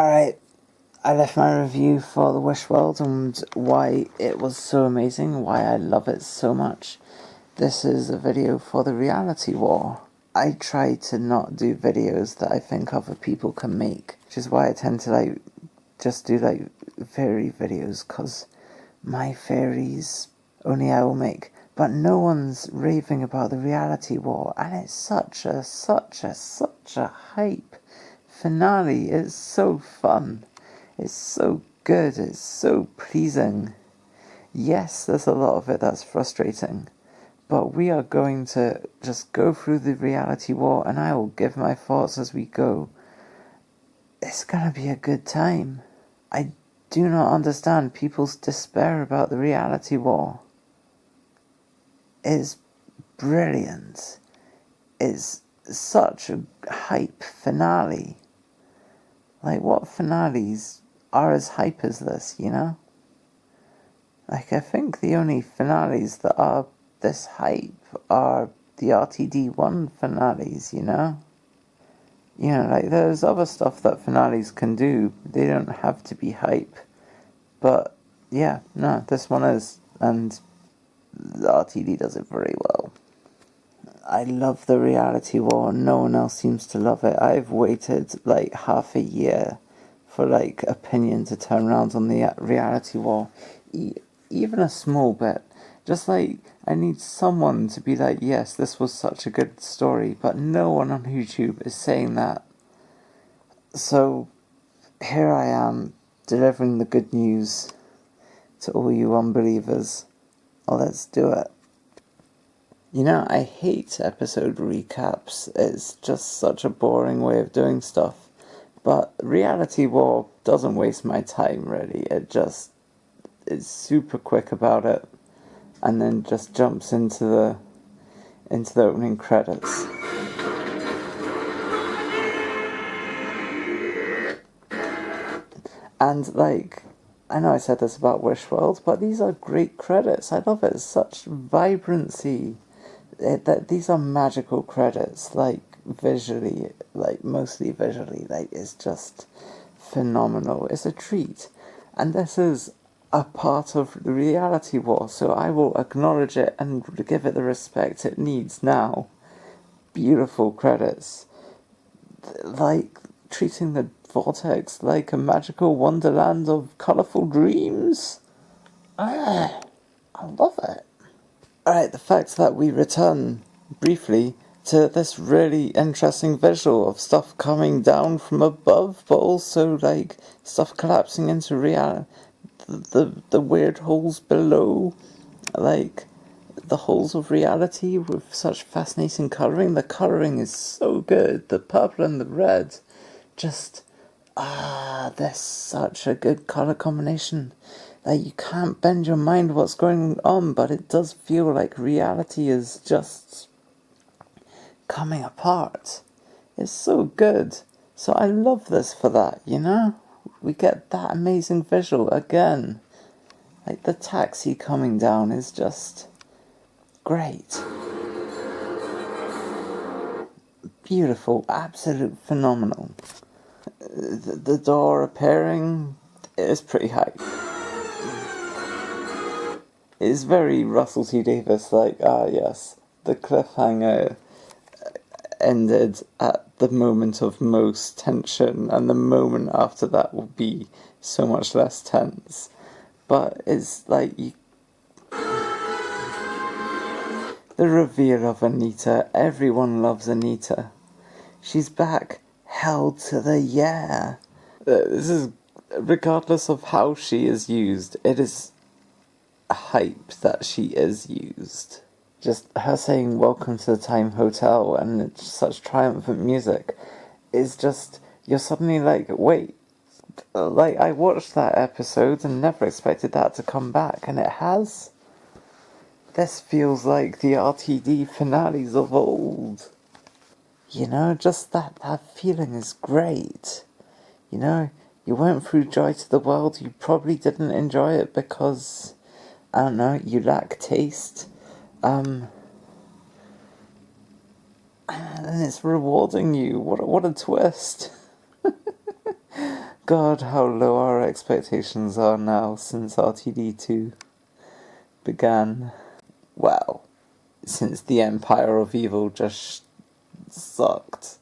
Alright, I left my review for the Wish World and why it was so amazing, why I love it so much. This is a video for the reality war. I try to not do videos that I think other people can make, which is why I tend to just do fairy videos, because my fairies only I will make. But no one's raving about the reality war, and it's such a hype finale. It's so fun. It's so good. It's so pleasing. Yes, there's a lot of it that's frustrating, but we are going to just go through the reality war, and I will give my thoughts as we go. It's gonna be a good time. I do not understand people's despair about the reality war. It's brilliant. It's such a hype finale. What finales are as hype as this, you know? I think the only finales that are this hype are the RTD1 finales, you know? There's other stuff that finales can do. They don't have to be hype. But, yeah, no, this one is. And the RTD does it very well. I love the reality war. No one else seems to love it. I've waited half a year for opinion to turn around on the reality war. Even a small bit. Just I need someone to be yes, this was such a good story, but no one on YouTube is saying that. So here I am, delivering the good news to all you unbelievers. Well, let's do it. I hate episode recaps. It's just such a boring way of doing stuff. But Reality War doesn't waste my time, really. It's super quick about it, and then just jumps into the opening credits. And I know I said this about Wish World, but these are great credits. I love it. It's such vibrancy. These are magical credits, visually, mostly visually, it's just phenomenal. It's a treat. And this is a part of the reality war, so I will acknowledge it and give it the respect it needs now. Beautiful credits. Treating the vortex like a magical wonderland of colourful dreams. I love it. Alright, the fact that we return briefly to this really interesting visual of stuff coming down from above, but also stuff collapsing into reality, the weird holes below, the holes of reality with such fascinating colouring. The colouring is so good. The purple and the red, there's such a good colour combination. You can't bend your mind what's going on, but it does feel like reality is just coming apart. It's so good. So I love this for that, you know? We get that amazing visual again. The taxi coming down is just great. Beautiful, absolute phenomenal. The door appearing is pretty hype. It's very Russell T Davies, yes, the cliffhanger ended at the moment of most tension, and the moment after that will be so much less tense. But it's the reveal of Anita. Everyone loves Anita. She's back, held to the yeah. This is, regardless of how she is used, it is hype that she is used. Just her saying welcome to the Time Hotel and it's such triumphant music is just, you're suddenly wait, I watched that episode and never expected that to come back, and it has. This feels like the RTD finales of old. Just that feeling is great. You went through Joy to the World, you probably didn't enjoy it because, I don't know, you lack taste. And it's rewarding you. What a twist. God, how low our expectations are now since RTD2 began. Well, since the Empire of Evil just sucked.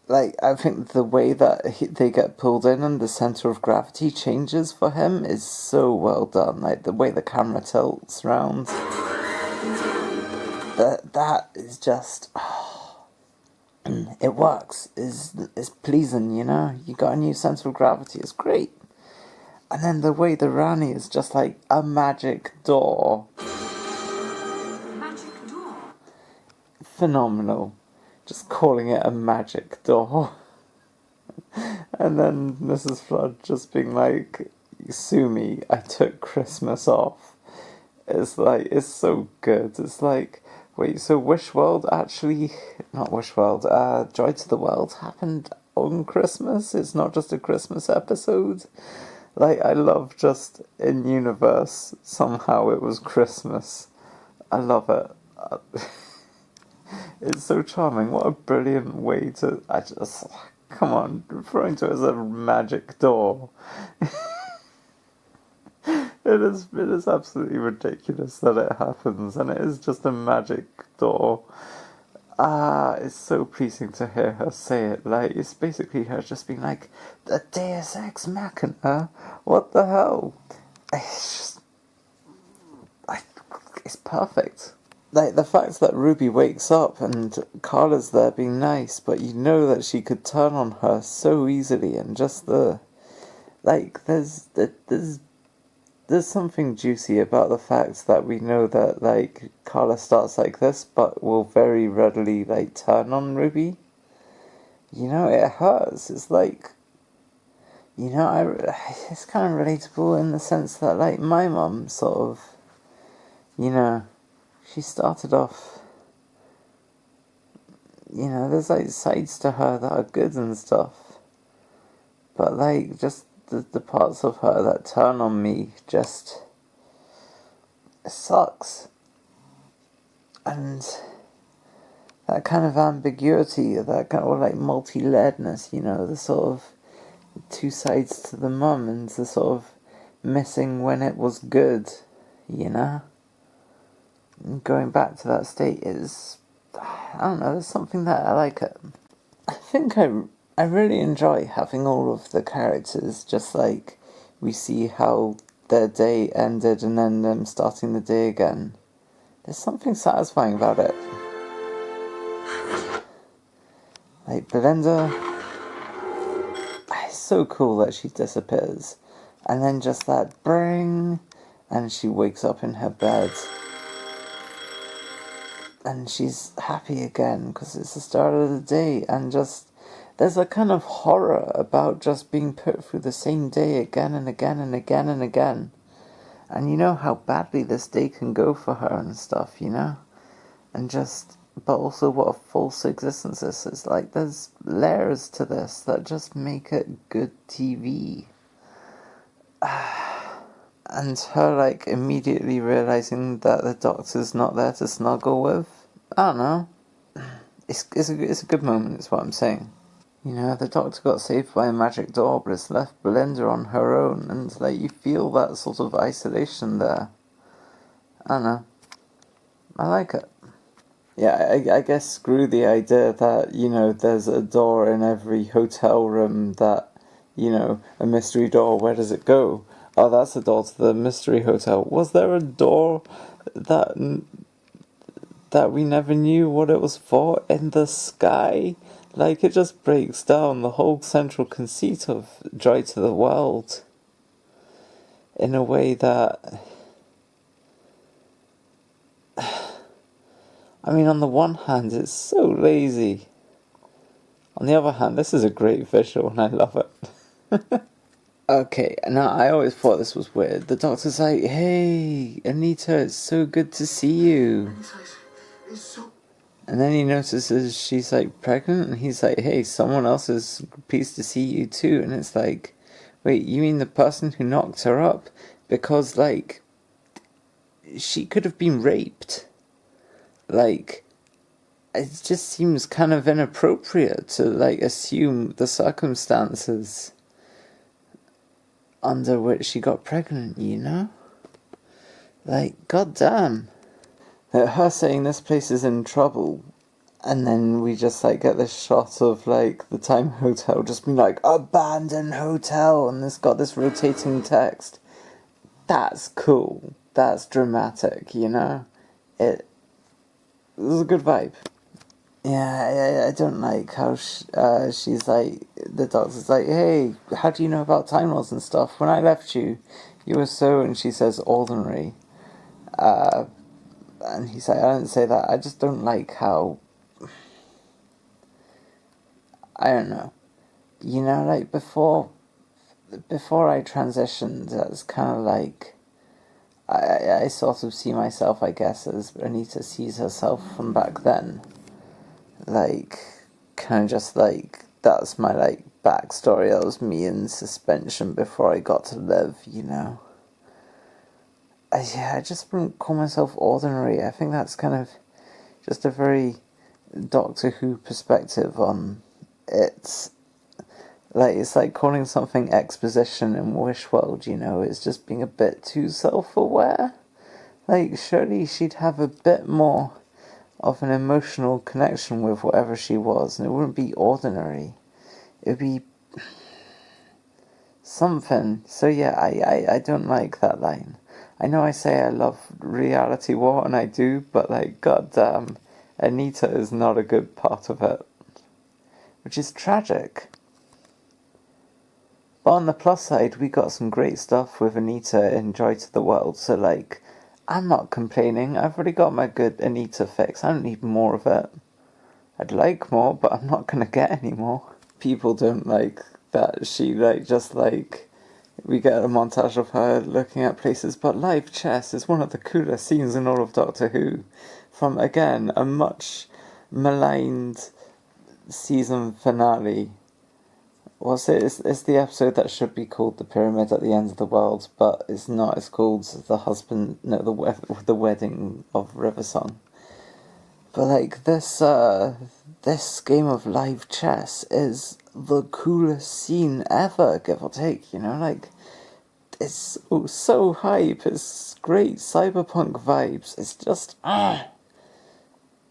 Like, I think the way that they get pulled in and the center of gravity changes for him is so well done. Like, the way the camera tilts around. That is just... it works. It's pleasing, you know? You got a new center of gravity. It's great. And then the way the Rani is just like a magic door. Magic door? Phenomenal. Just calling it a magic door. And then Mrs. Flood just being like, sue me, I took Christmas off. It's like, it's so good. It's like, wait, so Wish World actually, not Wish World, Joy to the World happened on Christmas? It's not just a Christmas episode? Like, I love just in universe, somehow it was Christmas. I love it. It's so charming. What a brilliant way to... Come on, referring to it as a magic door. It is absolutely ridiculous that it happens, and it is just a magic door. It's so pleasing to hear her say it. Like, it's basically her just being like, the Deus Ex Machina? What the hell? It's just... it's perfect. Like, the fact that Ruby wakes up and Carla's there being nice, but you know that she could turn on her so easily, and just like, there's something juicy about the fact that we know that, like, Carla starts like this, but will very readily, like, turn on Ruby. You know, it hurts. It's like, you know, it's kind of relatable in the sense that, like, my mum sort of, you know, she started off, you know, there's like sides to her that are good and stuff, but like just the parts of her that turn on me just, it sucks. And that kind of ambiguity, that kind of like multi-layeredness, you know, the sort of two sides to the mum, and the sort of missing when it was good, you know? Going back to that state is, I don't know, there's something that I like it. I think I really enjoy having all of the characters, just like we see how their day ended and then them starting the day again. There's something satisfying about it. Like Belinda, it's so cool that she disappears, and then just that bring, and she wakes up in her bed. And she's happy again because it's the start of the day, and just there's a kind of horror about just being put through the same day again and again and again and again. And you know how badly this day can go for her and stuff, you know? And just, but also what a false existence this is. Like, there's layers to this that just make it good TV. And her, like, immediately realising that the doctor's not there to snuggle with. I don't know. It's a good moment, is what I'm saying. You know, the doctor got saved by a magic door, but it's left Belinda on her own, and, like, you feel that sort of isolation there. I don't know. I like it. Yeah, I guess screw the idea that, you know, there's a door in every hotel room that, you know, a mystery door, where does it go? Oh, that's the door to the mystery hotel. Was there a door that we never knew what it was for in the sky? Like, it just breaks down the whole central conceit of Joy to the World in a way that... I mean, on the one hand, it's so lazy. On the other hand, this is a great visual and I love it. Okay, now I always thought this was weird. The doctor's like, hey, Anita, it's so good to see you. And then he notices she's like pregnant, and he's like, hey, someone else is pleased to see you too. And it's like, wait, you mean the person who knocked her up? Because, like, she could have been raped. Like, it just seems kind of inappropriate to, like, assume the circumstances under which she got pregnant, you know? Like, goddamn. Her saying this place is in trouble, and then we just, like, get this shot of, like, the Time Hotel just being like, abandoned hotel, and it's got this rotating text. That's cool. That's dramatic, you know? It was a good vibe. Yeah, I don't like how she's like, the doctor's like, hey, how do you know about Time Lords and stuff? When I left you, you were so, and she says, ordinary. And he's like, I didn't say that. I just don't like how, I don't know. You know, like, before I transitioned, that's kind of like, I sort of see myself, I guess, as Anita sees herself from back then. Like, kind of just like, that's my, like, backstory. That was me in suspension before I got to live, you know. I just wouldn't call myself ordinary. I think that's kind of just a very Doctor Who perspective on it. Like, it's like calling something exposition in Wish World, you know, it's just being a bit too self-aware. Like, surely she'd have a bit more of an emotional connection with whatever she was, and it wouldn't be ordinary. It would be something. So yeah, I don't like that line. I know I say I love reality war, and I do, but like, goddamn, Anita is not a good part of it. Which is tragic. But on the plus side, we got some great stuff with Anita in Joy to the World, so like, I'm not complaining. I've already got my good Anita fix. I don't need more of it. I'd like more, but I'm not gonna get any more. People don't like that she, like, just like, we get a montage of her looking at places, but live chess is one of the coolest scenes in all of Doctor Who. From, again, a much maligned season finale. What's it? It's the episode that should be called The Pyramid at the End of the World, but it's not. It's called The Wedding of River Song. But like, this game of live chess is the coolest scene ever, give or take, you know, like, it's so hype, it's great cyberpunk vibes, it's just,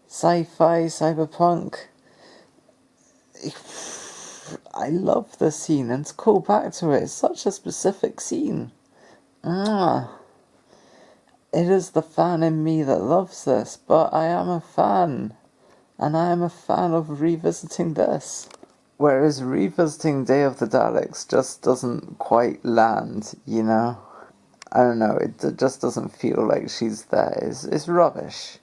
sci-fi, cyberpunk. I love the scene, and to call back to it, it's such a specific scene. It is the fan in me that loves this, but I am a fan, and I am a fan of revisiting this. Whereas revisiting Day of the Daleks just doesn't quite land, you know? I don't know, it just doesn't feel like she's there. It's rubbish.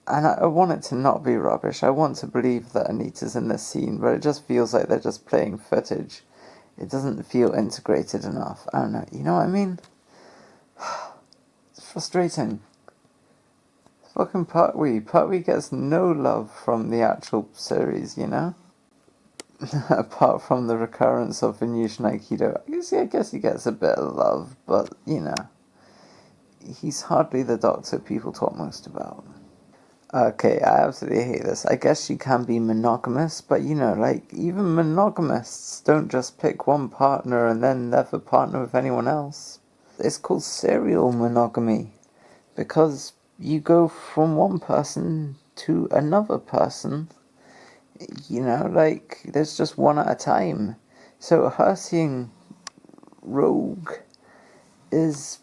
And I want it to not be rubbish. I want to believe that Anita's in this scene, but it just feels like they're just playing footage. It doesn't feel integrated enough. I don't know, you know what I mean? It's frustrating. Fucking Pertwee. Pertwee gets no love from the actual series, you know? Apart from the recurrence of Venusian Aikido. I guess he gets a bit of love, but, you know, he's hardly the Doctor people talk most about. Okay, I absolutely hate this. I guess she can be monogamous, but you know, like, even monogamists don't just pick one partner and then never partner with anyone else. It's called serial monogamy, because you go from one person to another person, you know, like, there's just one at a time. So her seeing Rogue is...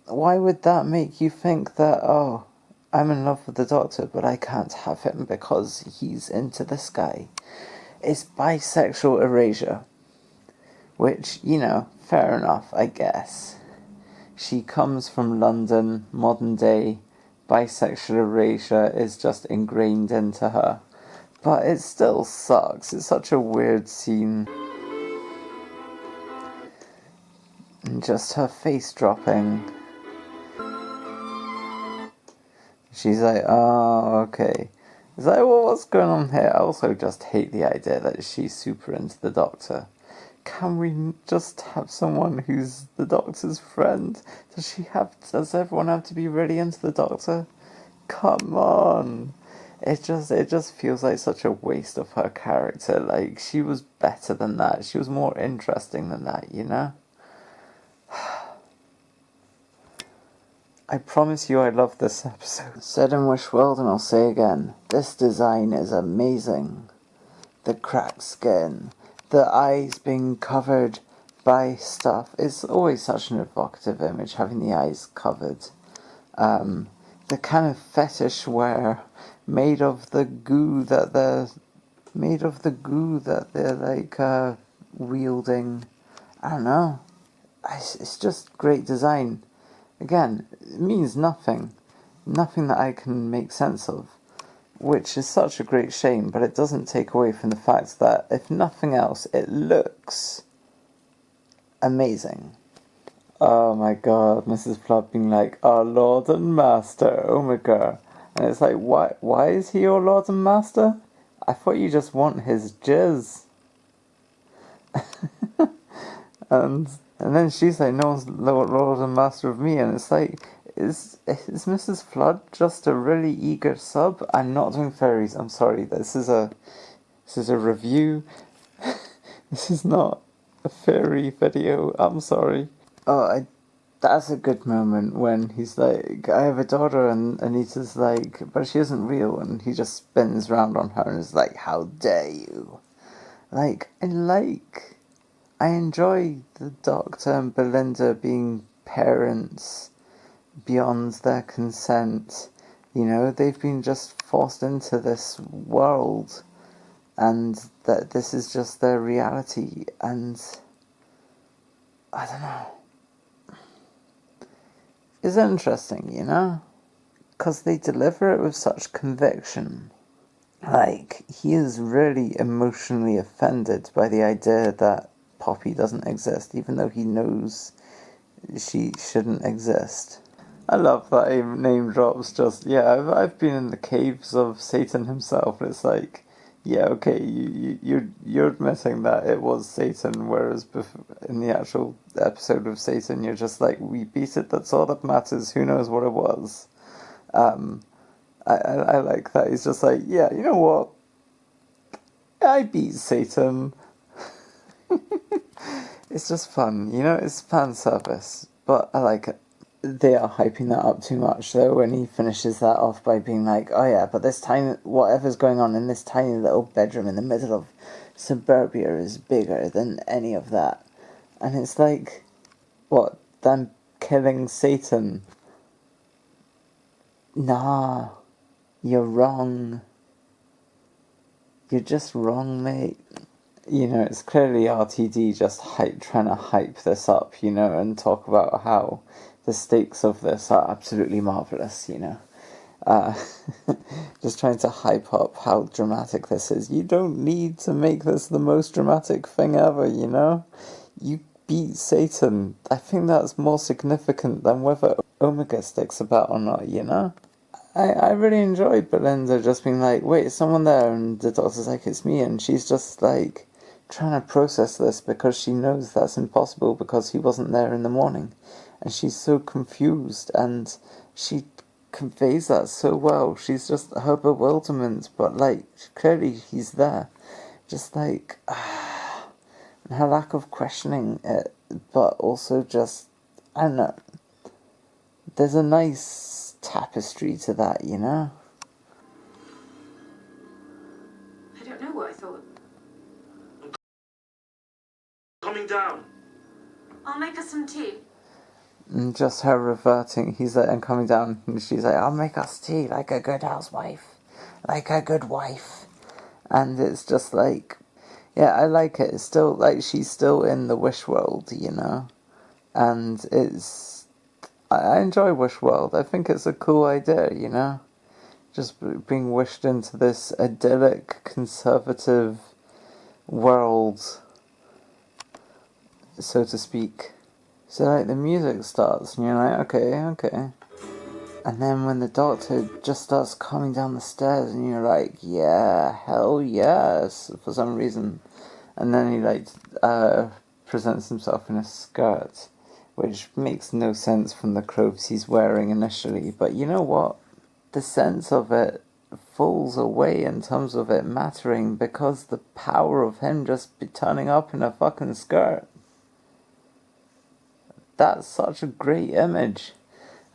why would that make you think that, oh, I'm in love with the Doctor, but I can't have him because he's into this guy? It's bisexual erasure. Which, you know, fair enough, I guess. She comes from London, modern day. Bisexual erasure is just ingrained into her. But it still sucks. It's such a weird scene. And just her face dropping. She's like, oh, okay. It's like, well, what's going on here? I also just hate the idea that she's super into the Doctor. Can we just have someone who's the Doctor's friend? Does everyone have to be really into the Doctor? Come on. It just feels like such a waste of her character. Like, she was better than that. She was more interesting than that, you know? I promise you I love this episode. Said in Wish World, and I'll say again, this design is amazing. The cracked skin, the eyes being covered by stuff. It's always such an evocative image, having the eyes covered. The kind of fetish wear made of the goo that they're like wielding. I don't know. It's just great design. Again, it means nothing that I can make sense of, which is such a great shame, but it doesn't take away from the fact that, if nothing else, it looks amazing. Oh my god, Mrs. Flood being like, our Lord and Master, Omega. And it's like, why is he your Lord and Master? I thought you just want his jizz. and then she's like, no one's Lord and Master of me, and it's like, is Mrs. Flood just a really eager sub? I'm not doing fairies, I'm sorry, this is a review. This is not a fairy video, I'm sorry. That's a good moment when he's like, I have a daughter, and Anita's like, but she isn't real, and he just spins round on her and is like, how dare you? Like, I enjoy the Doctor and Belinda being parents beyond their consent. You know, they've been just forced into this world, and that this is just their reality, and I don't know. It's interesting, you know? Because they deliver it with such conviction. Like, he is really emotionally offended by the idea that Poppy doesn't exist, even though he knows she shouldn't exist. I love that he name drops just, yeah, I've been in the caves of Satan himself, and it's like, yeah, okay, you're admitting that it was Satan, whereas in the actual episode of Satan, you're just like, we beat it, that's all that matters, who knows what it was. I like that, he's just like, yeah, you know what, I beat Satan. It's just fun, you know, it's fan service, but I like it. They are hyping that up too much, though, when he finishes that off by being like, oh yeah, but this tiny, whatever's going on in this tiny little bedroom in the middle of suburbia is bigger than any of that. And it's like, what, them killing Satan? Nah, you're wrong. You're just wrong, mate. You know, it's clearly RTD just trying to hype this up, you know, and talk about how the stakes of this are absolutely marvellous, you know. Just trying to hype up how dramatic this is. You don't need to make this the most dramatic thing ever, you know. You beat Satan. I think that's more significant than whether Omega sticks about or not, you know. I really enjoyed Belinda just being like, wait, is someone there? And the Doctor's like, it's me. And she's just like trying to process this because she knows that's impossible because he wasn't there in the morning. And she's so confused, and she conveys that so well. She's just her bewilderment, but like, clearly he's there. Just like, and her lack of questioning it, but also just, I don't know. There's a nice tapestry to that, you know? I don't know what I thought. Coming down. I'll make us some tea. And just her reverting, he's like, and coming down, and she's like, I'll make us tea like a good housewife. Like a good wife. And it's just like, yeah, I like it. It's still, like, she's still in the Wish world, you know? And I enjoy Wish world. I think it's a cool idea, you know? Just being wished into this idyllic, conservative world, so to speak. So, like, the music starts, and you're like, okay. And then when the Doctor just starts coming down the stairs, and you're like, yeah, hell yes, for some reason. And then he, like, presents himself in a skirt, which makes no sense from the clothes he's wearing initially. But you know what? The sense of it falls away in terms of it mattering, because the power of him just be turning up in a fucking skirt. That's such a great image.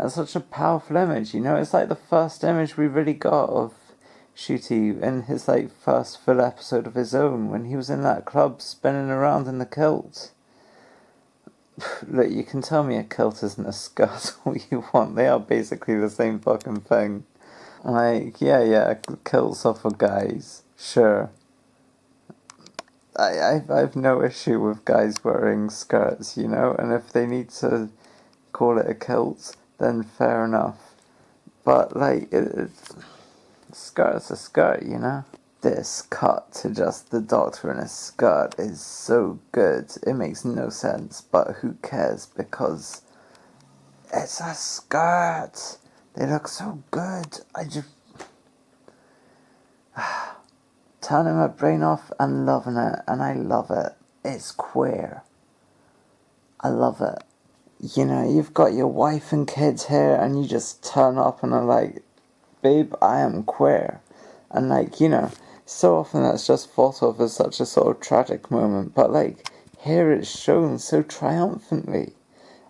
That's such a powerful image, you know? It's like the first image we really got of Shooty in his like first full episode of his own, when he was in that club spinning around in the kilt. Look, you can tell me a kilt isn't a skirt all you want. They are basically the same fucking thing. Like, yeah, kilts are for guys. Sure. I've no issue with guys wearing skirts, you know? And if they need to call it a kilt, then fair enough. But, like, skirt's a skirt, you know? This cut to just the Doctor in a skirt is so good. It makes no sense, but who cares, because it's a skirt. They look so good. I just turning my brain off and loving it, and I love it. It's queer. I love it. You know, you've got your wife and kids here, and you just turn up and are like, babe, I am queer. And like, you know, so often that's just thought of as such a sort of tragic moment, but like, here it's shown so triumphantly.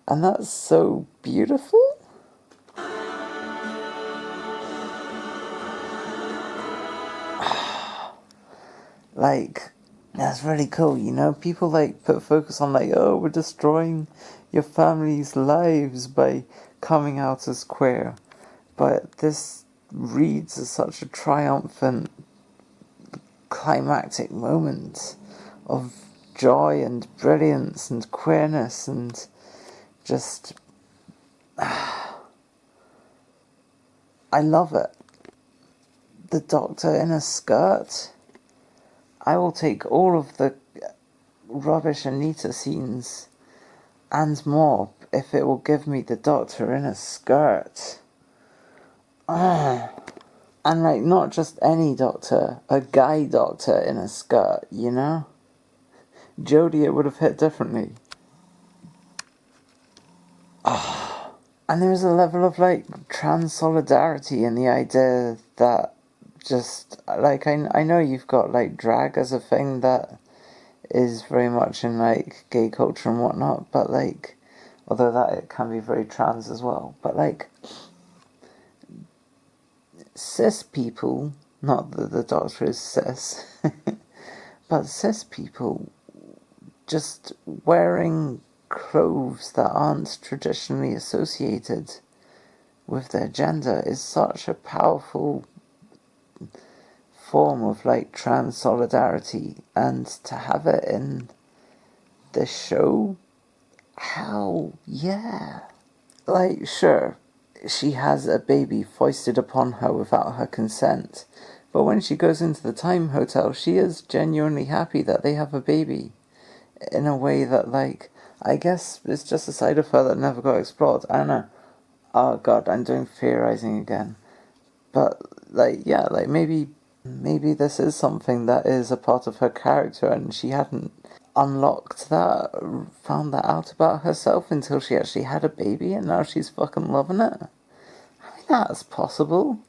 And that's so beautiful. Like, that's really cool, you know? People like put focus on like, oh, we're destroying your family's lives by coming out as queer. But this reads as such a triumphant, climactic moment of joy and brilliance and queerness and just... I love it. The Doctor in a skirt. I will take all of the rubbish Anita scenes and more if it will give me the Doctor in a skirt. And like, not just any Doctor, a guy Doctor in a skirt, you know? Jodie, it would have hit differently. And there's a level of like trans solidarity in the idea that just like I know you've got like drag as a thing that is very much in like gay culture and whatnot, but like, although that it can be very trans as well, but like cis people, not that the Doctor is cis, but cis people just wearing clothes that aren't traditionally associated with their gender is such a powerful form of like trans solidarity, and to have it in the show, hell yeah. Like, sure, she has a baby foisted upon her without her consent, but when she goes into the Time Hotel, she is genuinely happy that they have a baby in a way that, like, I guess it's just a side of her that never got explored. I don't know. Oh god, I'm doing theorizing again. But like, yeah, like maybe this is something that is a part of her character, and she hadn't unlocked that, found that out about herself until she actually had a baby, and now she's fucking loving it. I mean, that's possible.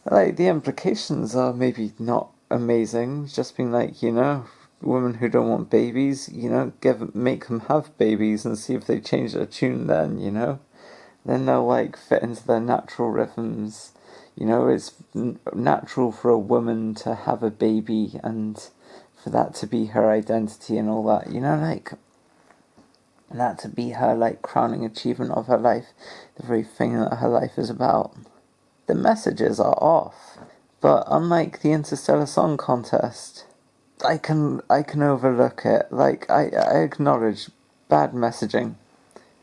Like, the implications are maybe not amazing, just being like, you know, women who don't want babies, you know, make them have babies and see if they change their tune then, you know? Then they'll, like, fit into their natural rhythms. You know, it's natural for a woman to have a baby and for that to be her identity and all that, you know, like, that to be her, like, crowning achievement of her life, the very thing that her life is about. The messages are off, but unlike the Interstellar Song Contest, I can overlook it. Like, I acknowledge bad messaging.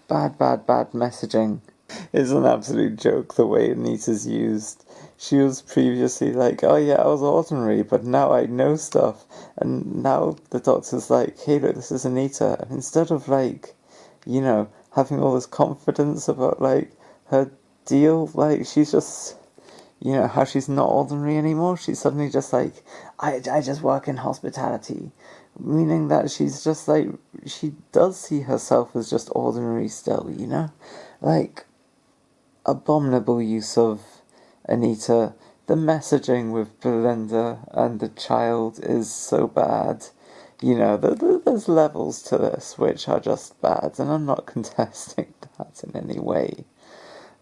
Bad messaging is an absolute joke the way Anita's used. She was previously like, oh yeah, I was ordinary, but now I know stuff. And now the Doctor's like, hey look, this is Anita. And instead of like, you know, having all this confidence about like her deal, like she's just, you know, how she's not ordinary anymore. She's suddenly just like, I just work in hospitality. Meaning that she's just like, she does see herself as just ordinary still, you know? Like, abominable use of Anita. The messaging with Belinda and the child is so bad. You know, there's levels to this which are just bad, and I'm not contesting that in any way.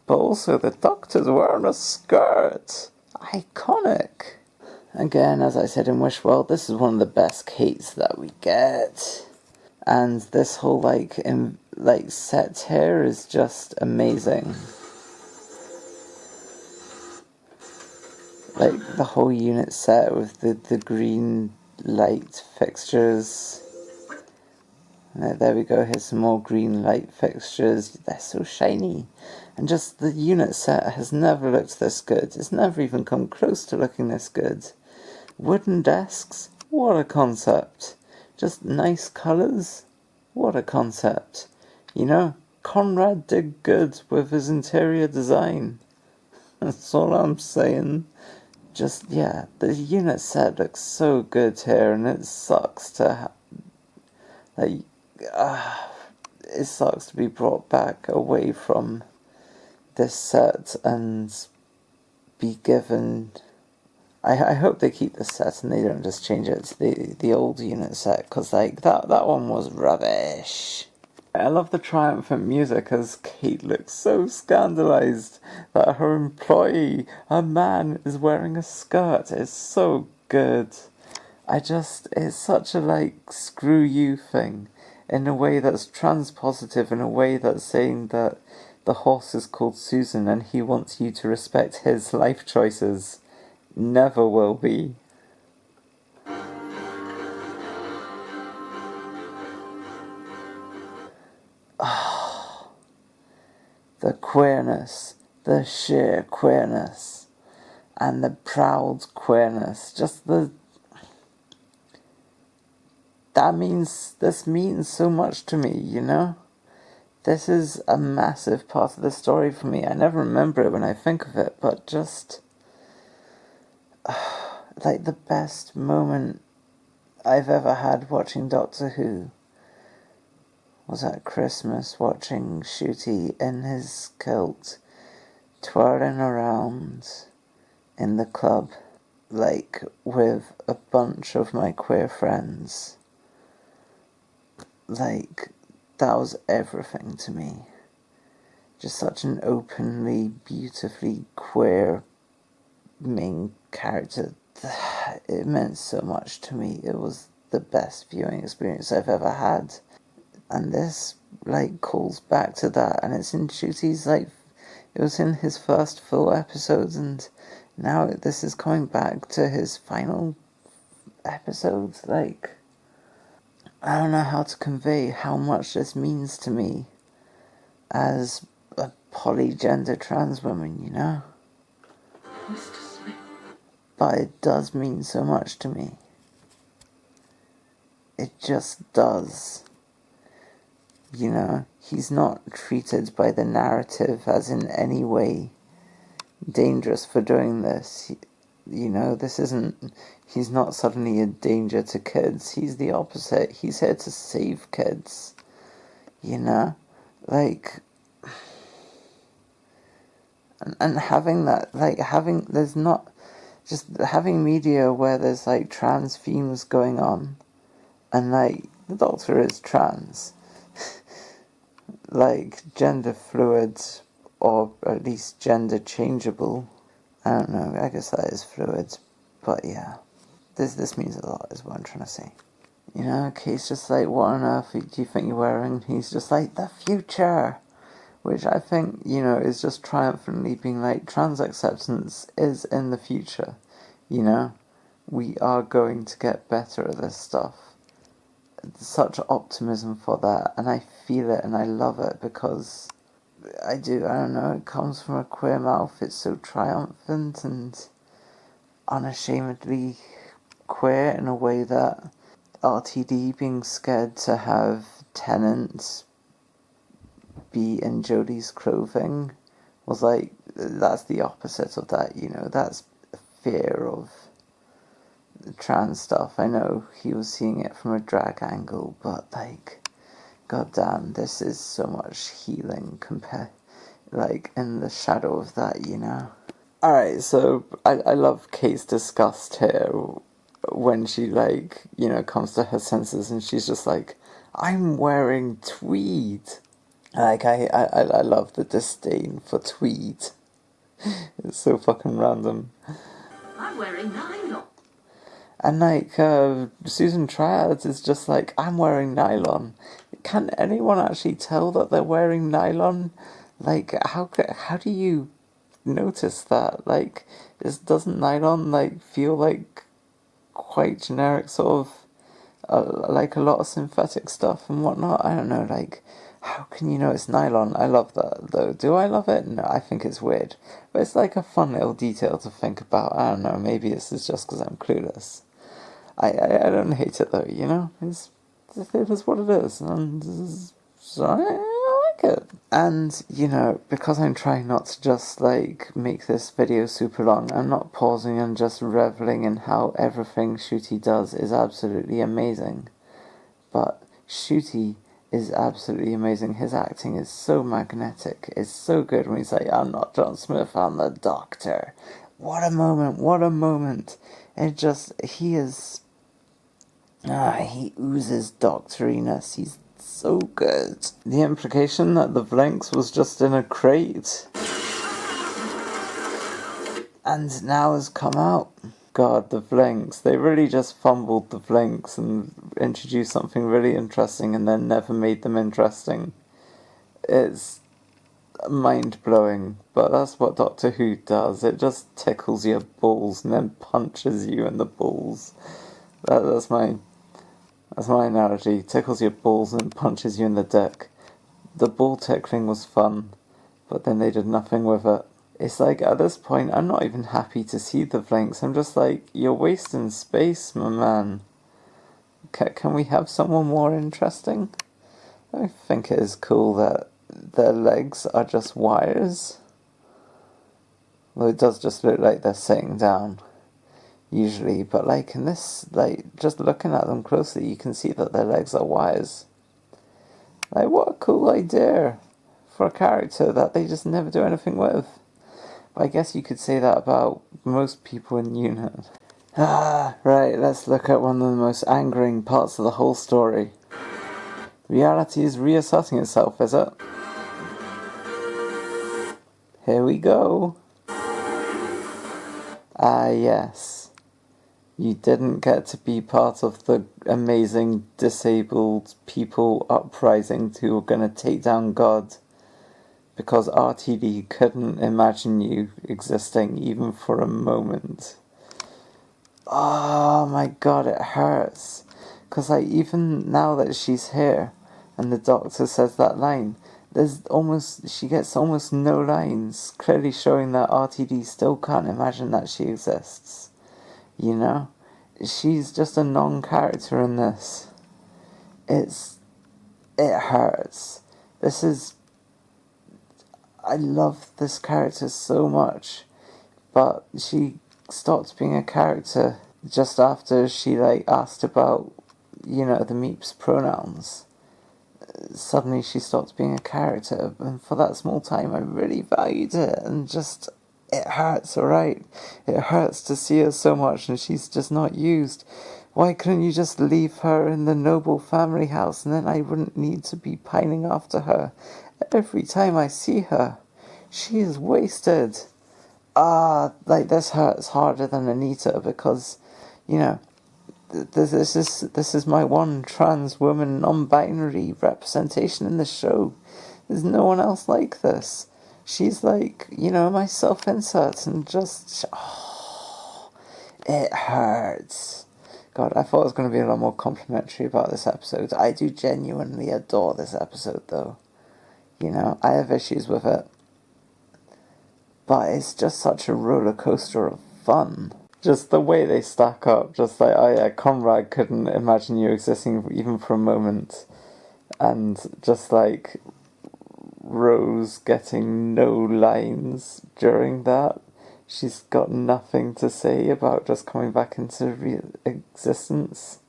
But also, the Doctor's wearing a skirt. Iconic. Again, as I said in Wishworld, this is one of the best Kates that we get. And this whole, set here is just amazing. Like, the whole unit set with the green light fixtures. There we go, here's some more green light fixtures. They're so shiny. And just the unit set has never looked this good. It's never even come close to looking this good. Wooden desks, what a concept. Just nice colours, what a concept. You know, Conrad did good with his interior design. That's all I'm saying. Just, yeah, the unit set looks so good here, and it sucks to it sucks to be brought back away from this set and be given. I hope they keep this set and they don't just change it to the old unit set, because that one was rubbish. I love the triumphant music as Kate looks so scandalised that her employee, a man, is wearing a skirt. It's so good. It's such a screw you thing, in a way that's transpositive, in a way that's saying that the horse is called Susan and he wants you to respect his life choices. Never will be. The queerness, the sheer queerness, and the proud queerness, this means so much to me, you know? This is a massive part of the story for me. I never remember it when I think of it, but just, the best moment I've ever had watching Doctor Who was at Christmas, watching Ncuti in his kilt, twirling around in the club, with a bunch of my queer friends. That was everything to me. Just such an openly, beautifully queer main character. It meant so much to me. It was the best viewing experience I've ever had. And this, calls back to that. And it's in Ncuti's, it was in his first full episodes, and now this is coming back to his final episodes. I don't know how to convey how much this means to me as a polygender trans woman, you know? Mr. Smith. But it does mean so much to me. It just does. You know, he's not treated by the narrative as in any way dangerous for doing this. He's not suddenly a danger to kids. He's the opposite. He's here to save kids. You know? And having that, having media where there's, trans themes going on, and, the Doctor is trans. Gender fluid, or at least gender changeable. I don't know, I guess that is fluid, but yeah. This means a lot, is what I'm trying to say. You know, Kate's just what on earth do you think you're wearing? He's just the future! Which I think, is just triumphantly being trans acceptance is in the future. You know? We are going to get better at this stuff. Such optimism for that, and I feel it and I love it because I don't know, it comes from a queer mouth. It's so triumphant and unashamedly queer in a way that RTD being scared to have Tennant be in Jodie's clothing was that's the opposite of that, that's fear of trans stuff. I know he was seeing it from a drag angle, but goddamn, this is so much healing in the shadow of that, Alright, so I love Kate's disgust here when she comes to her senses and she's just I'm wearing tweed. Like, I love the disdain for tweed. It's so fucking random. I'm wearing nylon. And like, Susan Triad is just like, I'm wearing nylon. Can anyone actually tell that they're wearing nylon? Like, how do you notice that? Like, doesn't nylon, like, feel like quite generic sort of, like a lot of synthetic stuff and whatnot? I don't know, like, how can you know it's nylon? I love that, though. Do I love it? No, I think it's weird. But it's like a fun little detail to think about. I don't know, maybe this is just because I'm clueless. I don't hate it, though, you know? It is what it is, and so I like it. And, you know, because I'm trying not to just, like, make this video super long, I'm not pausing and just reveling in how everything Shooty does is absolutely amazing. But Shooty is absolutely amazing. His acting is so magnetic. It's so good when he's like, I'm not John Smith, I'm the Doctor. What a moment, what a moment. It just, he oozes doctoriness. He's so good. The implication that the Vlinx was just in a crate and now has come out. God, the Vlinx. They really just fumbled the Vlinx and introduced something really interesting and then never made them interesting. It's mind-blowing, but that's what Doctor Who does. It just tickles your balls and then punches you in the balls. That's my analogy. Tickles your balls and punches you in the dick. The ball tickling was fun, but then they did nothing with it. It's like, at this point, I'm not even happy to see the Vlinx. I'm just like, you're wasting space, my man. Can we have someone more interesting? I think it is cool that their legs are just wires. Well, it does just look like they're sitting down, usually. But, like, in this, like, just looking at them closely, you can see that their legs are wires. Like, what a cool idea for a character that they just never do anything with. I guess you could say that about most people in UNIT. Right, let's look at one of the most angering parts of the whole story. Reality is reasserting itself, is it? Here we go. Yes. You didn't get to be part of the amazing disabled people uprising who were going to take down God. Because RTD couldn't imagine you existing even for a moment. Oh my god, it hurts. Because, like, even now that she's here and the Doctor says that line, she gets almost no lines, clearly showing that RTD still can't imagine that she exists. You know? She's just a non-character in this. It hurts. I love this character so much, but she stopped being a character just after she, like, asked about, you know, the Meeps pronouns. Suddenly she stopped being a character, and for that small time I really valued it, and just, it hurts, alright? It hurts to see her so much and she's just not used. Why couldn't you just leave her in the noble family house and then I wouldn't need to be pining after her every time I see her? She is wasted. Like, this hurts harder than Anita because, you know, this is my one trans woman non-binary representation in the show. There's no one else like this. She's like, you know, my self-insert and just, it hurts. God, I thought it was going to be a lot more complimentary about this episode. I do genuinely adore this episode, though. You know, I have issues with it. But it's just such a roller coaster of fun. Just the way they stack up. Just like, oh yeah, Conrad couldn't imagine you existing even for a moment. And just like Rose getting no lines during that. She's got nothing to say about just coming back into existence.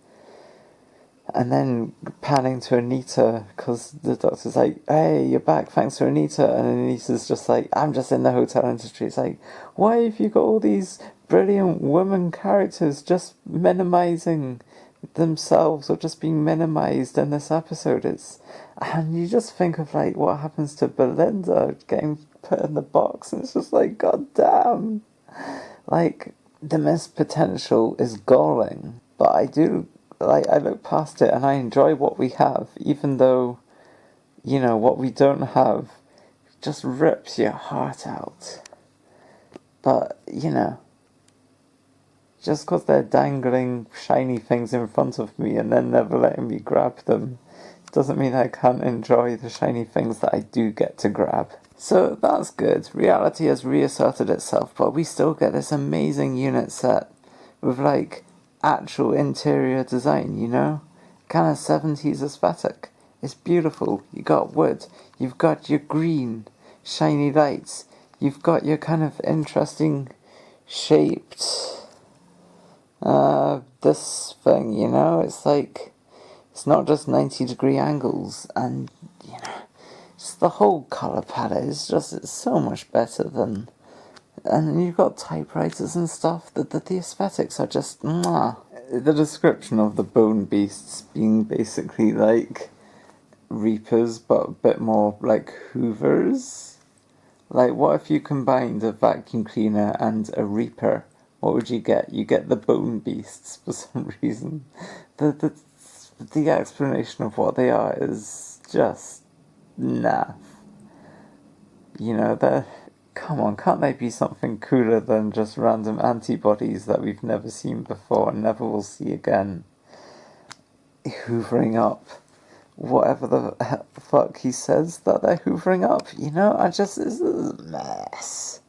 And then panning to Anita, because the Doctor's like, hey, you're back, thanks to Anita. And Anita's just like, I'm just in the hotel industry. It's like, why have you got all these brilliant women characters just minimizing themselves are just being minimized in this episode. And you just think of like what happens to Belinda getting put in the box, and it's just like, god damn. Like, the missed potential is galling, but I look past it and I enjoy what we have, even though, what we don't have just rips your heart out. But, just because they're dangling shiny things in front of me and then never letting me grab them, doesn't mean I can't enjoy the shiny things that I do get to grab. So that's good. Reality has reasserted itself, but we still get this amazing unit set with like actual interior design, Kind of 70s aesthetic. It's beautiful. You got wood, you've got your green, shiny lights, you've got your kind of interesting shaped this thing, it's like, it's not just 90-degree angles, and just the whole colour palette is it's so much better than, and you've got typewriters and stuff, the aesthetics are just mwah. The description of the bone beasts being basically like reapers, but a bit more like hoovers. Like, what if you combined a vacuum cleaner and a reaper? What would you get? You get the bone beasts for some reason. The explanation of what they are is just naff. Come on, can't they be something cooler than just random antibodies that we've never seen before and never will see again? Hoovering up whatever the fuck he says that they're hoovering up, this is a mess.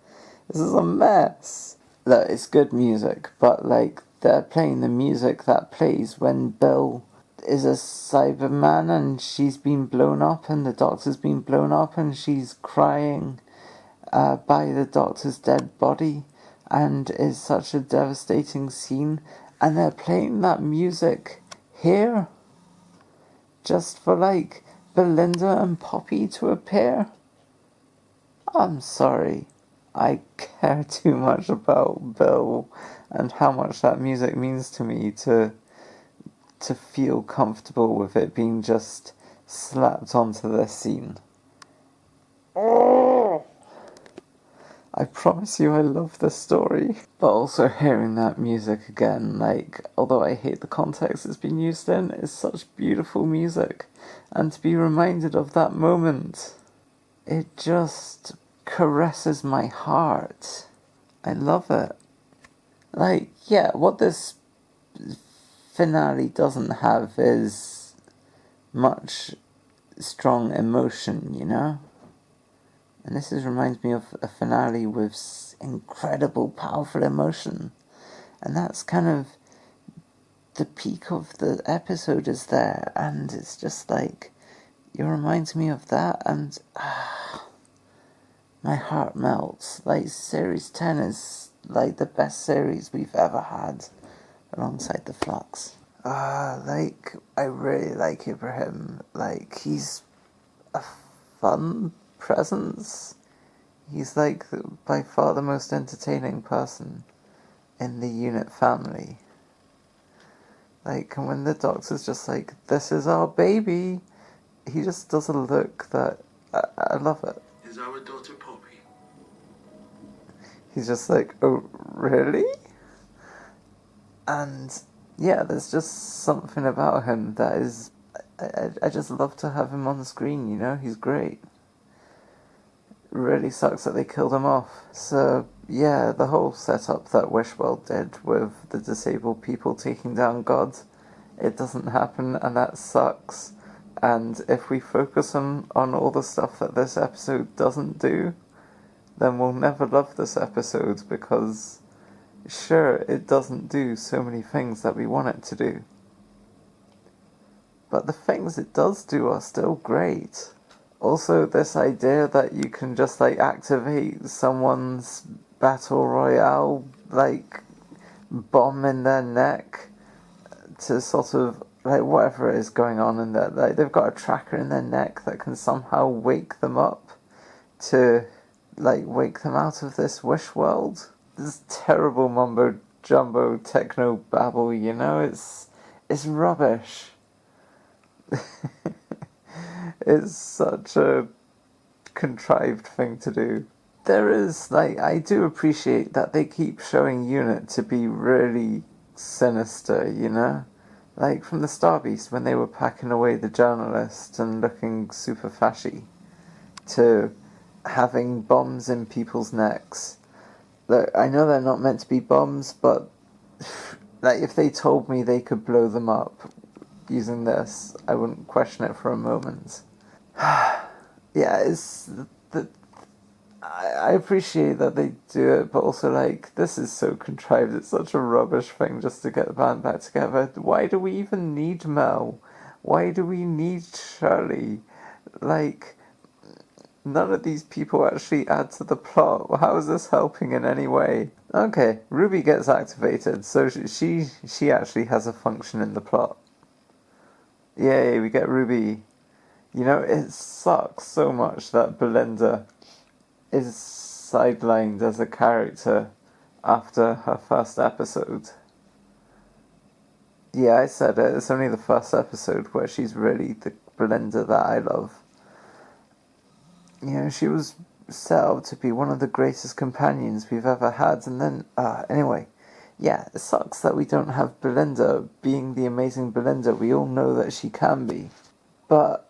This is a mess. Look, it's good music, but like, they're playing the music that plays when Bill is a Cyberman and she's been blown up and the doctor's been blown up and she's crying by the doctor's dead body, and is such a devastating scene, and they're playing that music here just for like Belinda and Poppy to appear. I'm sorry. I care too much about Bill and how much that music means to me to feel comfortable with it being just slapped onto this scene. I promise you I love this story. But also hearing that music again, like, although I hate the context it's been used in, it's such beautiful music. And to be reminded of that moment, it just caresses my heart. I love it. Like, yeah, what this finale doesn't have is much strong emotion, And this reminds me of a finale with incredible, powerful emotion. And that's kind of the peak of the episode is there. And it's just like, it reminds me of that, and my heart melts. Like, Series 10 is like the best series we've ever had, alongside the Flux. I really like Ibrahim. Like, he's a fun presence. He's like by far the most entertaining person in the unit family. Like, and when the doctor's just like, this is our baby, he just does a look that I love it. Is our daughter Poppy? He's just like, oh, really? And yeah, there's just something about him that is, I just love to have him on the screen, he's great. Really sucks that they killed him off. So yeah, the whole setup that Wishworld did with the disabled people taking down God, it doesn't happen, and that sucks. And if we focus on all the stuff that this episode doesn't do, then we'll never love this episode, because sure, it doesn't do so many things that we want it to do, but the things it does do are still great. Also, this idea that you can just like activate someone's battle royale, like bomb in their neck to sort of like whatever is going on in there. Like, they've got a tracker in their neck that can somehow wake them up to like wake them out of this wish world. This terrible mumbo jumbo techno babble, is rubbish. It's such a contrived thing to do. There is, like, I do appreciate that they keep showing Unit to be really sinister, you know? Like, from the Star Beast, when they were packing away the journalist and looking super fashy, to having bombs in people's necks. Look, I know they're not meant to be bombs, but like, if they told me they could blow them up using this, I wouldn't question it for a moment. Yeah, it's the I appreciate that they do it, but also, like, this is so contrived. It's such a rubbish thing just to get the band back together. Why do we even need Mel? Why do we need Shirley? Like, none of these people actually add to the plot. How is this helping in any way? Okay, Ruby gets activated, so she actually has a function in the plot. Yay, we get Ruby. You know, it sucks so much that Belinda is sidelined as a character after her first episode. Yeah, I said it. It's only the first episode where she's really the Belinda that I love. You know, she was set up to be one of the greatest companions we've ever had, and then, anyway, yeah, it sucks that we don't have Belinda being the amazing Belinda we all know that she can be. But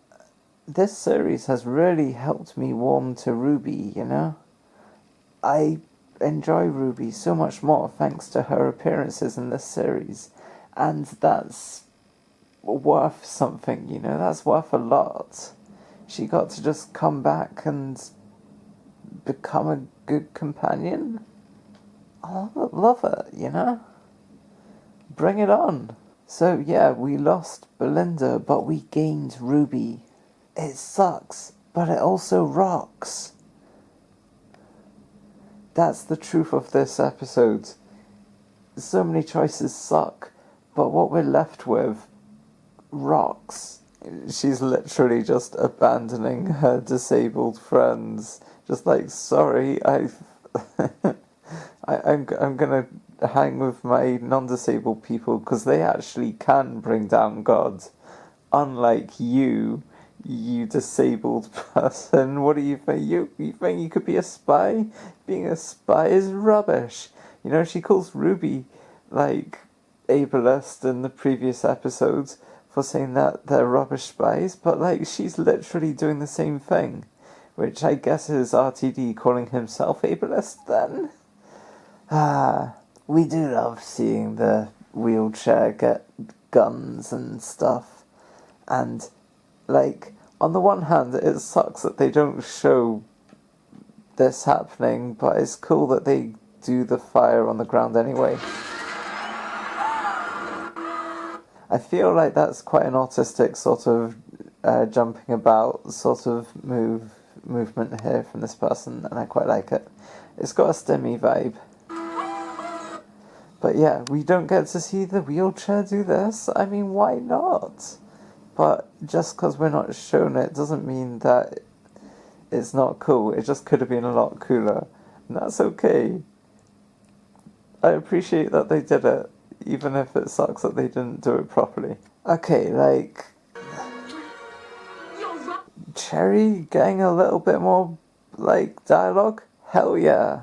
this series has really helped me warm to Ruby, you know? I enjoy Ruby so much more thanks to her appearances in this series, and that's worth something, you know? That's worth a lot. She got to just come back and become a good companion. I love it, you know? Bring it on. So yeah, we lost Belinda, but we gained Ruby. It sucks, but it also rocks. That's the truth of this episode. So many choices suck, but what we're left with rocks. She's literally just abandoning her disabled friends. Just like, sorry, I'm gonna hang with my non-disabled people because they actually can bring down God. Unlike you disabled person. What do you think? You think you could be a spy? Being a spy is rubbish. You know, she calls Ruby, like, ableist in the previous episodes for saying that they're rubbish spies, but, like, she's literally doing the same thing. Which I guess is RTD calling himself ableist then? We do love seeing the wheelchair get guns and stuff. And, like, on the one hand, it sucks that they don't show this happening, but it's cool that they do the fire on the ground anyway. I feel like that's quite an autistic sort of jumping about sort of movement here from this person, and I quite like it. It's got a STEMmy vibe. But yeah, we don't get to see the wheelchair do this. I mean, why not? But just because we're not shown it doesn't mean that it's not cool. It just could have been a lot cooler. And that's okay. I appreciate that they did it, even if it sucks that they didn't do it properly. Okay, like, Cherry getting a little bit more, like, dialogue? Hell yeah.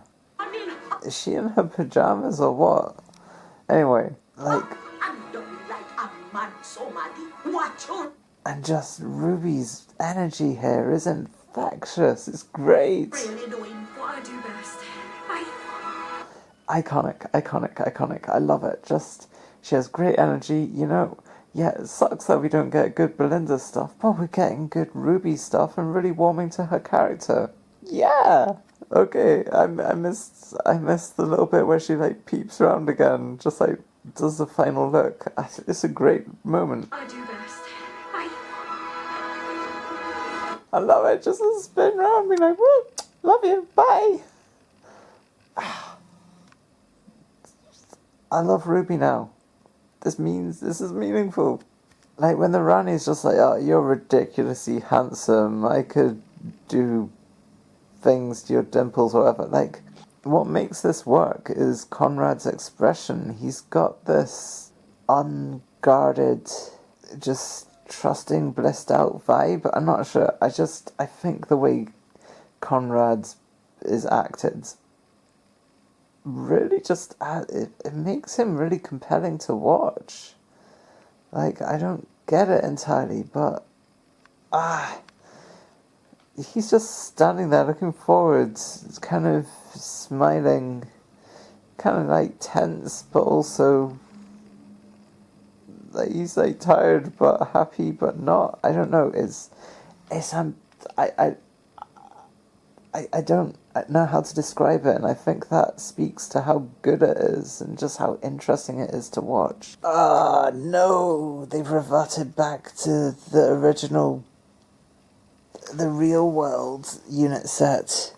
Is she in her pajamas or what? Anyway, like, and just Ruby's energy here is infectious. It's great. Iconic. I love it. Just, she has great energy, you know. Yeah, it sucks that we don't get good Belinda stuff, but we're getting good Ruby stuff and really warming to her character. Yeah. Okay, I missed the little bit where she, like, peeps around again, just, like, does the final look. It's a great moment. I do best. Bye. I love it. Just a spin around, be like, woo, love you, bye. I love Ruby now. This is meaningful. Like, when the Rani's just like, oh, you're ridiculously handsome, I could do things to your dimples or whatever. Like, what makes this work is Conrad's expression. He's got this guarded, just trusting, blissed out vibe. I'm not sure. I think the way Conrad is acted really just it makes him really compelling to watch. Like, I don't get it entirely, but he's just standing there looking forward, kind of smiling, kind of like tense, but also like he's like tired but happy but not. I don't know. I don't know how to describe it, and I think that speaks to how good it is and just how interesting it is to watch. No, they've reverted back to the original, the real world unit set.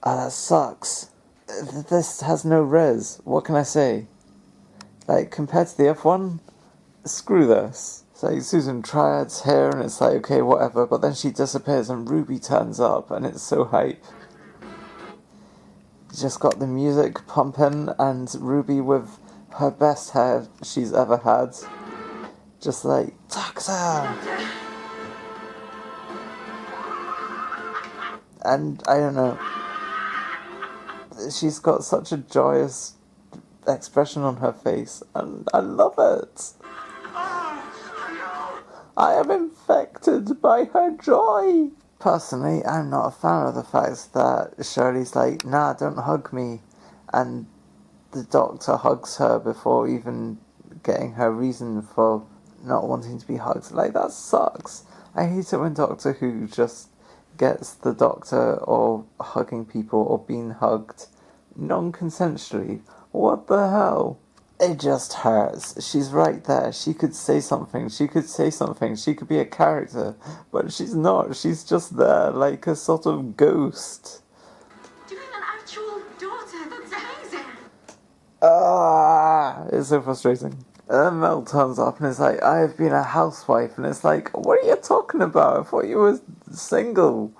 That sucks. This has no res. What can I say? Like, compared to the F1, screw this. It's like Susan Triad's here, and it's like, okay, whatever, but then she disappears and Ruby turns up, and it's so hype. Just got the music pumping, and Ruby with her best hair she's ever had. Just like, Doctor! And, I don't know, she's got such a joyous expression on her face, and I love it. I am infected by her joy. Personally, I'm not a fan of the fact that Shirley's like, nah, don't hug me, and the Doctor hugs her before even getting her reason for not wanting to be hugged. Like, that sucks. I hate it when Doctor Who just gets the Doctor or hugging people or being hugged non-consensually. What the hell? It just hurts. She's right there. She could say something. She could be a character. But she's not. She's just there, like a sort of ghost. Doing an actual daughter, that's amazing. It's so frustrating. And then Mel turns up and is like, I have been a housewife. And it's like, what are you talking about? I thought you were single.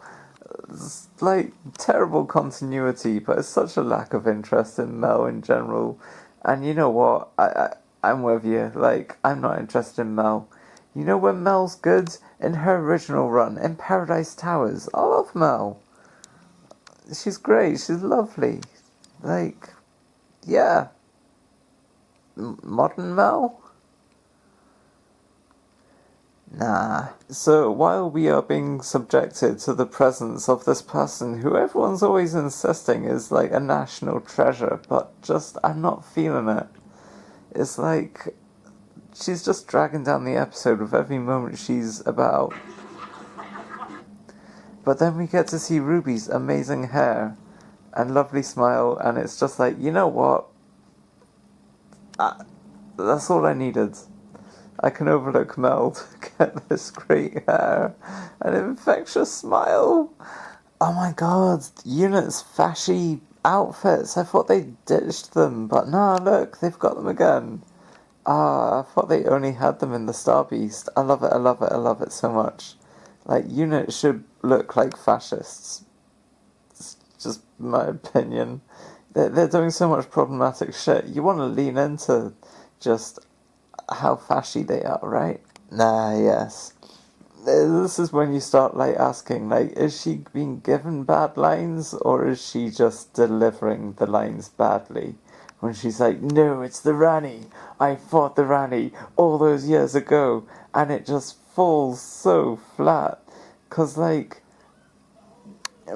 It's like terrible continuity, but it's such a lack of interest in Mel in general. And you know what? I'm with you. Like, I'm not interested in Mel. You know when Mel's good? In her original run, in Paradise Towers. I love Mel. She's great. She's lovely. Like, yeah. Modern Mel? Nah. So while we are being subjected to the presence of this person who everyone's always insisting is like a national treasure, but just I'm not feeling it. It's like she's just dragging down the episode with every moment she's about. But then we get to see Ruby's amazing hair and lovely smile, and it's just like, you know what? That's all I needed. I can overlook Mel to get this great hair and an infectious smile. Oh my god, Unit's fashy outfits. I thought they ditched them, but no, look, they've got them again. I thought they only had them in the Star Beast. I love it, I love it, I love it so much. Like, Unit should look like fascists. It's just my opinion. They're doing so much problematic shit. You want to lean into just how fashy they are, right? Yes. This is when you start, like, asking, like, is she being given bad lines, or is she just delivering the lines badly? When she's like, no, it's the Rani. I fought the Rani all those years ago, and it just falls so flat. 'Cause, like,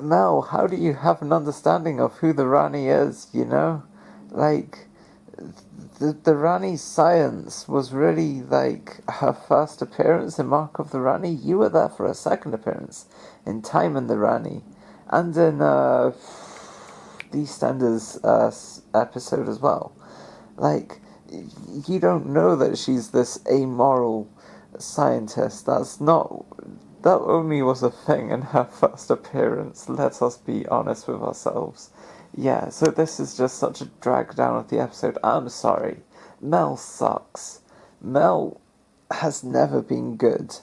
Mel, how do you have an understanding of who the Rani is, you know? Like, the Rani's science was really like her first appearance in Mark of the Rani. You were there for her second appearance in Time and the Rani, and in the EastEnders episode as well. Like, you don't know that she's this amoral scientist. That only was a thing in her first appearance. Let us be honest with ourselves. Yeah, so this is just such a drag down of the episode. I'm sorry. Mel sucks. Mel has never been good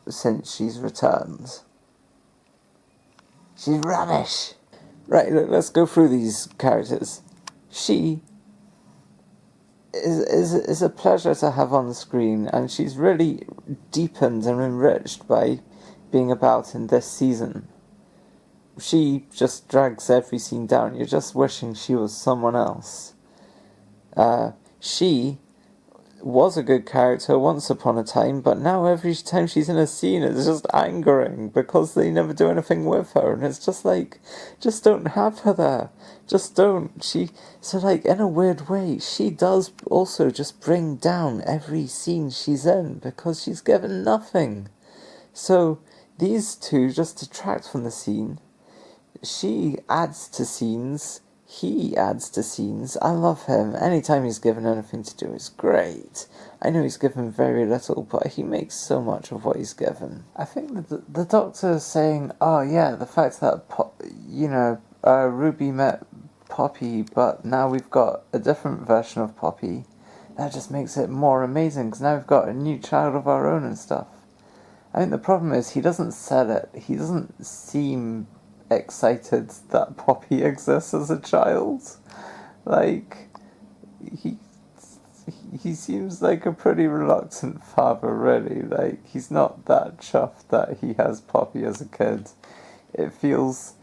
since she's returned. She's rubbish. Right, look, let's go through these characters. She is a pleasure to have on the screen, and she's really deepened and enriched by being about in this season. She just drags every scene down. You're just wishing she was someone else. She was a good character once upon a time, but now every time she's in a scene it's just angering because they never do anything with her, and it's just like, just don't have her there. Just don't. So like, in a weird way, she does also just bring down every scene she's in because she's given nothing. So these two just detract from the scene. She adds to scenes. He adds to scenes. I love him. Anytime he's given anything to do is great. I know he's given very little, but he makes so much of what he's given. I think that the Doctor is saying, oh yeah, the fact that, Ruby met Poppy, but now we've got a different version of Poppy, that just makes it more amazing, because now we've got a new child of our own and stuff. I think the problem is he doesn't sell it. He doesn't seem excited that Poppy exists as a child. Like, he seems like a pretty reluctant father, really. Like, he's not that chuffed that he has Poppy as a kid. It feels,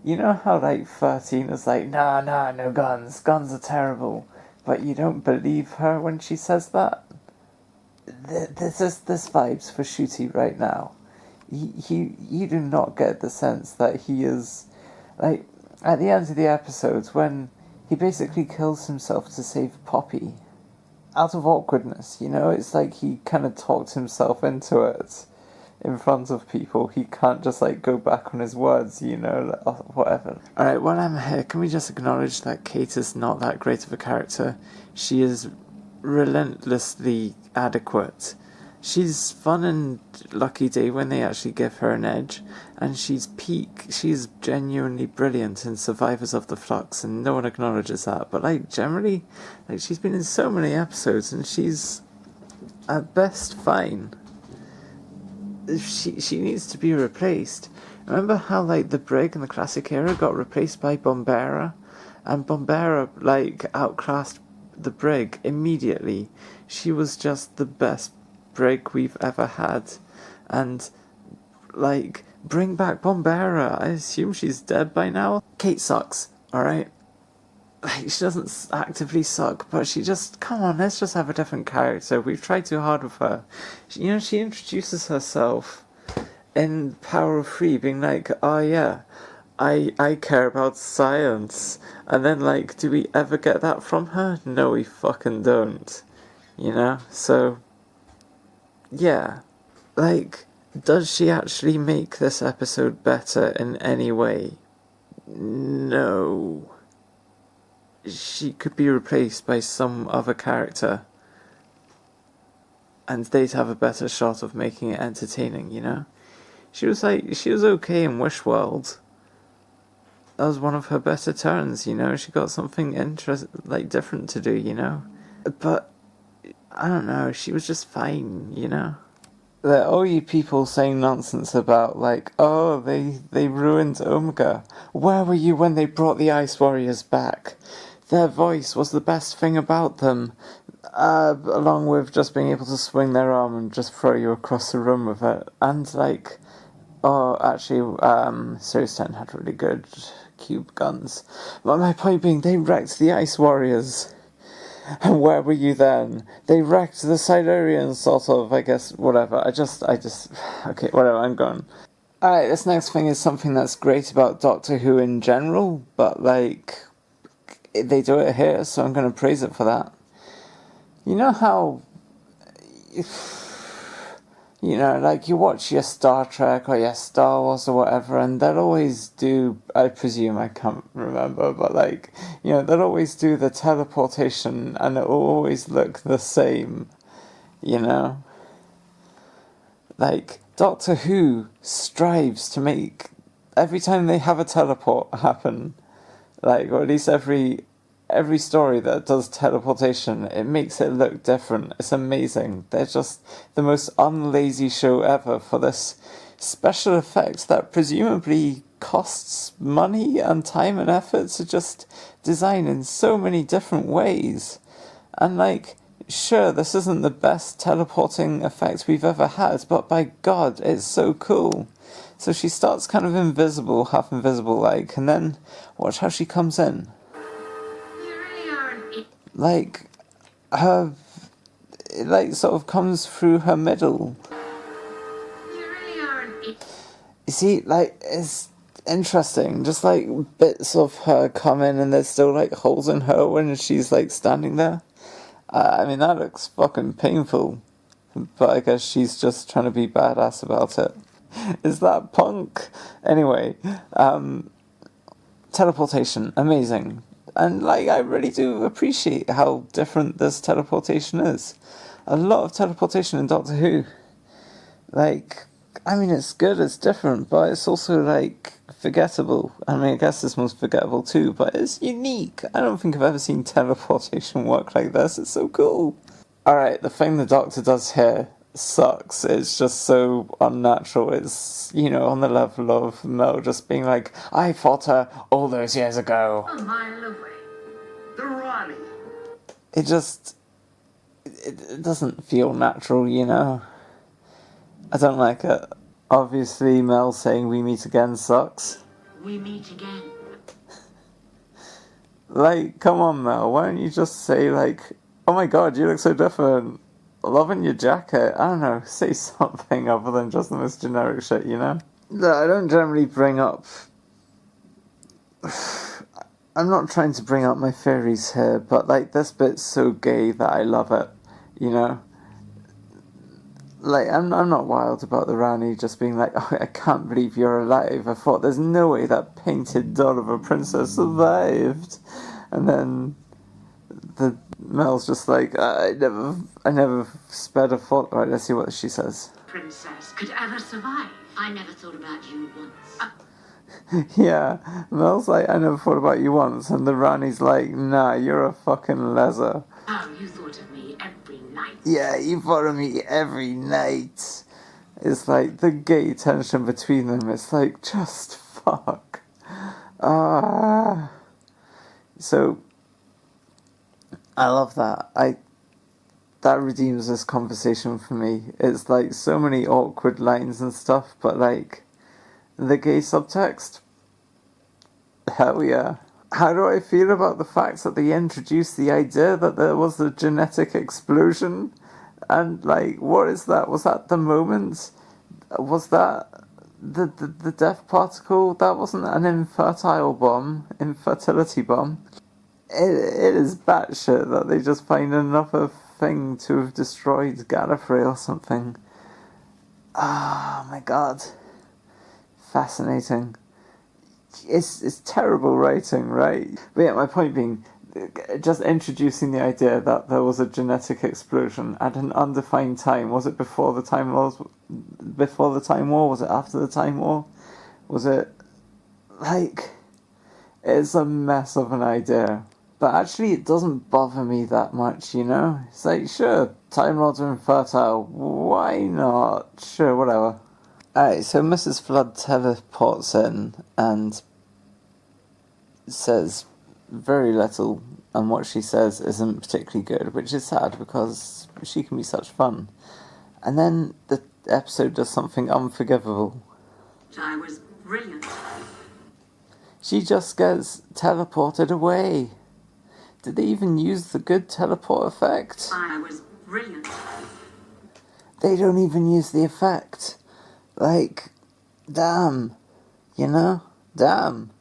you know how like 13 is like, nah, no guns are terrible, but you don't believe her when she says that? This vibes for Shooty right now. You do not get the sense that he is, like, at the end of the episodes when he basically kills himself to save Poppy. Out of awkwardness, it's like he kind of talked himself into it in front of people. He can't just, like, go back on his words, whatever. Alright, while I'm here, can we just acknowledge that Kate is not that great of a character? She is relentlessly adequate. She's fun in Lucky Day when they actually give her an edge, and she's genuinely brilliant in Survivors of the Flux, and no one acknowledges that. But like, generally, like, she's been in so many episodes, and she's at best fine. She needs to be replaced. Remember how like the Brig in the classic era got replaced by Bombera, and Bombera like outclassed the Brig immediately. She was just the best Brig we've ever had, and like, bring back Bombera. I assume she's dead by now. Kate sucks, alright? Like, she doesn't actively suck, but she just, come on, let's just have a different character. We've tried too hard with her. She introduces herself in Power of Three, being like, oh yeah, I care about science. And then, like, do we ever get that from her? No, we fucking don't. So, yeah. Like, does she actually make this episode better in any way? No. She could be replaced by some other character, and they'd have a better shot of making it entertaining, She was okay in Wish World. That was one of her better turns, She got something different to do, But, I don't know, she was just fine, There are all you people saying nonsense about, like, oh, they ruined Omega. Where were you when they brought the Ice Warriors back? Their voice was the best thing about them, along with just being able to swing their arm and just throw you across the room with it. And, like, Series 10 had really good cube guns. But my point being, they wrecked the Ice Warriors. And where were you then? They wrecked the Silurians, sort of, I guess, whatever. Okay, whatever, I'm gone. Alright, this next thing is something that's great about Doctor Who in general, but, like, they do it here, so I'm going to praise it for that. You know how, like, you watch your Star Trek or your Star Wars or whatever, and they'll always do, I presume, I can't remember, but, like, they'll always do the teleportation, and it will always look the same, Like, Doctor Who strives to make, every time they have a teleport happen, like, or at least every story that does teleportation, it makes it look different. It's amazing. They're just the most unlazy show ever for this special effect that presumably costs money and time and effort to just design in so many different ways. And, like, sure, this isn't the best teleporting effect we've ever had, but by God, it's so cool. So she starts kind of invisible, half invisible, like, and then watch how she comes in. You really are an idiot. Like, it, like, sort of comes through her middle. You really are an idiot. You see, like, it's interesting. Just, like, bits of her come in and there's still, like, holes in her when she's, like, standing there. I mean, that looks fucking painful. But I guess she's just trying to be badass about it. Is that punk? Anyway, teleportation, amazing. And, like, I really do appreciate how different this teleportation is. A lot of teleportation in Doctor Who. Like, I mean, it's good, it's different, but it's also, like, forgettable. I mean, I guess this one's forgettable too, but it's unique. I don't think I've ever seen teleportation work like this. It's so cool. Alright, the thing the Doctor does here sucks. It's just so unnatural. It's, you know, on the level of Mel just being like, I fought her all those years ago. A mile away. The Rani. It just... It doesn't feel natural, you know? I don't like it. Obviously, Mel saying we meet again sucks. We meet again. Like, come on, Mel. Why don't you just say, like, oh my God, you look so different. Loving your jacket. I don't know. Say something other than just the most generic shit, you know? No, I don't generally bring up... I'm not trying to bring up my theories here, but, like, this bit's so gay that I love it, you know? Like, I'm not wild about the Rani just being like, oh, I can't believe you're alive. I thought there's no way that painted doll of a princess survived. And then the Mel's just like, I never spared a thought. Right, let's see what she says. Princess could ever survive. I never thought about you once. Yeah, Mel's like, I never thought about you once. And the Rani's like, nah, you're a fucking leather. Oh, you thought of me every night. Yeah, you thought of me every night. It's like the gay tension between them. It's like, just fuck. So, I love that. That redeems this conversation for me. It's like so many awkward lines and stuff, but like, the gay subtext? Hell yeah. How do I feel about the fact that they introduced the idea that there was a genetic explosion? And, like, what is that? Was that the moment? Was that the death particle? That wasn't an infertility bomb. It is batshit that they just find another thing to have destroyed Gallifrey or something. Oh my God. Fascinating. It's terrible writing, right? But yeah, my point being, just introducing the idea that there was a genetic explosion at an undefined time. Was it before the Time War? Before the Time War? Was it after the Time War? Was it, like, it's a mess of an idea. But actually it doesn't bother me that much, you know? It's like, sure, Time Lords are infertile. Why not? Sure, whatever. Alright, so Mrs. Flood teleports in and says very little, and what she says isn't particularly good, which is sad because she can be such fun. And then the episode does something unforgivable. I was brilliant. She just gets teleported away. Did they even use the good teleport effect? I was brilliant. They don't even use the effect. Like, damn. You know? Damn.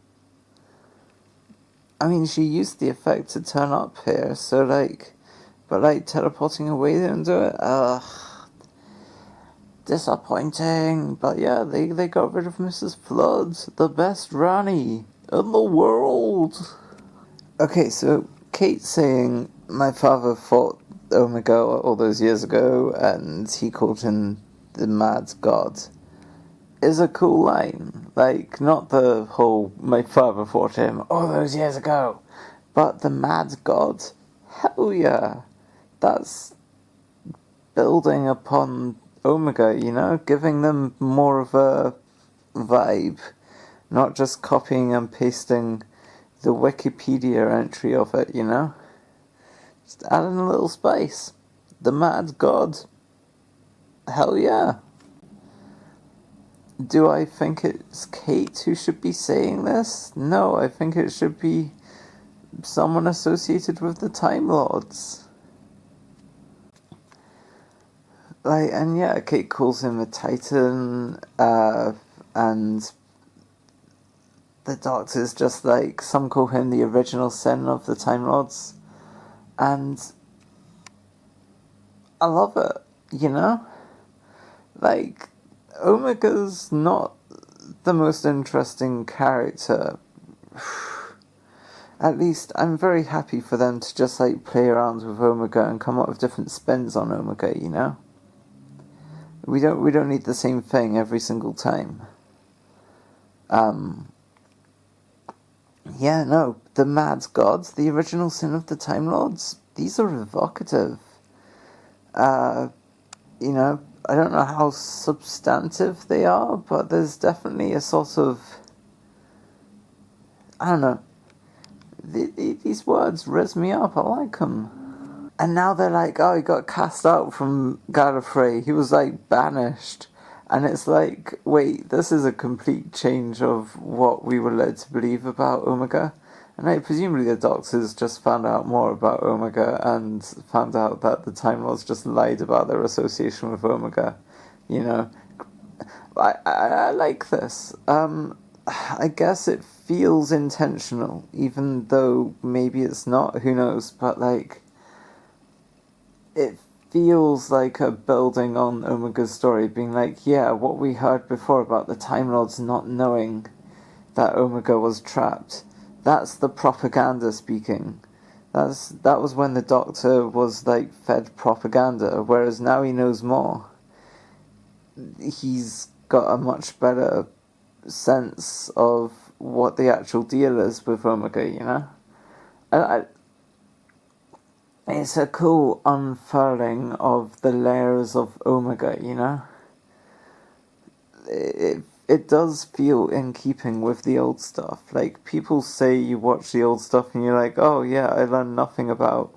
I mean, she used the effect to turn up here, so like... But like, teleporting away, they don't do it? Ugh. Disappointing. But yeah, they got rid of Mrs. Flood, the best Rani in the world. Okay, so Kate saying, my father fought Omega all those years ago, and he called him the Mad God, is a cool line. Like, not the whole, my father fought him all those years ago, but the Mad God? Hell yeah. That's building upon Omega, you know? Giving them more of a vibe. Not just copying and pasting the Wikipedia entry of it, you know? Just add in a little spice. The Mad God. Hell yeah. Do I think it's Kate who should be saying this? No, I think it should be someone associated with the Time Lords. Like, and yeah, Kate calls him a Titan, and the Doctor's just like, some call him the original sin of the Time Lords, and I love it, you know? Like, Omega's not the most interesting character. At least I'm very happy for them to just like play around with Omega and come up with different spins on Omega, you know? We don't need the same thing every single time. Yeah, no, the Mad Gods, the original sin of the Time Lords, these are evocative. You know, I don't know how substantive they are, but there's definitely a sort of, I don't know, these words rizz me up, I like them. And now they're like, oh, he got cast out from Gallifrey, he was like banished. And it's like, wait, this is a complete change of what we were led to believe about Omega. And like, presumably the Doctors just found out more about Omega and found out that the Time Lords just lied about their association with Omega. You know, I like this. I guess it feels intentional, even though maybe it's not, who knows, but like, it feels like a building on Omega's story, being like, yeah, what we heard before about the Time Lords not knowing that Omega was trapped, that's the propaganda speaking. That was when the Doctor was like fed propaganda, whereas now he knows more. He's got a much better sense of what the actual deal is with Omega, you know? It's a cool unfurling of the layers of Omega, you know? It does feel in keeping with the old stuff. Like, people say you watch the old stuff and you're like, oh yeah, I learned nothing about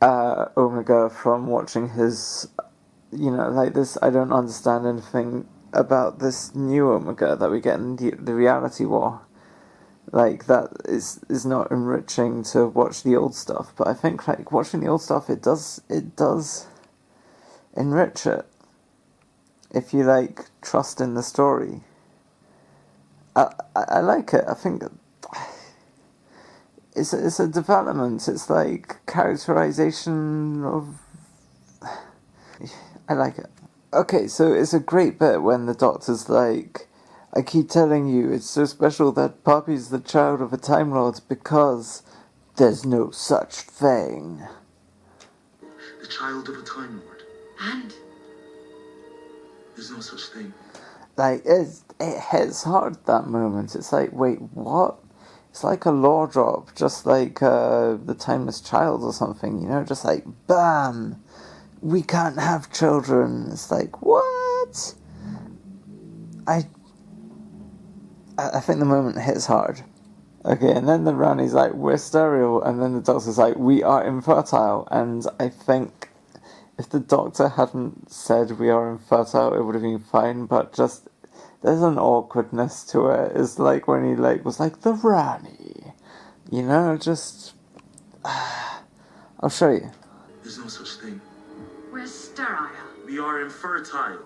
Omega from watching his, you know, like this, I don't understand anything about this new Omega that we get in the reality war. Like, that is not enriching to watch the old stuff, but I think like watching the old stuff, it does enrich it if you like trust in the story. I like it. I think it's a development. It's like characterization of. I like it. Okay, so it's a great bit when the Doctor's like, I keep telling you, it's so special that Poppy's the child of a Time Lord because there's no such thing. The child of a Time Lord. And? There's no such thing. Like, it hits hard, that moment. It's like, wait, what? It's like a lore drop, just like the Timeless Child or something, you know? Just like, bam! We can't have children. It's like, what? I think the moment hits hard. Okay, and then the Rani's like, we're sterile, and then the Doctor's like, we are infertile, and I think if the Doctor hadn't said we are infertile, it would have been fine, but just, there's an awkwardness to it. It's like when he like was like, the Rani, you know, just, I'll show you. There's no such thing. We're sterile. We are infertile.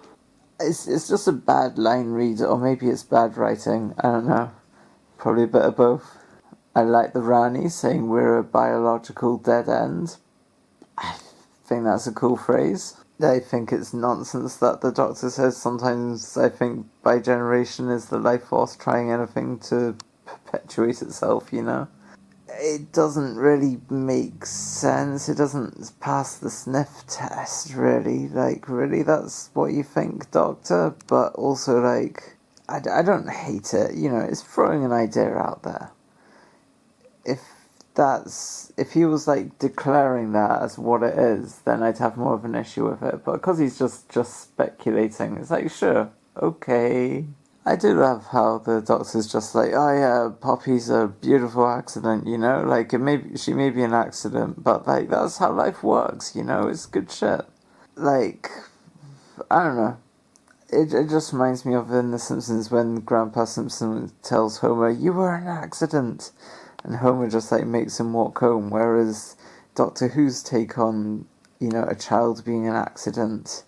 It's just a bad line read, or maybe it's bad writing, I don't know. Probably a bit of both. I like the Rani saying we're a biological dead end. I think that's a cool phrase. I think it's nonsense that the Doctor says sometimes. I think by generation is the life force trying anything to perpetuate itself, you know? It doesn't really make sense. It doesn't pass the sniff test, really. Like, really, that's what you think, Doctor? But also, like, I don't hate it. You know, it's throwing an idea out there. If he was, like, declaring that as what it is, then I'd have more of an issue with it. But because he's just speculating, it's like, sure, okay. I do love how the doctor's just like, oh yeah, Poppy's a beautiful accident, you know? Like, she may be an accident, but, like, that's how life works, you know? It's good shit. Like, I don't know. It just reminds me of in The Simpsons when Grandpa Simpson tells Homer, you were an accident. And Homer just, like, makes him walk home, whereas Doctor Who's take on, you know, a child being an accident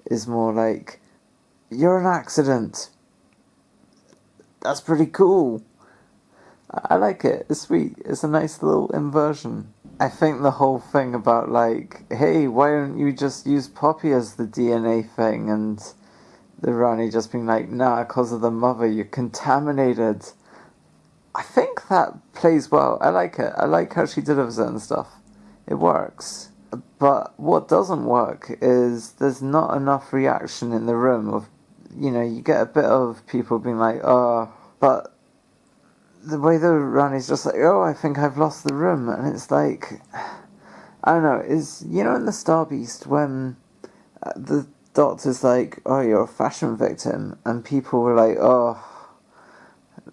is more like, you're an accident. That's pretty cool. I like it. It's sweet. It's a nice little inversion. I think the whole thing about, like, hey, why don't you just use Poppy as the DNA thing? And the Rani just being like, nah, because of the mother, you're contaminated. I think that plays well. I like it. I like how she delivers it and stuff. It works. But what doesn't work is there's not enough reaction in the room of, you know, you get a bit of people being like, oh, but the way the Rani's just like, oh, I think I've lost the room. And it's like, I don't know, is, you know, in the Star Beast when the doctor's like, oh, you're a fashion victim, and people were like, oh,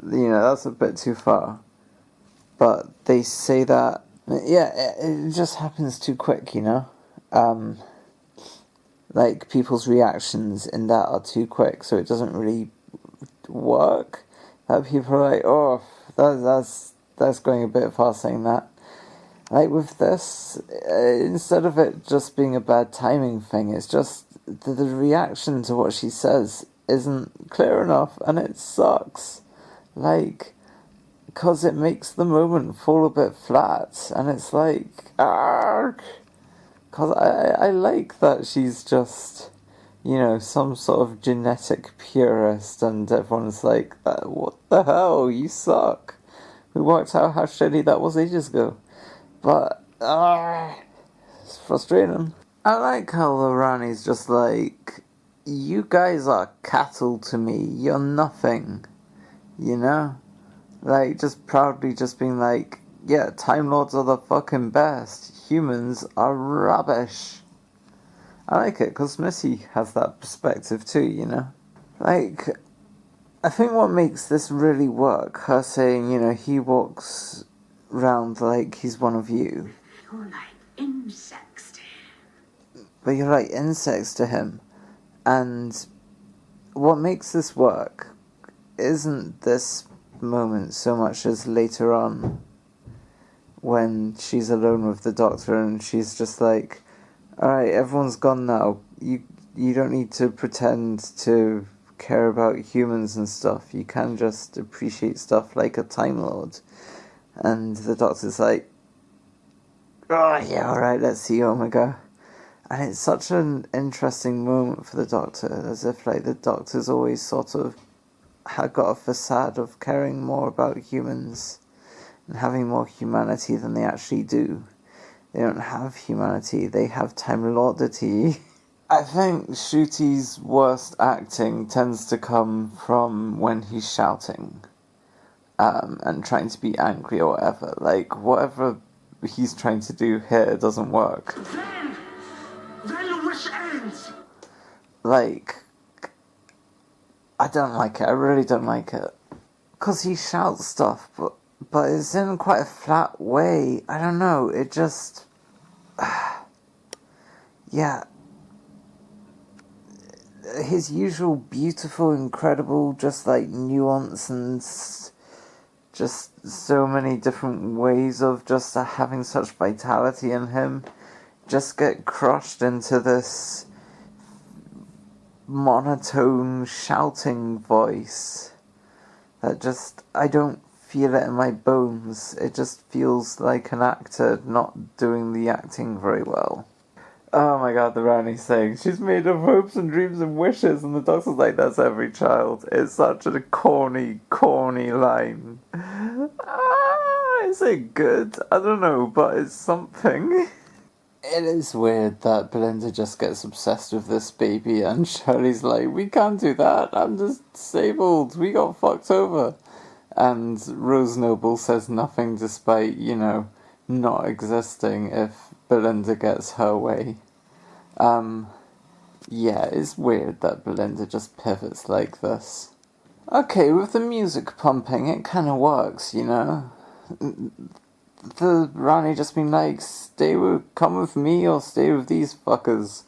you know, that's a bit too far. But they say that, yeah, it just happens too quick, you know? Like, people's reactions in that are too quick, so it doesn't really work. That people are like, oh, that's going a bit far saying that. Like, with this, instead of it just being a bad timing thing, it's just the reaction to what she says isn't clear enough, and it sucks. Like, because it makes the moment fall a bit flat, and it's like, argh. Because I like that she's just, you know, some sort of genetic purist, and everyone's like, what the hell, you suck. We worked out how shitty that was ages ago. But, it's frustrating. I like how the Rani's just like, you guys are cattle to me, you're nothing, you know? Like, just proudly just being like, yeah, Time Lords are the fucking best, humans are rubbish. I like it, because Missy has that perspective too, you know? Like, I think what makes this really work, her saying, you know, he walks round like he's one of you. You're like insects to him. But you're like insects to him. And what makes this work isn't this moment so much as later on when she's alone with the doctor and she's just like, alright, everyone's gone now. You don't need to pretend to care about humans and stuff. You can just appreciate stuff like a Time Lord. And the doctor's like, oh yeah, alright, let's see Omega. And it's such an interesting moment for the doctor, as if like the doctor's always sort of had got a facade of caring more about humans and having more humanity than they actually do. They don't have humanity, they have Time Lordity. I think Ncuti's worst acting tends to come from when he's shouting and trying to be angry or whatever. Like, whatever he's trying to do here doesn't work. Then which ends? Like, I don't like it. I really don't like it. Because he shouts stuff, but it's in quite a flat way. I don't know. It just... yeah. His usual beautiful, incredible, just like nuance and just so many different ways of just having such vitality in him just get crushed into this monotone shouting voice that just, I don't feel it in my bones. It just feels like an actor not doing the acting very well. Oh my god, the Rani's saying, she's made of hopes and dreams and wishes, and the doctor's like, that's every child. It's such a corny line. Is it good? I don't know, but it's something. It is weird that Belinda just gets obsessed with this baby, and Shirley's like, we can't do that, I'm just disabled, we got fucked over. And Rose Noble says nothing despite, you know, not existing if Belinda gets her way. Yeah, it's weird that Belinda just pivots like this. Okay, with the music pumping, it kind of works, you know? The Rani just being like, come with me or stay with these fuckers.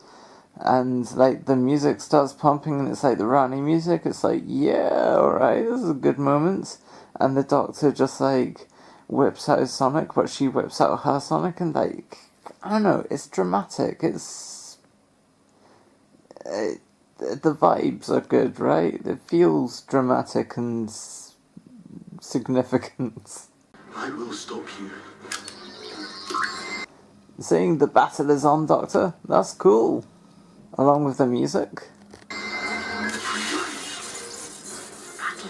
And, like, the music starts pumping and it's like the Rani music, it's like, yeah, alright, this is a good moment. And the Doctor just, like, whips out his Sonic, but she whips out her Sonic, and, like, I don't know, it's dramatic, the vibes are good, right? It feels dramatic and significant. I will stop you. Saying the battle is on, Doctor, that's cool. Along with the music. Battle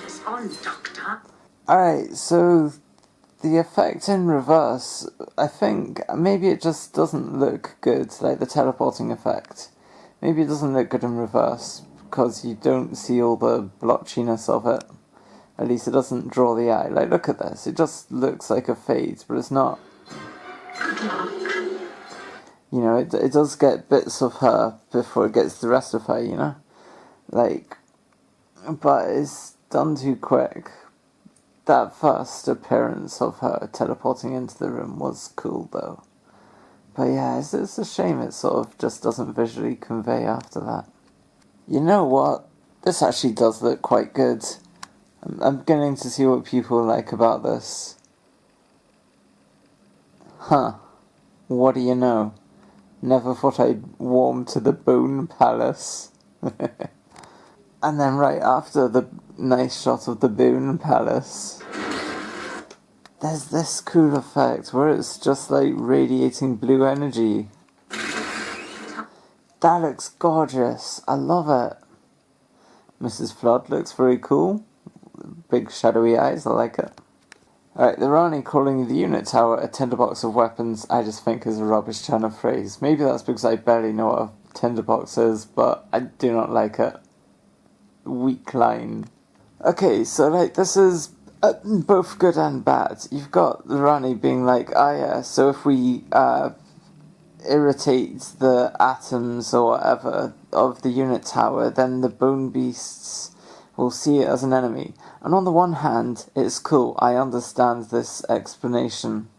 is on, Doctor. Alright, so the effect in reverse, I think maybe it just doesn't look good, like the teleporting effect. Maybe it doesn't look good in reverse, because you don't see all the blotchiness of it. At least it doesn't draw the eye. Like, look at this, it just looks like a fade, but it's not. You know, it does get bits of her before it gets the rest of her, you know? Like, but it's done too quick. That first appearance of her teleporting into the room was cool, though. But yeah, it's a shame it sort of just doesn't visually convey after that. You know what? This actually does look quite good. I'm beginning to see what people like about this. Huh. What do you know? Never thought I'd warm to the Bone Palace. And then right after the nice shot of the Bone Palace, there's this cool effect where it's just like radiating blue energy. That looks gorgeous. I love it. Mrs. Flawed looks very cool. Big shadowy eyes, I like it. Alright, the Rani calling the unit tower a tinderbox of weapons, I just think is a rubbish turn of phrase. Maybe that's because I barely know what a tinderbox is, but I do not like it. Weak line. Okay, so like this is both good and bad. You've got the Rani being like, yeah, so if we irritate the atoms or whatever of the unit tower, then the bone beasts will see it as an enemy. And on the one hand, it's cool, I understand this explanation.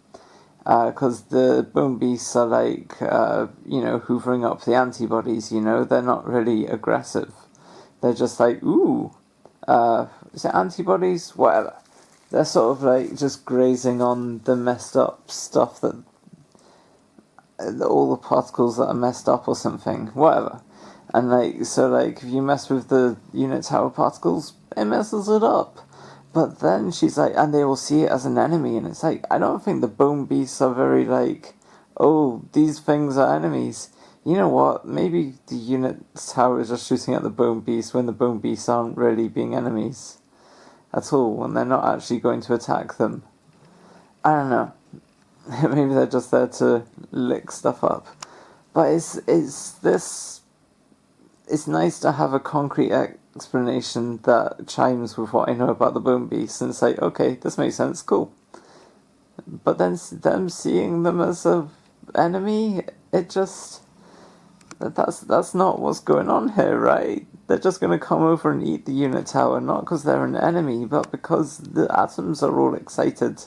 Because the bone beasts are like, hoovering up the antibodies, you know, they're not really aggressive. They're just like, ooh, is it antibodies? Whatever. They're sort of like just grazing on the messed up stuff that, all the particles that are messed up or something, whatever. And like, so like, if you mess with the unit tower particles, it messes it up. But then she's like, and they will see it as an enemy, and it's like, I don't think the bone beasts are very like, oh, these things are enemies. You know what, maybe the unit tower is just shooting at the bone beasts when the bone beasts aren't really being enemies at all, and they're not actually going to attack them. I don't know. Maybe they're just there to lick stuff up. But it's nice to have a concrete explanation that chimes with what I know about the bone beasts, and say, okay, this makes sense, cool. But then them seeing them as a enemy, it just, that's not what's going on here, right? They're just going to come over and eat the unit tower, not because they're an enemy, but because the atoms are all excited,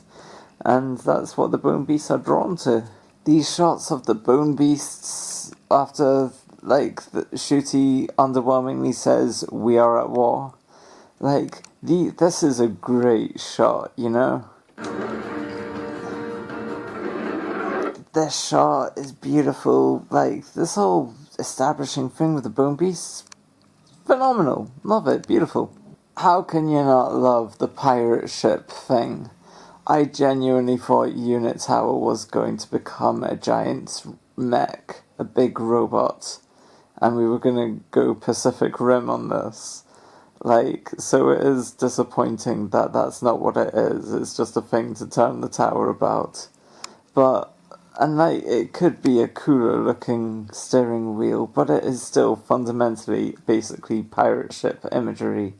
and that's what the bone beasts are drawn to. These shots of the bone beasts after, like, Shooty underwhelmingly says, we are at war. Like, this is a great shot, you know? This shot is beautiful. Like, this whole establishing thing with the bone beasts, phenomenal. Love it. Beautiful. How can you not love the pirate ship thing? I genuinely thought Unit Tower was going to become a giant mech, a big robot, and we were going to go Pacific Rim on this. Like, so it is disappointing that that's not what it is. It's just a thing to turn the tower about. But, and like, it could be a cooler looking steering wheel, but it is still fundamentally, basically pirate ship imagery,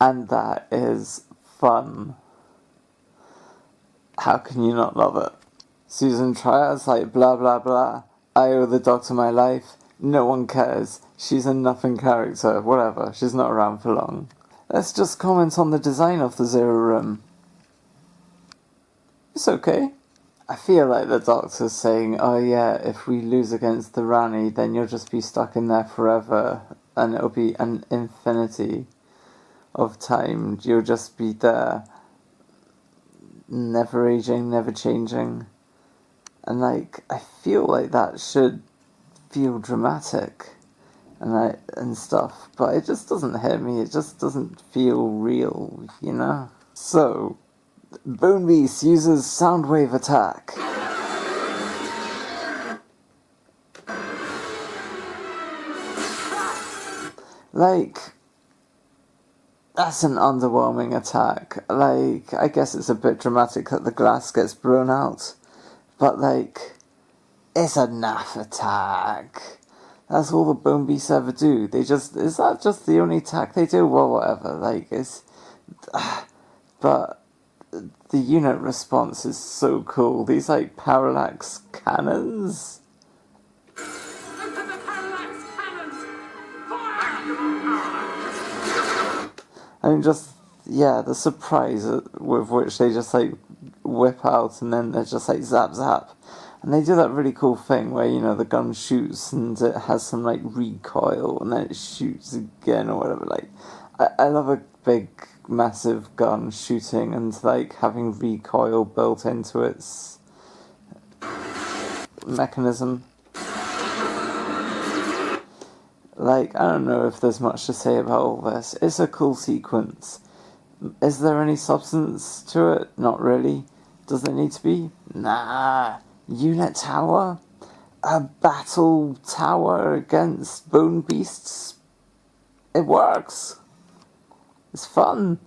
and that is fun. How can you not love it? Susan Triad's like, blah blah blah, I owe the Doctor my life, no one cares, she's a nothing character, whatever, she's not around for long. Let's just comment on the design of the Zero Room. It's okay. I feel like the Doctor's saying, oh yeah, if we lose against the Rani, then you'll just be stuck in there forever, and it'll be an infinity of time. You'll just be there, never aging, never changing. And like, I feel like that should feel dramatic and stuff, but it just doesn't hit me. It just doesn't feel real, you know? So, Bone Beast uses Soundwave attack. Like, that's an underwhelming attack. Like, I guess it's a bit dramatic that the glass gets blown out, but like, it's a naff attack. That's all the Bone Beasts ever do. Is that just the only attack they do? Well, whatever. Like, but the unit response is so cool. These, like, parallax cannons. I mean, just, yeah, the surprise with which they just, like, whip out and then they're just, like, zap, zap. And they do that really cool thing where, you know, the gun shoots and it has some, like, recoil and then it shoots again or whatever. Like, I love a big, massive gun shooting and, like, having recoil built into its mechanism. Like, I don't know if there's much to say about all this. It's a cool sequence. Is there any substance to it? Not really. Does it need to be? Nah. Unit tower? A battle tower against bone beasts? It works. It's fun.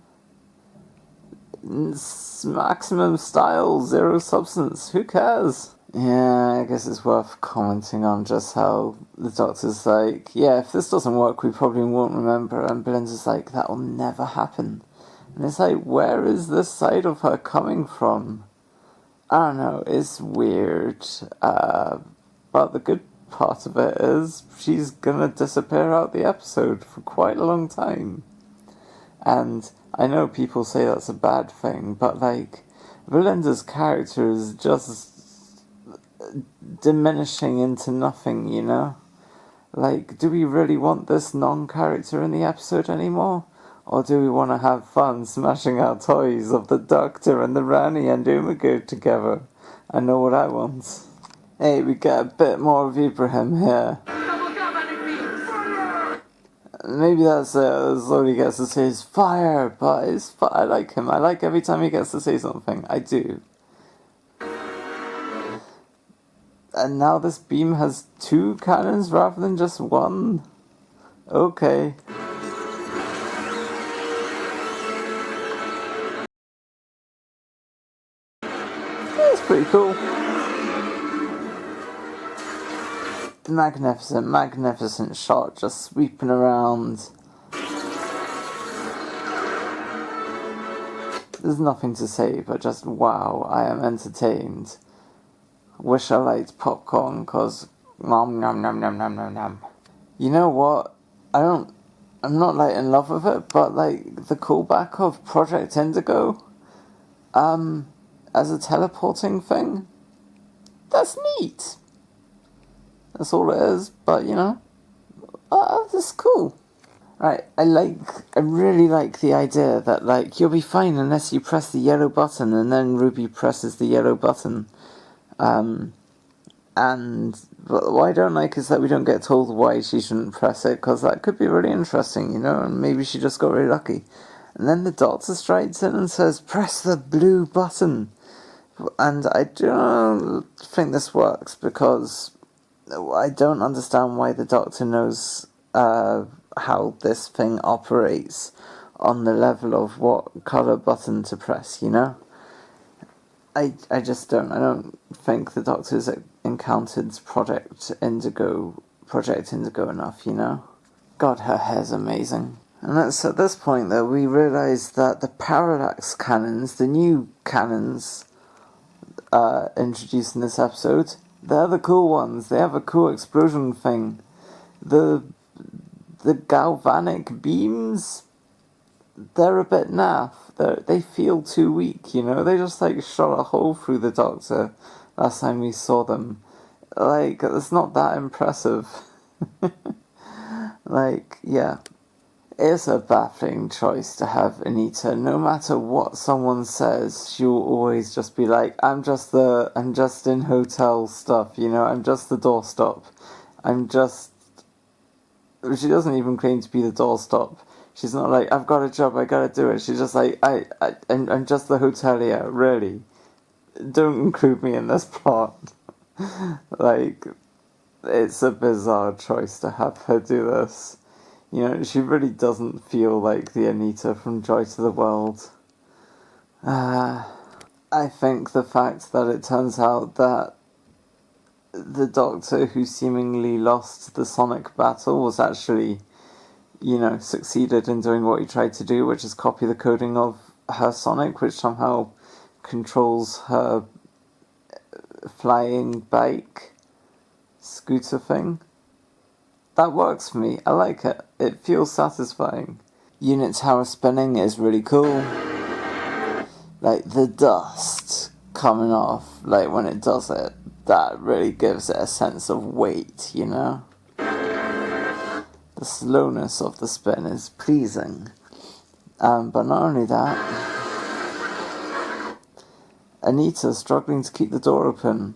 It's maximum style, zero substance. Who cares? Yeah, I guess it's worth commenting on just how the Doctor's like, yeah, if this doesn't work, we probably won't remember. And Belinda's like, that will never happen. And it's like, where is this side of her coming from? I don't know, it's weird. But the good part of it is she's gonna disappear out the episode for quite a long time. And I know people say that's a bad thing, but like, Belinda's character is just diminishing into nothing, you know? Like, do we really want this non-character in the episode anymore? Or do we want to have fun smashing our toys of the Doctor and the Rani and Umago together? I know what I want. Hey, we get a bit more of Ibrahim here. Maybe that's all he gets to say is fire, but I like him. I like every time he gets to say something. I do. And now this beam has 2 cannons rather than just 1? Okay. That's pretty cool. Magnificent shot, just sweeping around. There's nothing to say, but just wow, I am entertained. Wish I liked popcorn, cause nom nom nom nom nom nom nom. You know what? I'm not like in love with it, but like the callback of Project Indigo, as a teleporting thing, that's neat. That's all it is, but you know, that's cool. Right, I really like the idea that like you'll be fine unless you press the yellow button, and then Ruby presses the yellow button. And what I don't like is that we don't get told why she shouldn't press it, because that could be really interesting, you know, and maybe she just got really lucky. And then the Doctor strikes in and says, press the blue button. And I don't think this works, because I don't understand why the Doctor knows how this thing operates on the level of what colour button to press, you know? I just don't. I don't think the Doctor's encountered Project Indigo enough, you know? God, her hair's amazing. And it's at this point that we realise that the parallax cannons, the new cannons introduced in this episode, they're the cool ones. They have a cool explosion thing. The galvanic beams, they're a bit naff. They feel too weak, you know? They just, like, shot a hole through the Doctor last time we saw them. Like, it's not that impressive. Like, yeah. It's a baffling choice to have Anita. No matter what someone says, she'll always just be like, I'm just in hotel stuff, you know? I'm just the doorstop. She doesn't even claim to be the doorstop. She's not like, I've got a job, I gotta do it. She's just like, I'm just the hotelier, really. Don't include me in this plot. Like, it's a bizarre choice to have her do this. You know, she really doesn't feel like the Anita from Joy to the World. I think the fact that it turns out that the Doctor who seemingly lost the Sonic battle was actually, you know, succeeded in doing what he tried to do, which is copy the coding of her Sonic, which somehow controls her flying bike scooter thing. That works for me. I like it. It feels satisfying. Unit tower spinning is really cool. Like, the dust coming off, like, when it does it, that really gives it a sense of weight, you know? The slowness of the spin is pleasing. But not only that, Anita struggling to keep the door open.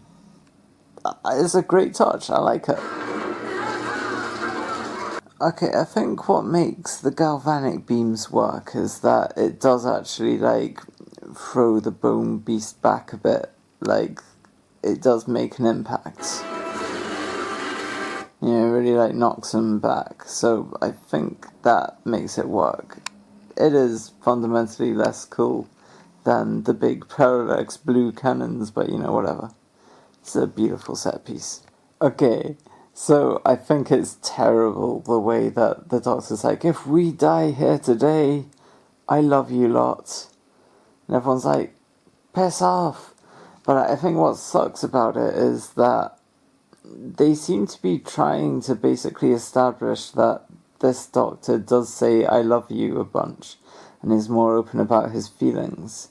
It's a great touch. I like it. Okay, I think what makes the galvanic beams work is that it does actually, like, throw the bone beast back a bit. Like, it does make an impact. You know, it really, like, knocks him back. So I think that makes it work. It is fundamentally less cool than the big parallax blue cannons, but, you know, whatever. It's a beautiful set piece. Okay. So, I think it's terrible the way that the Doctor's like, if we die here today, I love you lot. And everyone's like, piss off. But I think what sucks about it is that they seem to be trying to basically establish that this Doctor does say I love you a bunch and is more open about his feelings.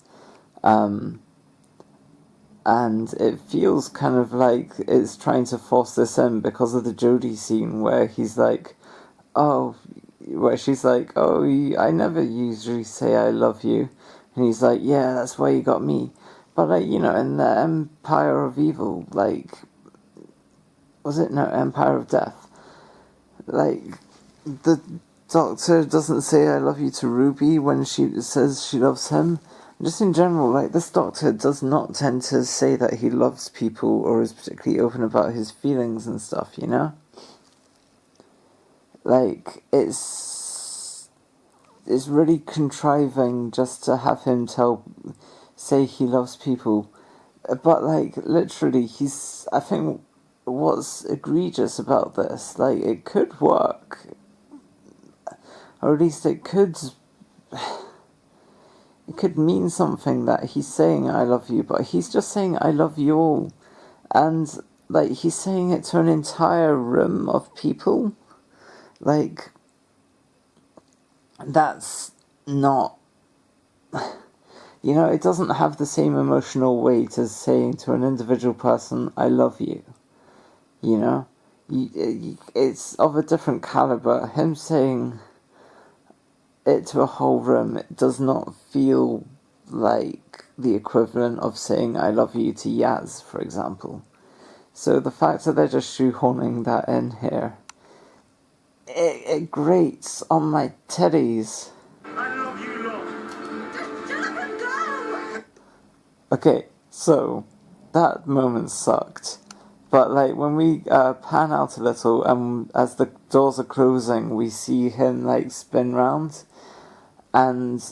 And it feels kind of like it's trying to force this in because of the Jodie scene where he's like, where she's like, I never usually say I love you. And he's like, yeah, that's why you got me. But, like, you know, in the Empire of Evil, like, Empire of Death? Like, the Doctor doesn't say I love you to Ruby when she says she loves him. Just in general, like, this Doctor does not tend to say that he loves people or is particularly open about his feelings and stuff, you know? Like, it's really contriving just to have him say he loves people. But, like, literally, I think what's egregious about this, like, it could work. Or at least it could mean something that he's saying I love you, but he's just saying I love you all. And, like, he's saying it to an entire room of people. Like, that's not... You know, it doesn't have the same emotional weight as saying to an individual person, I love you. You know? It's of a different caliber. Him saying it to a whole room, it does not feel like the equivalent of saying I love you to Yaz, for example. So the fact that they're just shoehorning that in here, it grates on my titties. I love you, Lord. Just shut up and go! Okay, so that moment sucked. But, like, when we pan out a little, and as the doors are closing, we see him, like, spin round. And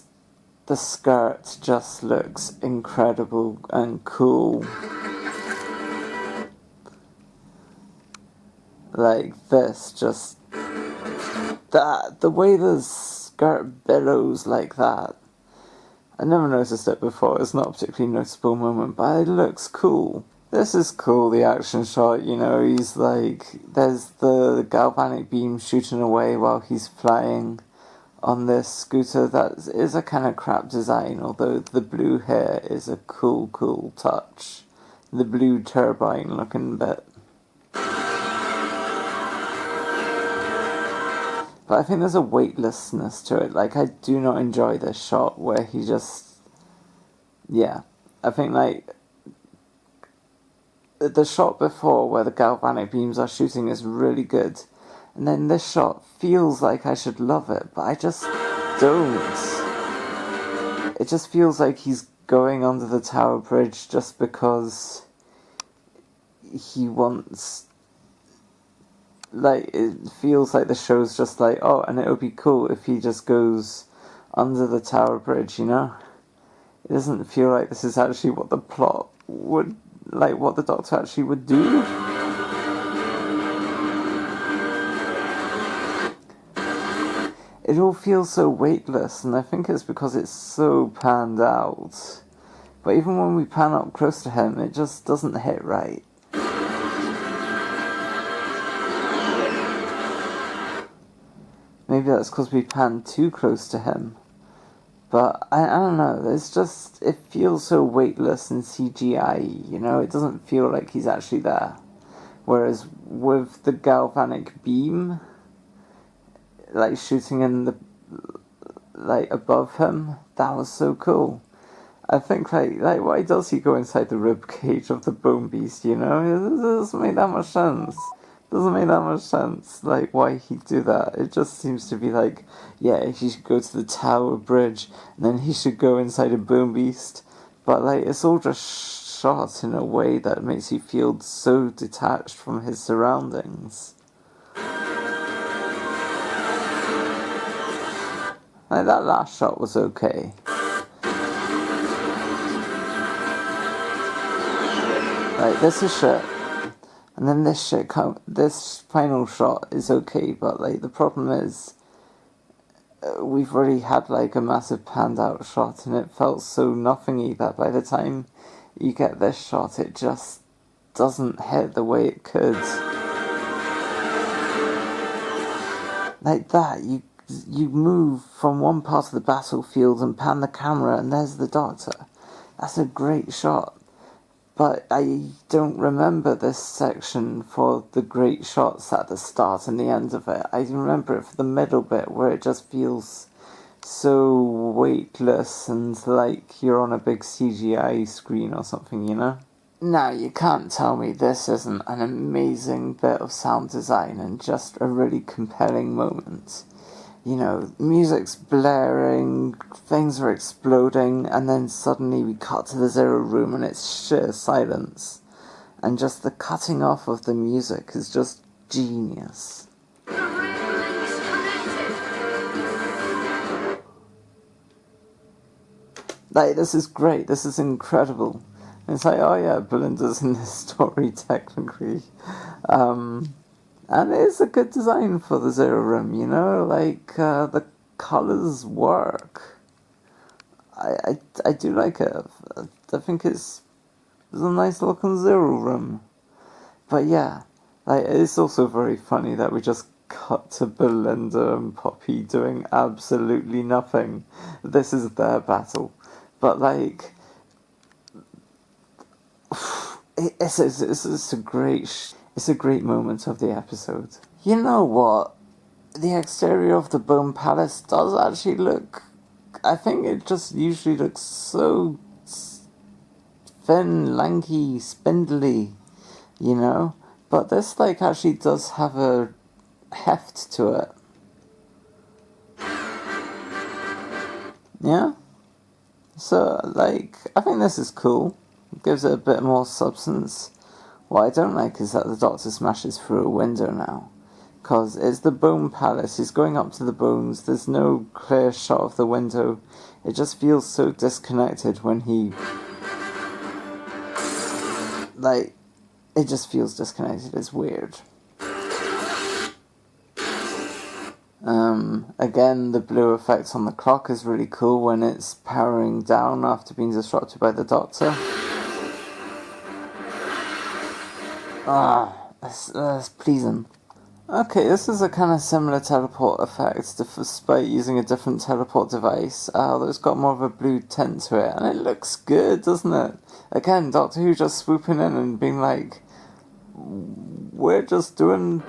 the skirt just looks incredible and cool. Like, this just... the way the skirt billows like that. I never noticed it before. It's not a particularly noticeable moment, but it looks cool. This is cool, the action shot, you know, he's like... There's the galvanic beam shooting away while he's flying on this scooter that is a kind of crap design, although the blue hair is a cool touch. The blue turbine looking bit. But I think there's a weightlessness to it. Like, I do not enjoy this shot where he just... Yeah. I think, like, the shot before where the galvanic beams are shooting is really good. And then this shot feels like I should love it, but I just don't. It just feels like he's going under the tower bridge just because he wants... Like, it feels like the show's just like, oh, and it would be cool if he just goes under the tower bridge, you know? It doesn't feel like this is actually what the plot would, like, what the Doctor actually would do. It all feels so weightless, and I think it's because it's so panned out. But even when we pan up close to him, it just doesn't hit right. Maybe that's because we pan too close to him. But I don't know, it's just, it feels so weightless and CGI, you know? It doesn't feel like he's actually there. Whereas with the galvanic beam, like shooting in the, like above him, that was so cool. I think like why does he go inside the rib cage of the bone beast, you know? It doesn't make that much sense. Doesn't make that much sense, like, why he'd do that. It just seems to be like, yeah, he should go to the tower bridge, and then he should go inside a bone beast. But, like, it's all just shot in a way that makes you feel so detached from his surroundings. Like, that last shot was okay. Like, this is shit. And then this final shot is okay, but like the problem is we've already had like a massive panned out shot, and it felt so nothingy that by the time you get this shot, it just doesn't hit the way it could. Like that, you move from one part of the battlefield and pan the camera, and there's the Doctor. That's a great shot. But I don't remember this section for the great shots at the start and the end of it. I remember it for the middle bit where it just feels so weightless and like you're on a big CGI screen or something, you know? Now, you can't tell me this isn't an amazing bit of sound design and just a really compelling moment. You know, music's blaring, things are exploding, and then suddenly we cut to the Zero Room and it's sheer silence. And just the cutting off of the music is just genius. Like, this is great, this is incredible. And it's like, oh yeah, Belinda's in this story technically. And it's a good design for the Zero Room, you know, like, the colours work. I do like it. I think it's a nice looking Zero Room. But yeah, like, it's also very funny that we just cut to Belinda and Poppy doing absolutely nothing. This is their battle. But like, it's a great moment of the episode. You know what? The exterior of the Bone Palace does actually look... I think it just usually looks so thin, lanky, spindly, you know? But this, like, actually does have a heft to it. Yeah? So, like, I think this is cool. It gives it a bit more substance. What I don't like is that the Doctor smashes through a window now. Because it's the Bone Palace, he's going up to the bones, there's no clear shot of the window. It just feels so disconnected when he... Like, it just feels disconnected, it's weird. Again, the blue effect on the clock is really cool when it's powering down after being disrupted by the Doctor. That's pleasing. Okay, this is a kind of similar teleport effect, despite using a different teleport device. Although it's got more of a blue tint to it, and it looks good, doesn't it? Again, Doctor Who just swooping in and being like, we're just doing...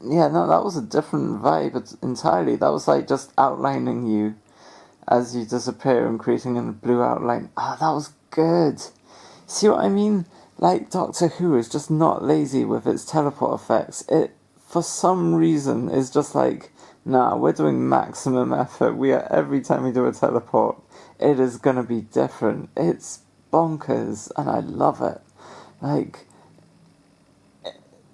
Yeah, no, that was a different vibe entirely. That was like just outlining you as you disappear and creating a blue outline. Ah, that was good. See what I mean? Like, Doctor Who is just not lazy with its teleport effects. It, for some reason, is just like, nah, we're doing maximum effort. Every time we do a teleport, it is gonna be different. It's bonkers, and I love it. Like,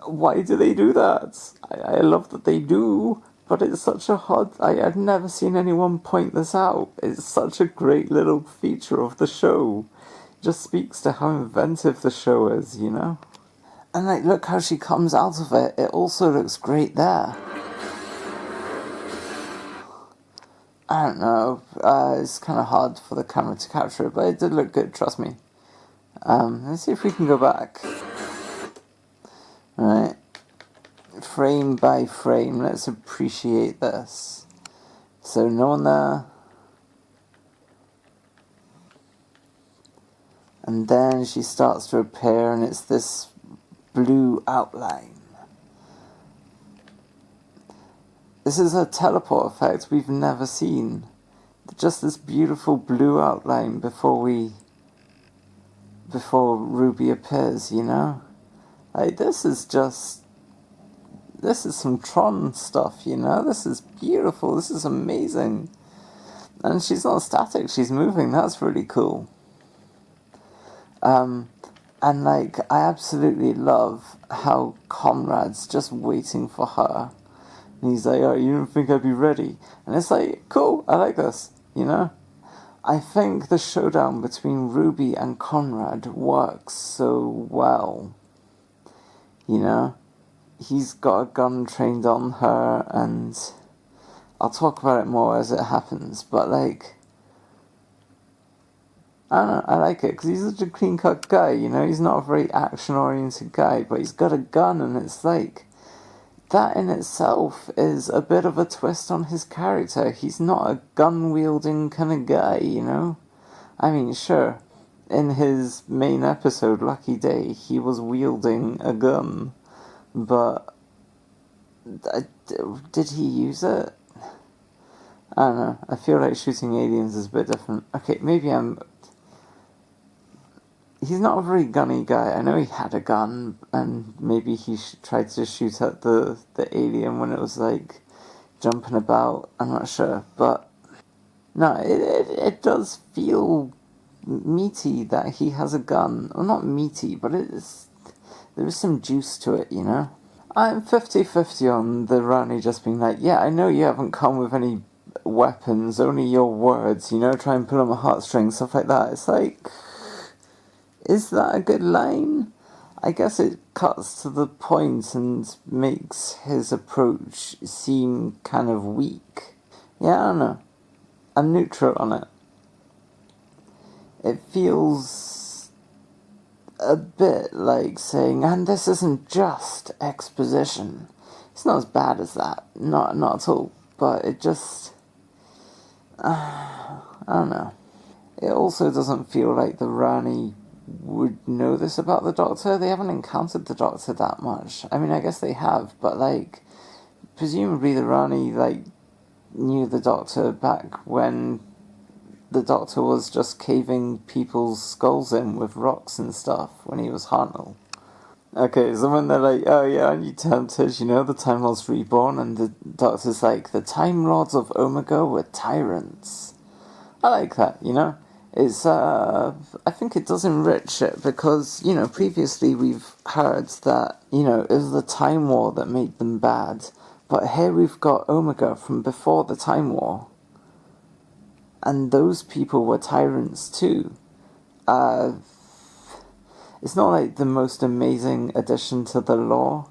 why do they do that? I love that they do, but it's such a I've never seen anyone point this out. It's such a great little feature of the show. It just speaks to how inventive the show is, you know? And like, look how she comes out of it. It also looks great there. I don't know. It's kind of hard for the camera to capture it, but it did look good, trust me. Let's see if we can go back. Right. Frame by frame, let's appreciate this. So no one there. And then she starts to appear and it's this blue outline. This is a teleport effect we've never seen. Just this beautiful blue outline before Ruby appears, you know? Like, this is some Tron stuff, you know? This is beautiful, this is amazing. And she's not static, she's moving, that's really cool. And like, I absolutely love how Conrad's just waiting for her. And he's like, oh, you didn't think I'd be ready? And it's like, cool, I like this, you know? I think the showdown between Ruby and Conrad works so well. You know? He's got a gun trained on her, and I'll talk about it more as it happens, but like, I don't know, I like it, because he's such a clean-cut guy, you know? He's not a very action-oriented guy, but he's got a gun, and it's like, that in itself is a bit of a twist on his character. He's not a gun-wielding kind of guy, you know? I mean, sure, in his main episode, Lucky Day, he was wielding a gun, but did he use it? I don't know, I feel like shooting aliens is a bit different. Okay, maybe he's not a very gunny guy. I know he had a gun, and maybe he tried to shoot at the alien when it was like jumping about. I'm not sure, but no, it does feel meaty that he has a gun. Well, not meaty, but there is some juice to it, you know? I'm 50-50 on the Rani just being like, yeah, I know you haven't come with any weapons, only your words, you know, try and pull on my heartstrings, stuff like that. It's like, is that a good line? I guess it cuts to the point and makes his approach seem kind of weak. Yeah, I don't know. I'm neutral on it. It feels a bit like saying, and this isn't just exposition. It's not as bad as that. Not at all. But it just... I don't know. It also doesn't feel like the Rani would know this about the Doctor. They haven't encountered the Doctor that much. I mean, I guess they have, but like, presumably the Rani like knew the Doctor back when the Doctor was just caving people's skulls in with rocks and stuff when he was Hartnell. Okay, so when they're like, oh yeah, aren't you tempted, you know, the Time Lords reborn, and the Doctor's like, the Time Lords of Omega were tyrants. I like that, you know? It's, I think it does enrich it because, you know, previously we've heard that, you know, it was the Time War that made them bad. But here we've got Omega from before the Time War. And those people were tyrants too. It's not like the most amazing addition to the lore,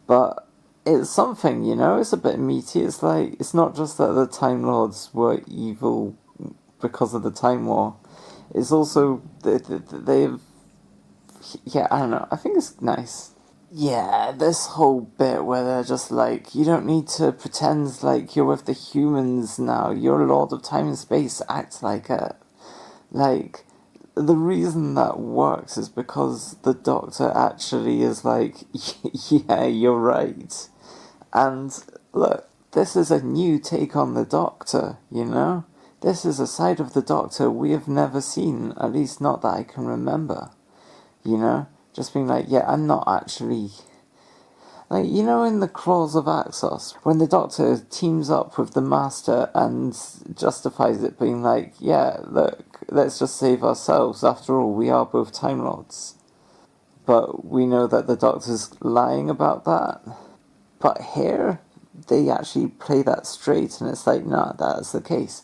but it's something, you know? It's a bit meaty. It's like, it's not just that the Time Lords were evil because of the Time War. It's also they've, yeah, I don't know, I think it's nice. Yeah, this whole bit where they're just like, you don't need to pretend like you're with the humans now. You're Lord of Time and Space. Act like it. Like, the reason that works is because the Doctor actually is like, yeah, you're right. And look, this is a new take on the Doctor, you know? This is a side of the Doctor we have never seen, at least not that I can remember. You know? Just being like, yeah, I'm not actually... Like, you know in the Claws of Axos, when the Doctor teams up with the Master and justifies it being like, yeah, look, let's just save ourselves, after all, we are both Time Lords. But we know that the Doctor's lying about that. But here, they actually play that straight, and it's like, nah, that's the case.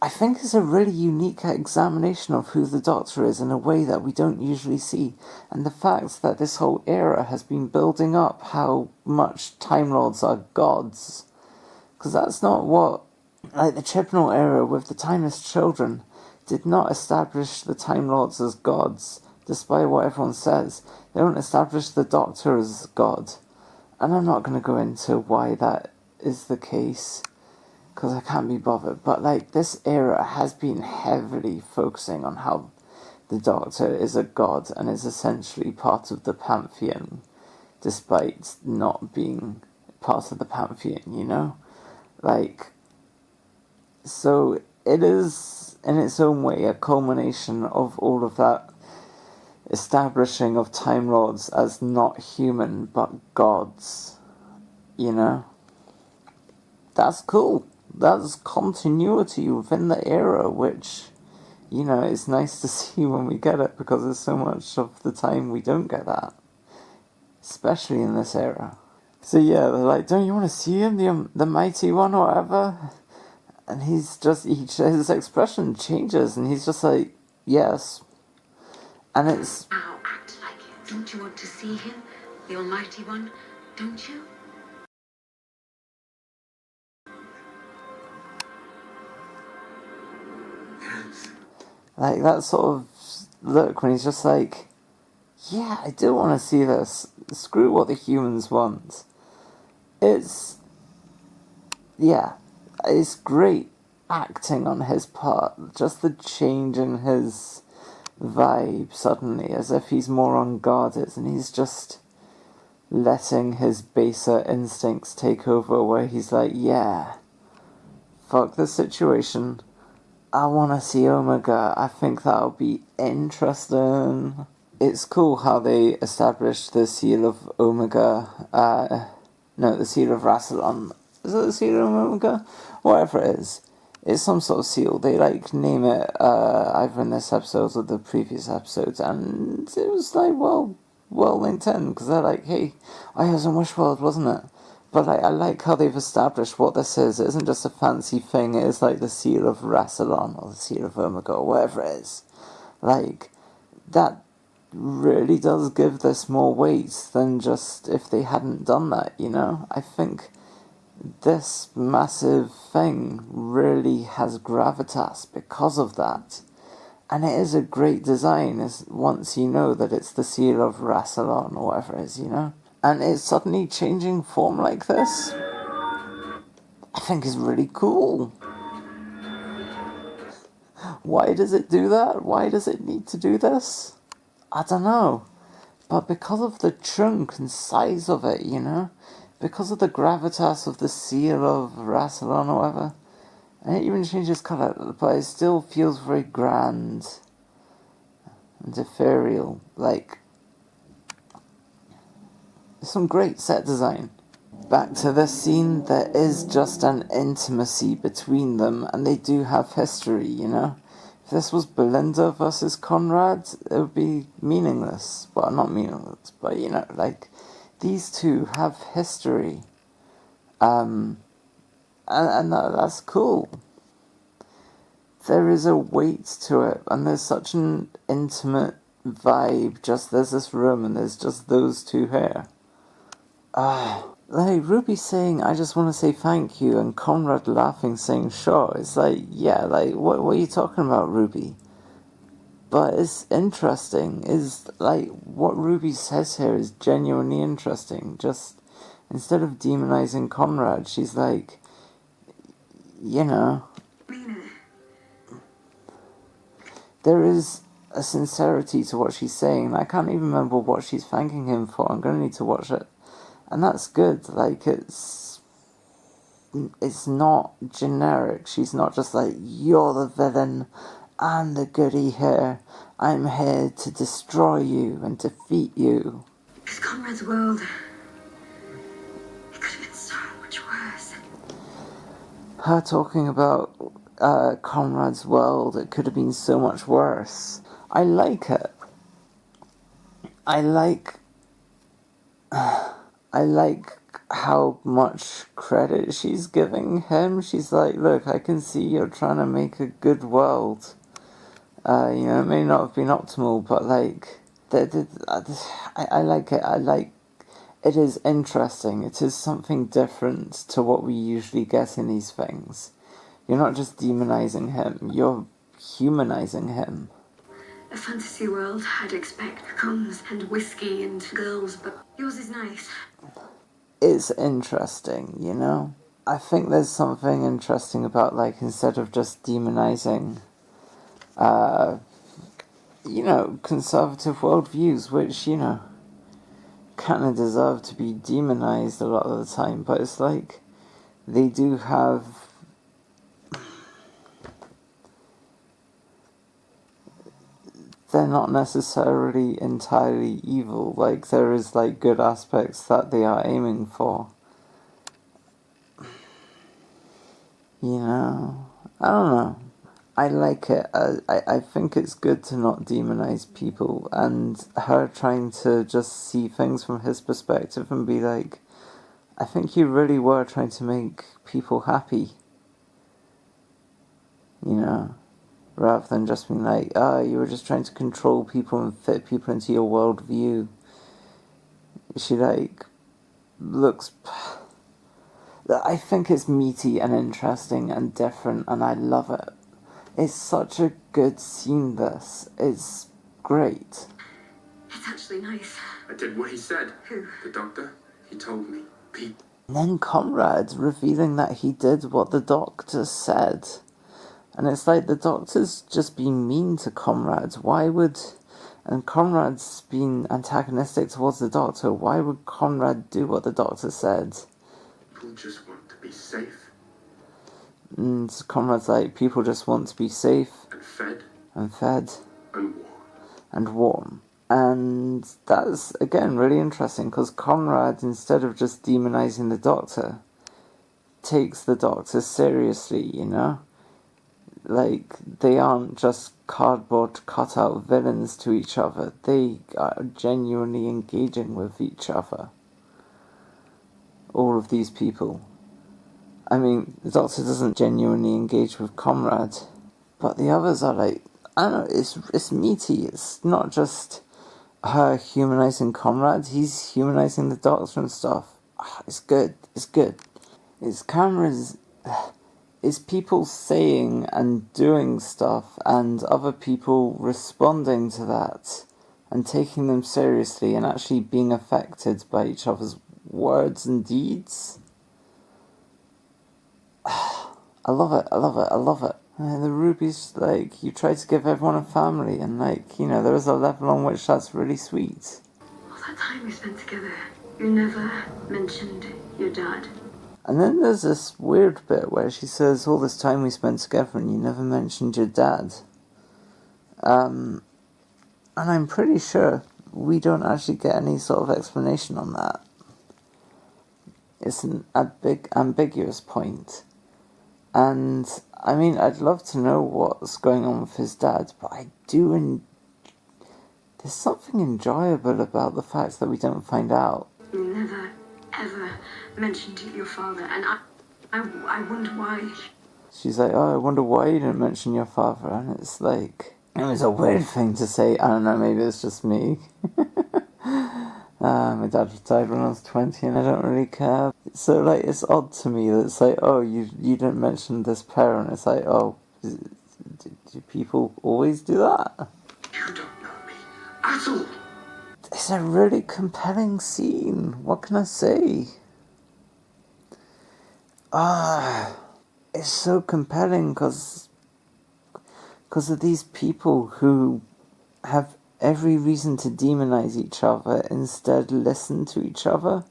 I think it's a really unique examination of who the Doctor is in a way that we don't usually see. And the fact that this whole era has been building up how much Time Lords are gods. Because that's not what... Like, the Chibnall era with the Timeless Children did not establish the Time Lords as gods, despite what everyone says. They don't establish the Doctor as God. And I'm not going to go into why that is the case, because I can't be bothered. But, like, this era has been heavily focusing on how the Doctor is a god and is essentially part of the Pantheon, despite not being part of the Pantheon, you know? Like, so it is, in its own way, a culmination of all of that establishing of Time Lords as not human, but gods, you know? That's cool. That's continuity within the era, which, you know, it's nice to see when we get it, because there's so much of the time we don't get that. Especially in this era. So yeah, they're like, don't you want to see him, the mighty one or whatever? And he's just, his expression changes, and he's just like, yes. And it's... Now act like it. Don't you want to see him, the Almighty One? Don't you? like that sort of look when he's just like, yeah, I do want to see this. Screw what the humans want. It's... yeah, it's great acting on his part. Just the change in his vibe suddenly, as if he's more unguarded, and he's just letting his baser instincts take over, where he's like, yeah, fuck the situation. I want to see Omega. I think that'll be interesting. It's cool how they established the seal of Omega. No, the seal of Rassilon. Is it the seal of Omega? Whatever it is. It's some sort of seal. They, like, name it either in this episode or the previous episodes. And it was, like, well linked in. Because they're like, hey, I was in Wishworld, wasn't it? But like, I like how they've established what this is. It isn't just a fancy thing. It is like the seal of Rassilon or the seal of Omega or whatever it is. Like, that really does give this more weight than just if they hadn't done that, you know? I think this massive thing really has gravitas because of that. And it is a great design once you know that it's the seal of Rassilon or whatever it is, you know? And it's suddenly changing form like this, I think is really cool. Why does it do that? Why does it need to do this? I don't know. But because of the chunk and size of it, you know? Because of the gravitas of the seal of Rassilon or whatever. And it even changes colour, but it still feels very grand and ethereal. Like, some great set design. Back to this scene, there is just an intimacy between them, and they do have history, you know? If this was Belinda versus Conrad, it would be meaningless. Well, not meaningless, but, you know, like, these two have history. And that's cool. There is a weight to it, and there's such an intimate vibe. Just, there's this room, and there's just those two here. Like, Ruby saying, I just want to say thank you, and Conrad laughing saying, sure. It's like, yeah, like, what are you talking about, Ruby? But it's interesting. Is like what Ruby says here is genuinely interesting. Just instead of demonizing Conrad, she's like, you know, there is a sincerity to what she's saying. I can't even remember what she's thanking him for. I'm gonna need to watch it, and that's good. Like it's not generic. She's not just like, you're the villain, I'm the goody here. I'm here to destroy you and defeat you. Because Conrad's world, it could have been so much worse. Her talking about Conrad's world, it could have been so much worse. I like it. I like how much credit she's giving him. She's like, look, I can see you're trying to make a good world. You know, it may not have been optimal, but like, I like it. I like it is interesting. It is something different to what we usually get in these things. You're not just demonizing him, you're humanizing him. A fantasy world, I'd expect comes and whiskey and girls, but yours is nice. It's interesting, you know? I think there's something interesting about, like, instead of just demonizing, you know, conservative worldviews, which, you know, kind of deserve to be demonized a lot of the time, but it's like, they do have... They're not necessarily entirely evil. Like, there is, like, good aspects that they are aiming for. You know? I don't know. I like it. I think it's good to not demonize people. And her trying to just see things from his perspective and be like, I think you really were trying to make people happy. You know? Rather than just being like, you were just trying to control people and fit people into your worldview. She, like, looks... I think it's meaty and interesting and different, and I love it. It's such a good scene, this. It's great. It's actually nice. I did what he said. Who? The doctor. He told me. Pete. And then Conrad revealing that he did what the doctor said. And it's like, the doctor's just been mean to Conrad. Why would... And Conrad's been antagonistic towards the doctor. Why would Conrad do what the doctor said? People just want to be safe. And Conrad's like, people just want to be safe. And fed. And fed. And warm. And warm. And that's, again, really interesting. Because Conrad, instead of just demonizing the doctor, takes the doctor seriously, you know? Like, they aren't just cardboard cutout villains to each other. They are genuinely engaging with each other. All of these people. I mean, the Doctor doesn't genuinely engage with Conrad. But the others are like, I don't know, it's meaty. It's not just her humanizing Conrad. He's humanizing the Doctor and stuff. It's good. It's good. It's cameras... It's people saying and doing stuff and other people responding to that and taking them seriously and actually being affected by each other's words and deeds. I love it, I love it, I love it. And the Ruby's like, you try to give everyone a family and like, you know, there is a level on which that's really sweet. All that time we spent together, you never mentioned your dad. And then there's this weird bit where she says, all this time we spent together and you never mentioned your dad. And I'm pretty sure we don't actually get any sort of explanation on that. It's a big ambiguous point. And, I mean, I'd love to know what's going on with his dad, but I do... There's something enjoyable about the fact that we don't find out. You never, ever mentioned your father, and I wonder why. She's like, I wonder why you didn't mention your father, and it's like, it was a weird thing to say. I don't know, maybe it's just me. My dad died when I was 20 and I don't really care. So, like, it's odd to me that it's like, oh, you didn't mention this parent. It's like, oh, do people always do that? You don't know me at all. It's a really compelling scene. What can I say? It's so compelling because of these people who have every reason to demonize each other, instead listen to each other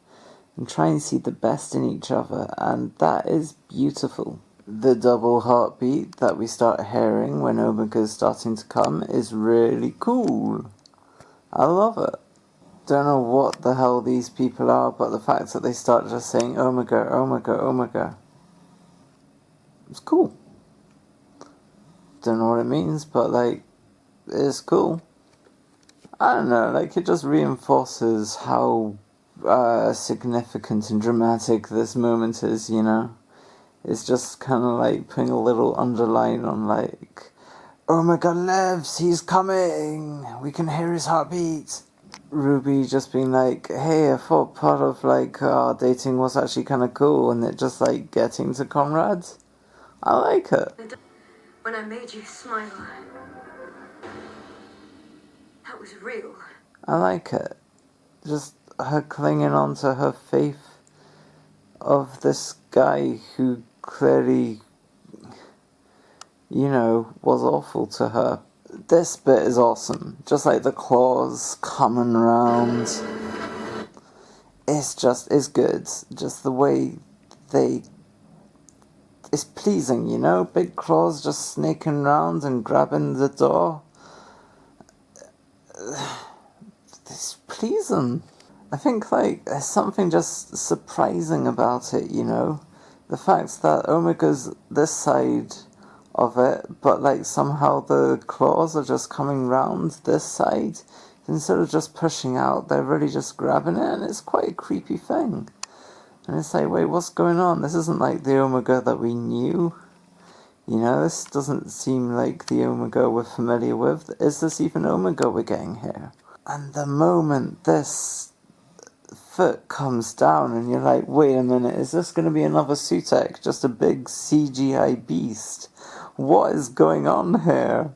and try and see the best in each other, and that is beautiful. The double heartbeat that we start hearing when Omega's starting to come is really cool. I love it. Don't know what the hell these people are, but the fact that they start just saying Omega, Omega, Omega, it's cool. Don't know what it means, but like, it's cool. I don't know, like, it just reinforces how significant and dramatic this moment is, you know? It's just kind of like putting a little underline on, like, Omega lives, he's coming, we can hear his heartbeat. Ruby just being like, hey, I thought part of, like, our dating was actually kind of cool, and it just, like, getting to comrades. I like it. When I made you smile, that was real. I like it. Just her clinging on to her faith of this guy who clearly, you know, was awful to her. This bit is awesome. Just like the claws coming around. It's good. Just the way it's pleasing, you know? Big claws just snaking around and grabbing the door. It's pleasing. I think, like, there's something just surprising about it, you know? The fact that Omega's this side of it, but, like, somehow the claws are just coming round this side. Instead of just pushing out, they're really just grabbing it, and it's quite a creepy thing. And it's like, wait, what's going on? This isn't like the Omega that we knew. You know, this doesn't seem like the Omega we're familiar with. Is this even Omega we're getting here? And the moment this foot comes down and you're like, wait a minute, is this going to be another Sutek? Just a big CGI beast? What is going on here?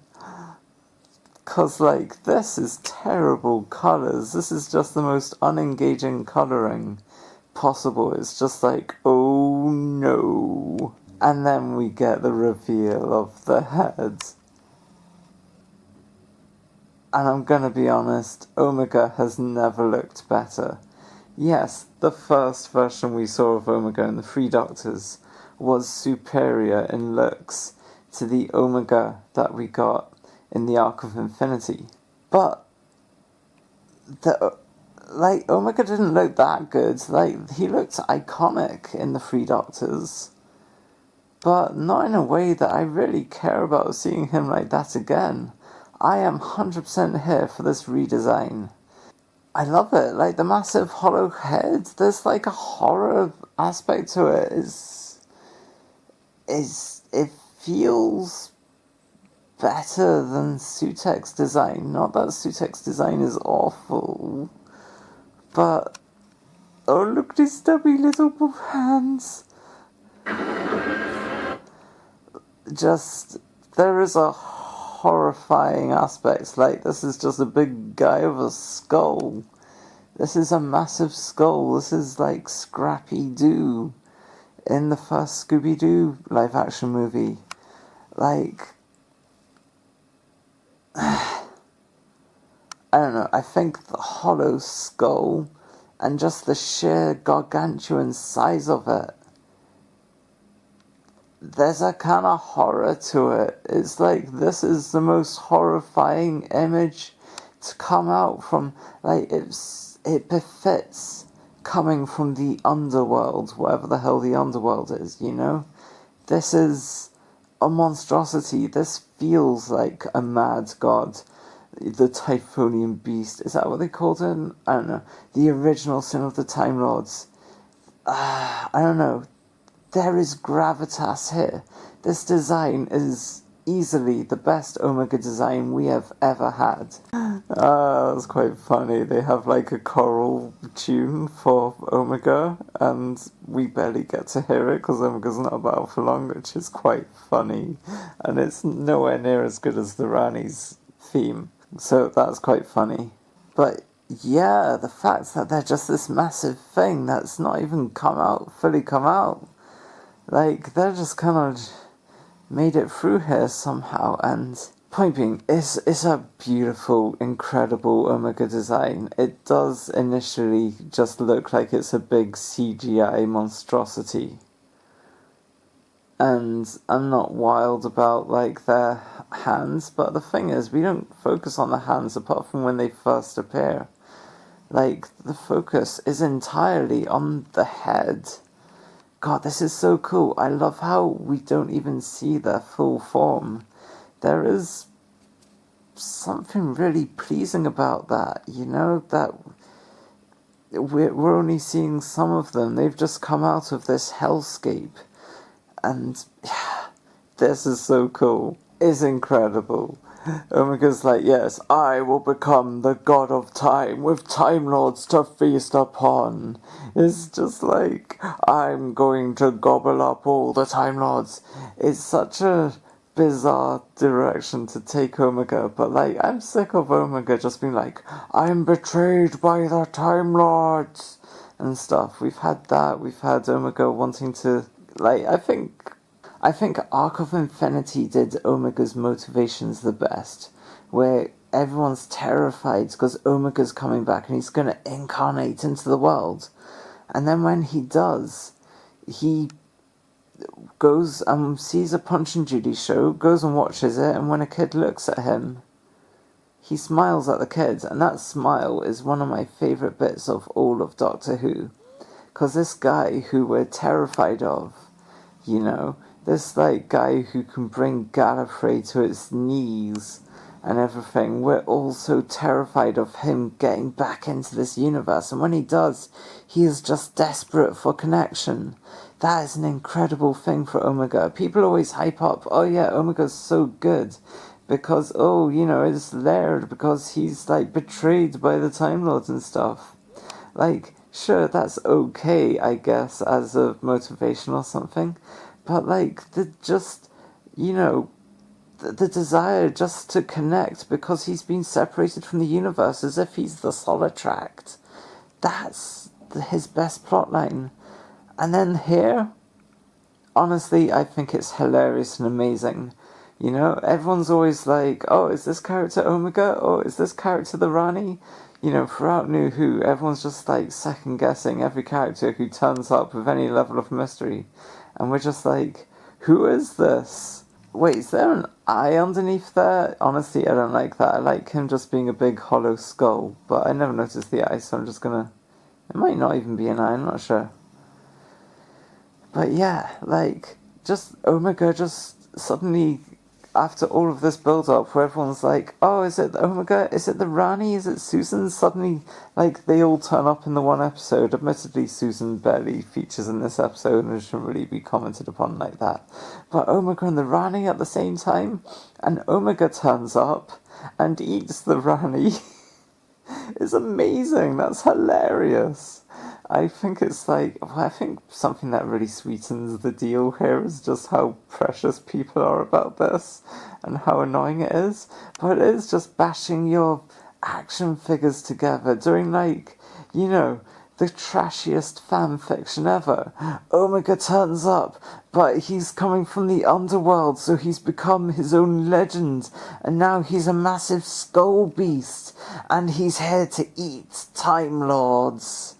Because, like, this is terrible colours. This is just the most unengaging colouring possible. It's just like, oh no. And then we get the reveal of the head. And I'm gonna be honest, Omega has never looked better. Yes, the first version we saw of Omega in the Three Doctors was superior in looks to the Omega that we got in the Arc of Infinity. But Omega didn't look that good. Like, he looked iconic in the Three Doctors, but not in a way that I really care about seeing him like that again. I am 100% here for this redesign. I love it. Like, the massive hollow head, there's like a horror aspect to it. It feels better than Sutek's design. Not that Sutek's design is awful, but oh, look at his stubby little hands. Just, there is a horrifying aspect. Like, this is just a big guy with a skull. This is a massive skull. This is like Scrappy-Doo in the first Scooby-Doo live-action movie. Like, I don't know, I think the hollow skull and just the sheer gargantuan size of it, there's a kind of horror to it. It's like, this is the most horrifying image to come out from, like, it befits coming from the underworld, whatever the hell the underworld is, you know? This is a monstrosity. This feels like a mad god. The Typhonian Beast. Is that what they called him? I don't know. The original Sin of the Time Lords. I don't know. There is gravitas here. This design is easily the best Omega design we have ever had. That was quite funny. They have like a choral tune for Omega, and we barely get to hear it because Omega's not about for long, which is quite funny. And it's nowhere near as good as the Rani's theme. So that's quite funny. But yeah, the fact that they're just this massive thing that's not even fully come out. Like, they're just kind of made it through here somehow. And point being, it's a beautiful, incredible Omega design. It does initially just look like it's a big CGI monstrosity. And I'm not wild about, like, their hands, but the thing is, we don't focus on the hands apart from when they first appear. Like, the focus is entirely on the head. God, this is so cool. I love how we don't even see their full form. There is something really pleasing about that, you know, that we're only seeing some of them. They've just come out of this hellscape. And yeah, this is so cool. It's incredible. Omega's like, yes, I will become the god of time with Time Lords to feast upon. It's just like, I'm going to gobble up all the Time Lords. It's such a bizarre direction to take Omega, but like, I'm sick of Omega just being like, I'm betrayed by the Time Lords and stuff. We've had that. We've had Omega wanting to, like, I think Arc of Infinity did Omega's motivations the best, where everyone's terrified because Omega's coming back and he's going to incarnate into the world. And then when he does, he goes and sees a Punch and Judy show, goes and watches it, and when a kid looks at him, he smiles at the kid, and that smile is one of my favourite bits of all of Doctor Who. Because this guy who we're terrified of, you know, this like guy who can bring Gallifrey to its knees and everything, we're all so terrified of him getting back into this universe, and when he does, he is just desperate for connection. That is an incredible thing for Omega. People always hype up, oh yeah, Omega's so good because, oh, you know, it's layered because he's like betrayed by the Time Lords and stuff. Like, sure, that's okay, I guess, as a motivation or something. But, like, the desire just to connect because he's been separated from the universe as if he's the Solitract. That's his best plotline. And then here, honestly, I think it's hilarious and amazing. You know, everyone's always like, oh, is this character Omega? Or is this character the Rani? You know, throughout New Who, everyone's just like second guessing every character who turns up with any level of mystery. And we're just like, who is this? Wait, is there an eye underneath there? Honestly, I don't like that. I like him just being a big hollow skull, but I never noticed the eye, so I'm just gonna... It might not even be an eye, I'm not sure. But yeah, like, just Omega just suddenly, after all of this build-up, where everyone's like, oh, is it Omega? Is it the Rani? Is it Susan? Suddenly, like, they all turn up in the one episode. Admittedly, Susan barely features in this episode and shouldn't really be commented upon like that. But Omega and the Rani at the same time, and Omega turns up and eats the Rani. It's amazing. That's hilarious. I think it's like, well, I think something that really sweetens the deal here is just how precious people are about this and how annoying it is. But it is just bashing your action figures together during, like, you know, the trashiest fan fiction ever. Omega turns up, but he's coming from the underworld, so he's become his own legend, and now he's a massive skull beast, and he's here to eat Time Lords.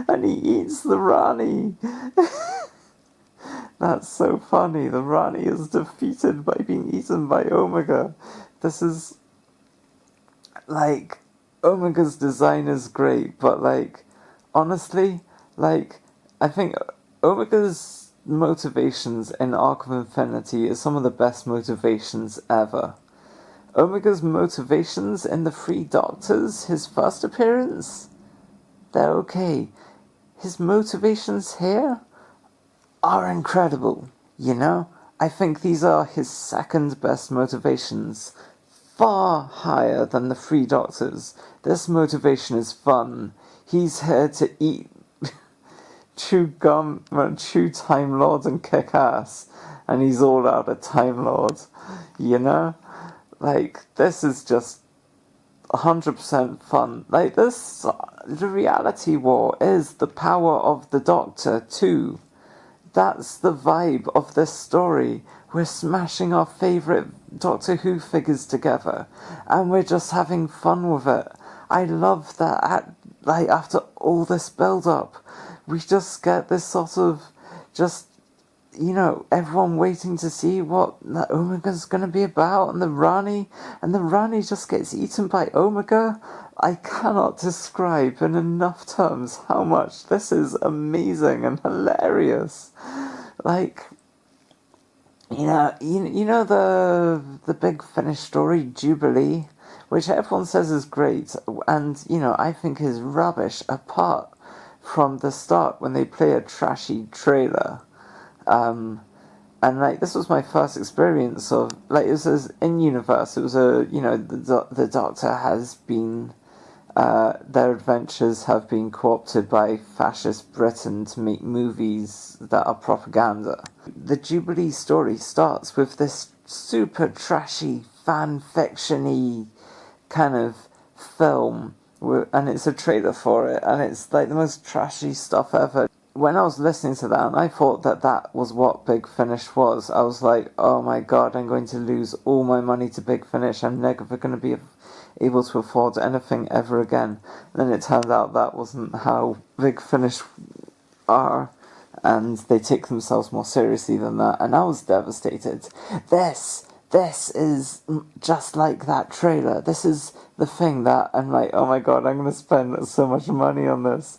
And he eats the Rani. That's so funny. The Rani is defeated by being eaten by Omega. This is, like, Omega's design is great, but, like, honestly, like, I think Omega's motivations in Arc of Infinity is some of the best motivations ever. Omega's motivations in The Three Doctors, his first appearance, they're okay. His motivations here are incredible, you know? I think these are his second best motivations, far higher than The Three Doctors. This motivation is fun. He's here to eat, chew gum, chew Time Lord and kick ass, and he's all out of Time Lord, you know? Like, this is just 100% fun. Like, this, the reality war is the power of the Doctor too. That's the vibe of this story. We're smashing our favourite Doctor Who figures together, and we're just having fun with it. I love that, after all this build-up, we just get this sort of, just, everyone waiting to see what the Omega's going to be about, and the Rani just gets eaten by Omega. I cannot describe in enough terms how much this is amazing and hilarious. Like, you know the Big Finish story, Jubilee, which everyone says is great, and, I think is rubbish apart from the start when they play a trashy trailer. And, this was my first experience of, it was in-universe. It was the Doctor has been, their adventures have been co-opted by fascist Britain to make movies that are propaganda. The Jubilee story starts with this super trashy, fan-fiction-y kind of film, and it's a trailer for it, and it's, the most trashy stuff ever. When I was listening to that, and I thought that was what Big Finish was, I was like, oh my god, I'm going to lose all my money to Big Finish. I'm never going to be able to afford anything ever again. And then it turned out that wasn't how Big Finish are, and they take themselves more seriously than that, and I was devastated. This is just like that trailer. This is the thing that I'm like, oh my god, I'm going to spend so much money on this.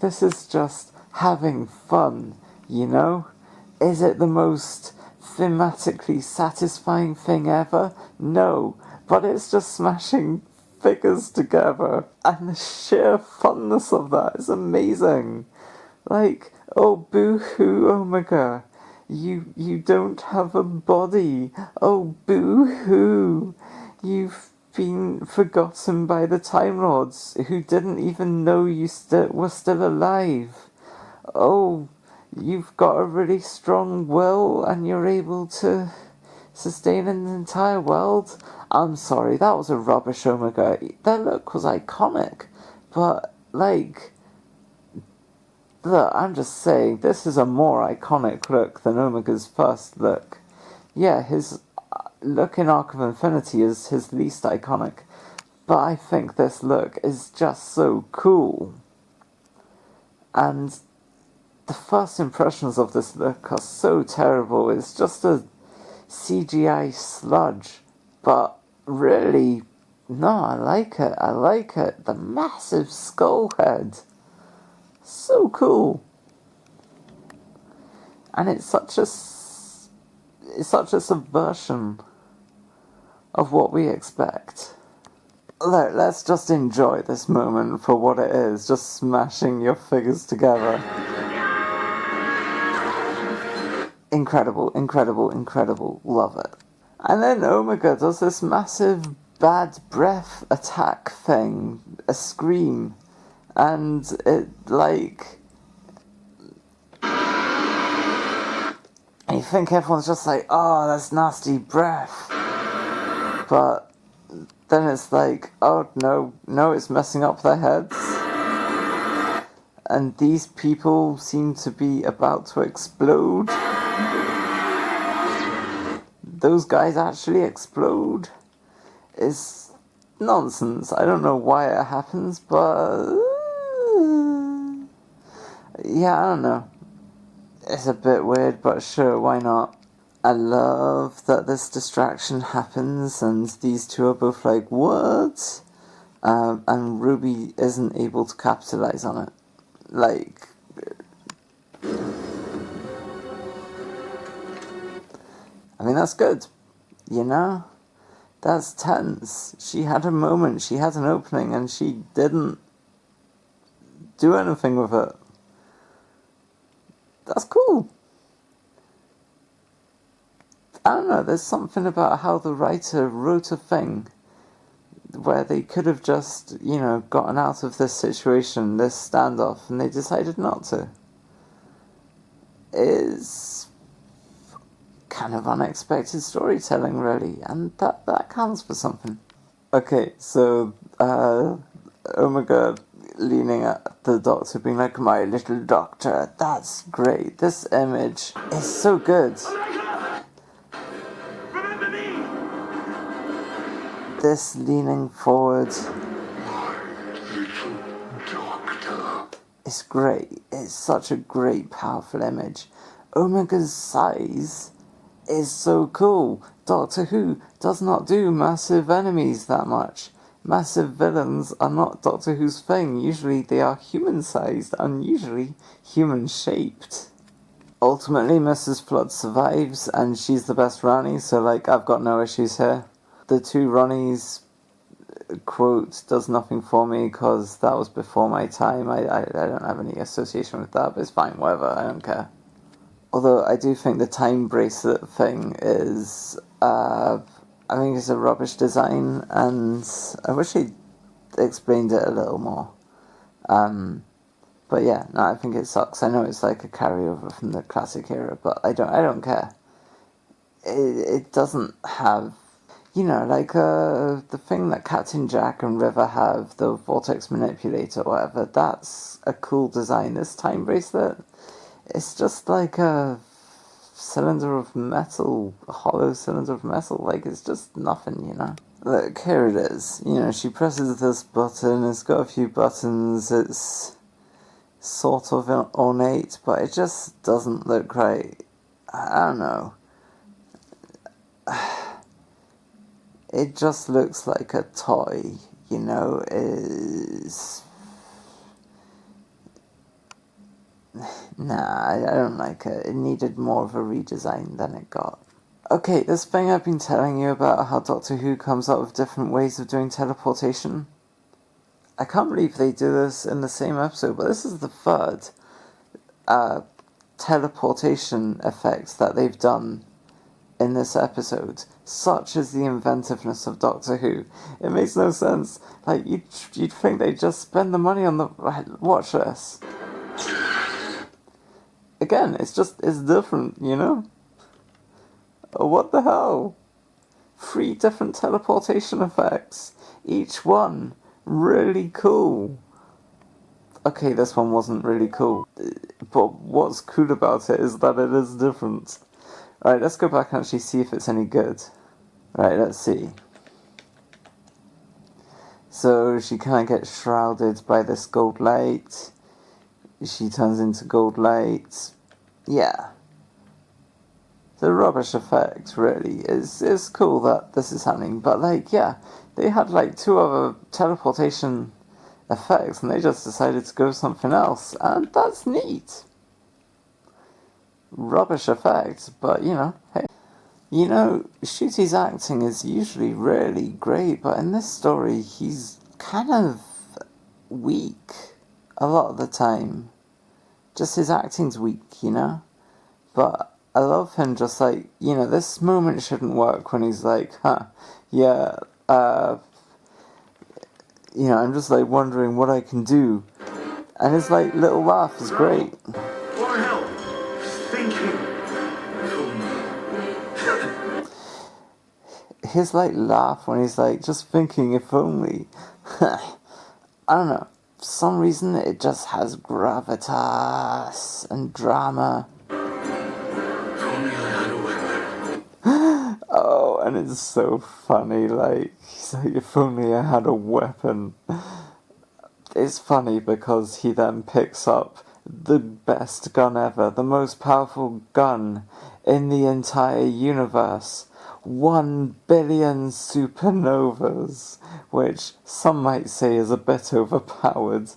This is just having fun, Is it the most thematically satisfying thing ever? No, but it's just smashing figures together, and the sheer funness of that is amazing. Oh boo-hoo, Omega, you don't have a body. Oh boo-hoo, you've been forgotten by the Time Lords, who didn't even know you were still alive. Oh, you've got a really strong will and you're able to sustain an entire world. I'm sorry, that was a rubbish Omega. That look was iconic, but, look, I'm just saying, this is a more iconic look than Omega's first look. Yeah, his look in Arc of Infinity is his least iconic, but I think this look is just so cool. And the first impressions of this look are so terrible. It's just a CGI sludge. But really, no, I like it. The massive skull head. So cool. And it's such a subversion of what we expect. Look, let's just enjoy this moment for what it is. Just smashing your figures together. Incredible. Love it. And then Omega does this massive bad breath attack thing, a scream, and it, you think everyone's just like, oh, that's nasty breath. But then it's like, oh, no, it's messing up their heads. And these people seem to be about to explode. Those guys actually explode. It's nonsense. I don't know why it happens, but yeah, I don't know. It's a bit weird, but sure, why not? I love that this distraction happens and these two are both like, what? And Ruby isn't able to capitalize on it. I mean, that's good, That's tense. She had a moment, she had an opening, and she didn't do anything with it. That's cool. I don't know, there's something about how the writer wrote a thing where they could have just, gotten out of this situation, this standoff, and they decided not to. It's kind of unexpected storytelling, really, and that counts for something. Okay, so Omega leaning at the Doctor, being like, "My little Doctor," that's great. This image is so good. Remember me! This leaning forward is great. It's such a great, powerful image. Omega's size is so cool. Doctor Who does not do massive enemies that much. Massive villains are not Doctor Who's thing. Usually they are human-sized and usually human-shaped. Ultimately, Mrs. Flood survives and she's the best Rani, so like, I've got no issues here. The two Ronnies quote does nothing for me because that was before my time. I don't have any association with that, but it's fine, whatever, I don't care. Although I do think the time bracelet thing is, I think it's a rubbish design, and I wish he'd explained it a little more. But yeah, no, I think it sucks. I know it's like a carryover from the classic era, but I don't care. It doesn't have, you know, like the thing that Captain Jack and River have, the vortex manipulator or whatever, that's a cool design. This time bracelet, it's just like a cylinder of metal, a hollow cylinder of metal, like it's just nothing, you know. Look, here it is, you know, she presses this button, it's got a few buttons, it's sort of ornate, but it just doesn't look right. I don't know. It just looks like a toy, you know, Nah, I don't like it. It needed more of a redesign than it got. Okay, this thing I've been telling you about how Doctor Who comes up with different ways of doing teleportation. I can't believe they do this in the same episode, but this is the third teleportation effect that they've done in this episode. Such is the inventiveness of Doctor Who. It makes no sense. Like, you'd think they'd just spend the money on the... Watch this. Again, it's different, you know? What the hell? 3 different teleportation effects. Each one really cool. Okay, this one wasn't really cool. But what's cool about it is that it is different. Alright, let's go back and actually see if it's any good. Right, let's see. So she kind of gets shrouded by this gold light. She turns into gold light. Yeah. The rubbish effect, really. It's cool that this is happening, but like, yeah, they had like 2 other teleportation effects and they just decided to go something else, and that's neat. Rubbish effect, but you know, hey. You know, Ncuti's acting is usually really great, but in this story, he's kind of weak a lot of the time. Just his acting's weak, you know? But I love him just like, you know, this moment shouldn't work when he's like, yeah, you know, I'm just like wondering what I can do. And his like little laugh is great. What the hell? Thinking. His like laugh when he's like just thinking if only. I don't know. For some reason it just has gravitas and drama. If only I had a weapon. Oh, and it's so funny, like, he's like, if only I had a weapon. It's funny because he then picks up the best gun ever, the most powerful gun in the entire universe. 1 billion supernovas, which some might say is a bit overpowered,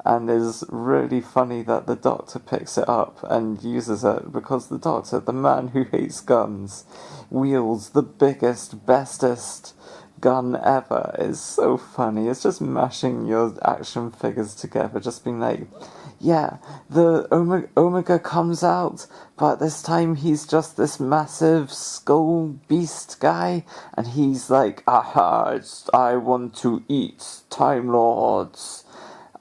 and is really funny that the Doctor picks it up and uses it, because the Doctor, the man who hates guns, wields the biggest, bestest gun ever. It's so funny. It's just mashing your action figures together, just being like, yeah, the Omega comes out, but this time he's just this massive skull beast guy, and he's like, aha, I want to eat Time Lords.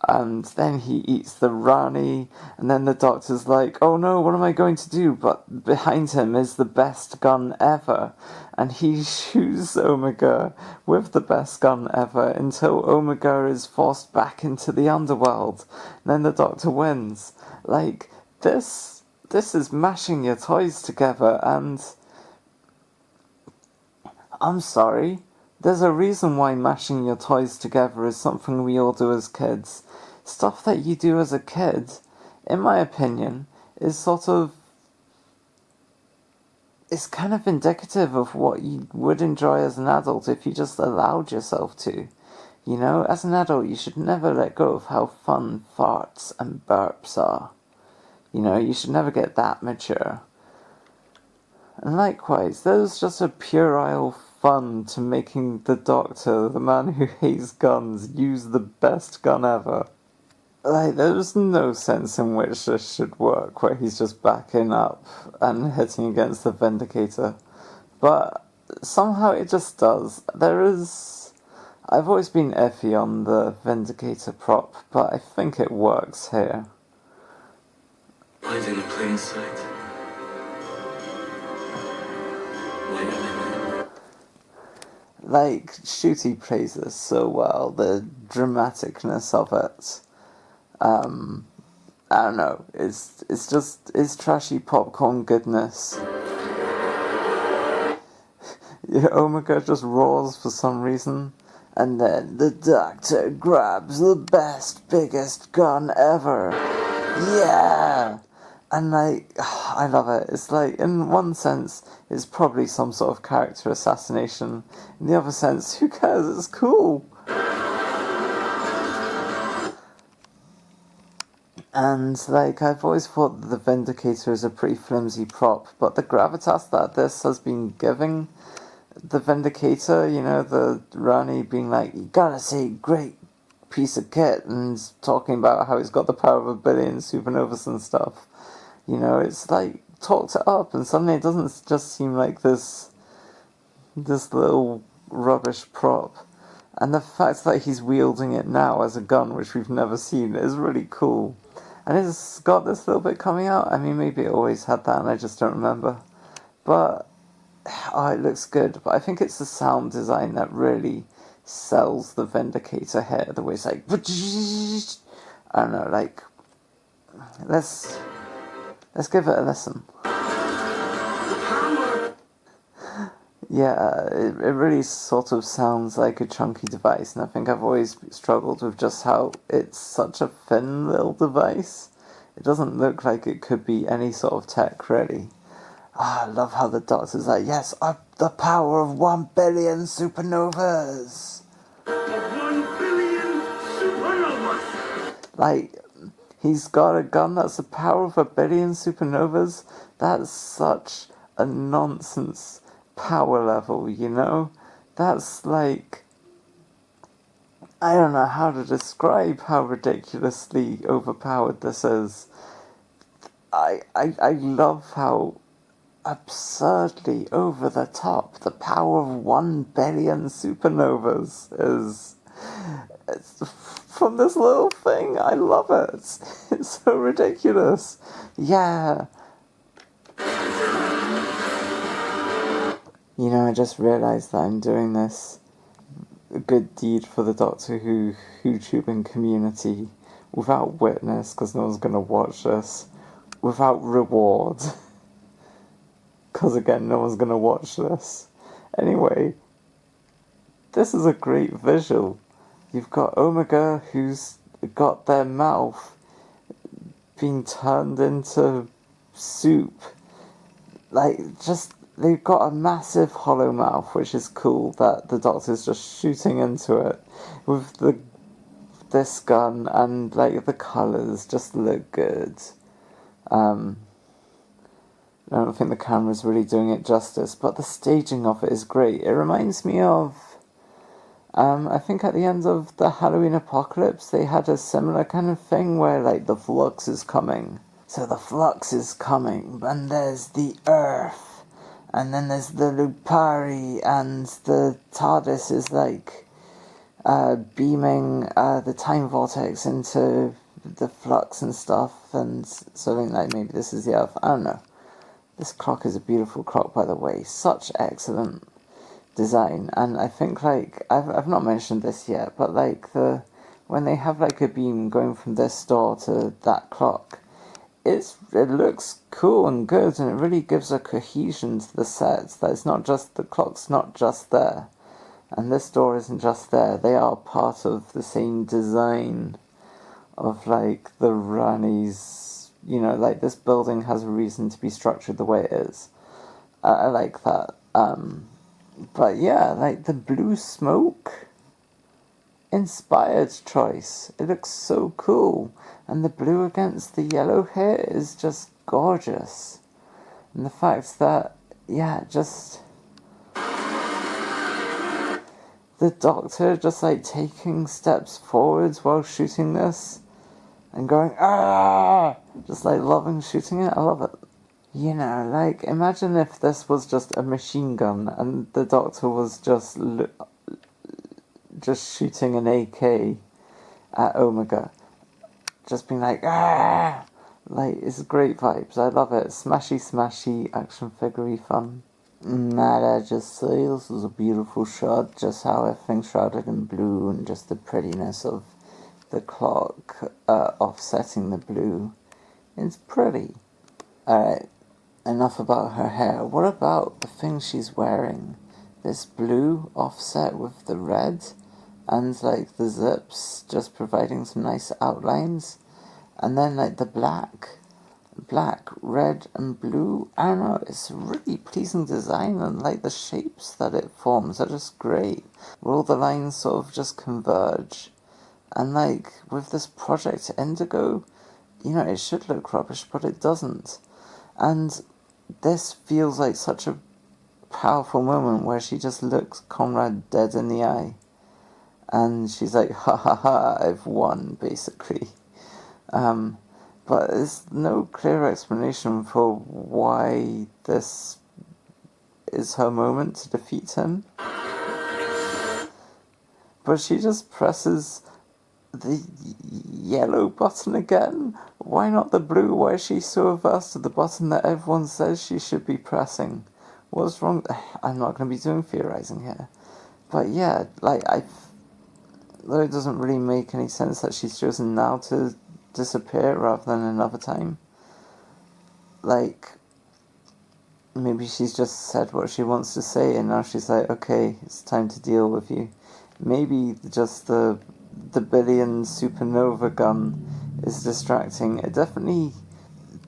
and then he eats the Rani, and then the Doctor's like, oh no, what am I going to do? But behind him is the best gun ever, and he shoots Omega with the best gun ever until Omega is forced back into the underworld. And then the Doctor wins. Like, this is mashing your toys together, and I'm sorry, there's a reason why mashing your toys together is something we all do as kids. Stuff that you do as a kid, in my opinion, is kind of indicative of what you would enjoy as an adult if you just allowed yourself to. You know, as an adult, you should never let go of how fun farts and burps are. You know, you should never get that mature. And likewise, there's just a puerile fun to making the Doctor, the man who hates guns, use the best gun ever. Like, there's no sense in which this should work, where he's just backing up and hitting against the Vindicator. But somehow it just does. I've always been iffy on the Vindicator prop, but I think it works here. Hide in plain sight. Like, Shooty plays this so well, the dramaticness of it. I don't know, it's trashy popcorn goodness. Yeah, Omega just roars for some reason, and then the Doctor grabs the best, biggest gun ever. Yeah! And like, I love it. It's like, in one sense, it's probably some sort of character assassination. In the other sense, who cares? It's cool. And like, I've always thought that the Vindicator is a pretty flimsy prop, but the gravitas that this has been giving the Vindicator, you know, the Rani being like, you gotta say great piece of kit, and talking about how it's got the power of 1 billion supernovas and stuff. You know, it's like, talked it up, and suddenly it doesn't just seem like this little rubbish prop. And the fact that he's wielding it now as a gun, which we've never seen, is really cool. And it's got this little bit coming out. I mean, maybe it always had that and I just don't remember. But, oh, it looks good. But I think it's the sound design that really sells the Vindicator here. The way it's like, I don't know, like, let's give it a listen. Yeah, it really sort of sounds like a chunky device, and I think I've always struggled with just how it's such a thin little device. It doesn't look like it could be any sort of tech, really. I love how the Doctor's like, yes, the power of 1 billion supernovas! 1 billion supernovas! Like, he's got a gun that's the power of 1 billion supernovas? That's such a nonsense power level, you know? That's like, I don't know how to describe how ridiculously overpowered this is. I love how absurdly over the top the power of 1 billion supernovas is. It's, from this little thing, I love it. It's so ridiculous. Yeah. You know, I just realised that I'm doing this good deed for the Doctor Who YouTubing community without witness, because no one's going to watch this, without reward, because again, no one's going to watch this. Anyway, this is a great visual. You've got Omega, who's got their mouth being turned into soup. Like, just, they've got a massive hollow mouth, which is cool, that the Doctor's just shooting into it with this gun, and like the colours just look good. I don't think the camera's really doing it justice, but the staging of it is great. It reminds me of, I think at the end of the Halloween Apocalypse, they had a similar kind of thing where like the flux is coming. So the flux is coming, and there's the Earth, and then there's the Lupari, and the TARDIS is like beaming the time vortex into the flux and stuff, and so I think like maybe this is the Earth. I don't know. This clock is a beautiful clock, by the way. Such excellent design, and I think like I've not mentioned this yet, but like when they have like a beam going from this door to that clock, it looks cool and good, and it really gives a cohesion to the set. That it's not just the clock's not just there, and this door isn't just there. They are part of the same design of like the Rani's. You know, like this building has a reason to be structured the way it is. I like that. But yeah, like the blue smoke, inspired choice. It looks so cool. And the blue against the yellow here is just gorgeous. And the fact that, yeah, just the Doctor just like taking steps forwards while shooting this and going, ah! Just like loving shooting it. I love it. You know, like, imagine if this was just a machine gun and the Doctor was just shooting an AK at Omega. Just being like, ah! Like, it's great vibes. I love it. Smashy, smashy, action figure fun. Might I just say, this is a beautiful shot. Just how everything's shrouded in blue and just the prettiness of the clock offsetting the blue. It's pretty. Alright. Enough about her hair. What about the thing she's wearing? This blue offset with the red, and like the zips just providing some nice outlines, and then like the black, red, and blue. I don't know, it's a really pleasing design, and like the shapes that it forms are just great, where all the lines sort of just converge. And like with this Project Indigo, you know, it should look rubbish, but it doesn't. And this feels like such a powerful moment where she just looks Conrad dead in the eye. And she's like, ha ha ha, I've won, basically. But there's no clear explanation for why this is her moment to defeat him. But she just presses the yellow button again? Why not the blue? Why is she so averse to the button that everyone says she should be pressing? What's wrong? I'm not going to be doing theorizing here. But yeah, like, though it doesn't really make any sense that she's chosen now to disappear rather than another time. Like, maybe she's just said what she wants to say and now she's like, okay, it's time to deal with you. Maybe just the billion supernova gun is distracting. It definitely,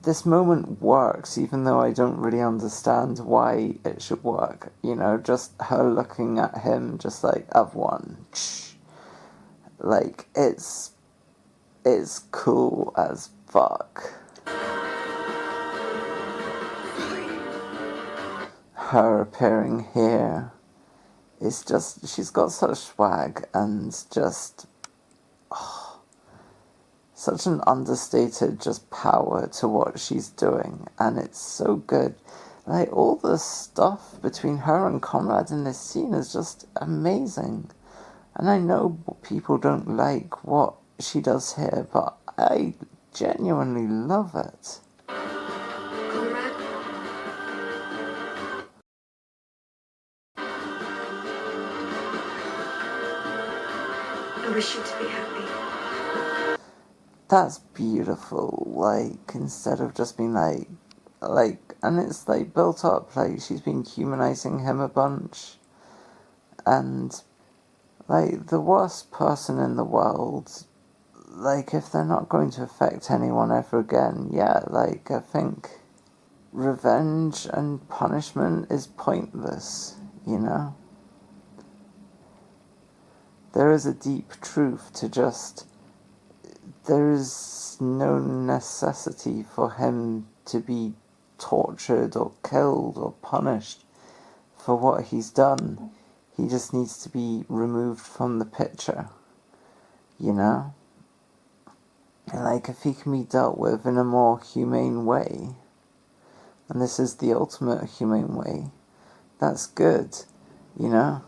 this moment works, even though I don't really understand why it should work. You know, just her looking at him, just like, I've won. Like, it's cool as fuck. Her appearing here is just, she's got such swag and just, such an understated just power to what she's doing, and it's so good. Like, all the stuff between her and Conrad in this scene is just amazing. And I know people don't like what she does here, but I genuinely love it. Conrad? I wish you to be happy. That's beautiful. Like, instead of just being like, and it's like built up, like she's been humanizing him a bunch. And like, the worst person in the world, like, if they're not going to affect anyone ever again, yeah, like, I think revenge and punishment is pointless, you know? There is a deep truth to just, there is no necessity for him to be tortured or killed or punished for what he's done. He just needs to be removed from the picture, you know? And like, if he can be dealt with in a more humane way, and this is the ultimate humane way, that's good, you know?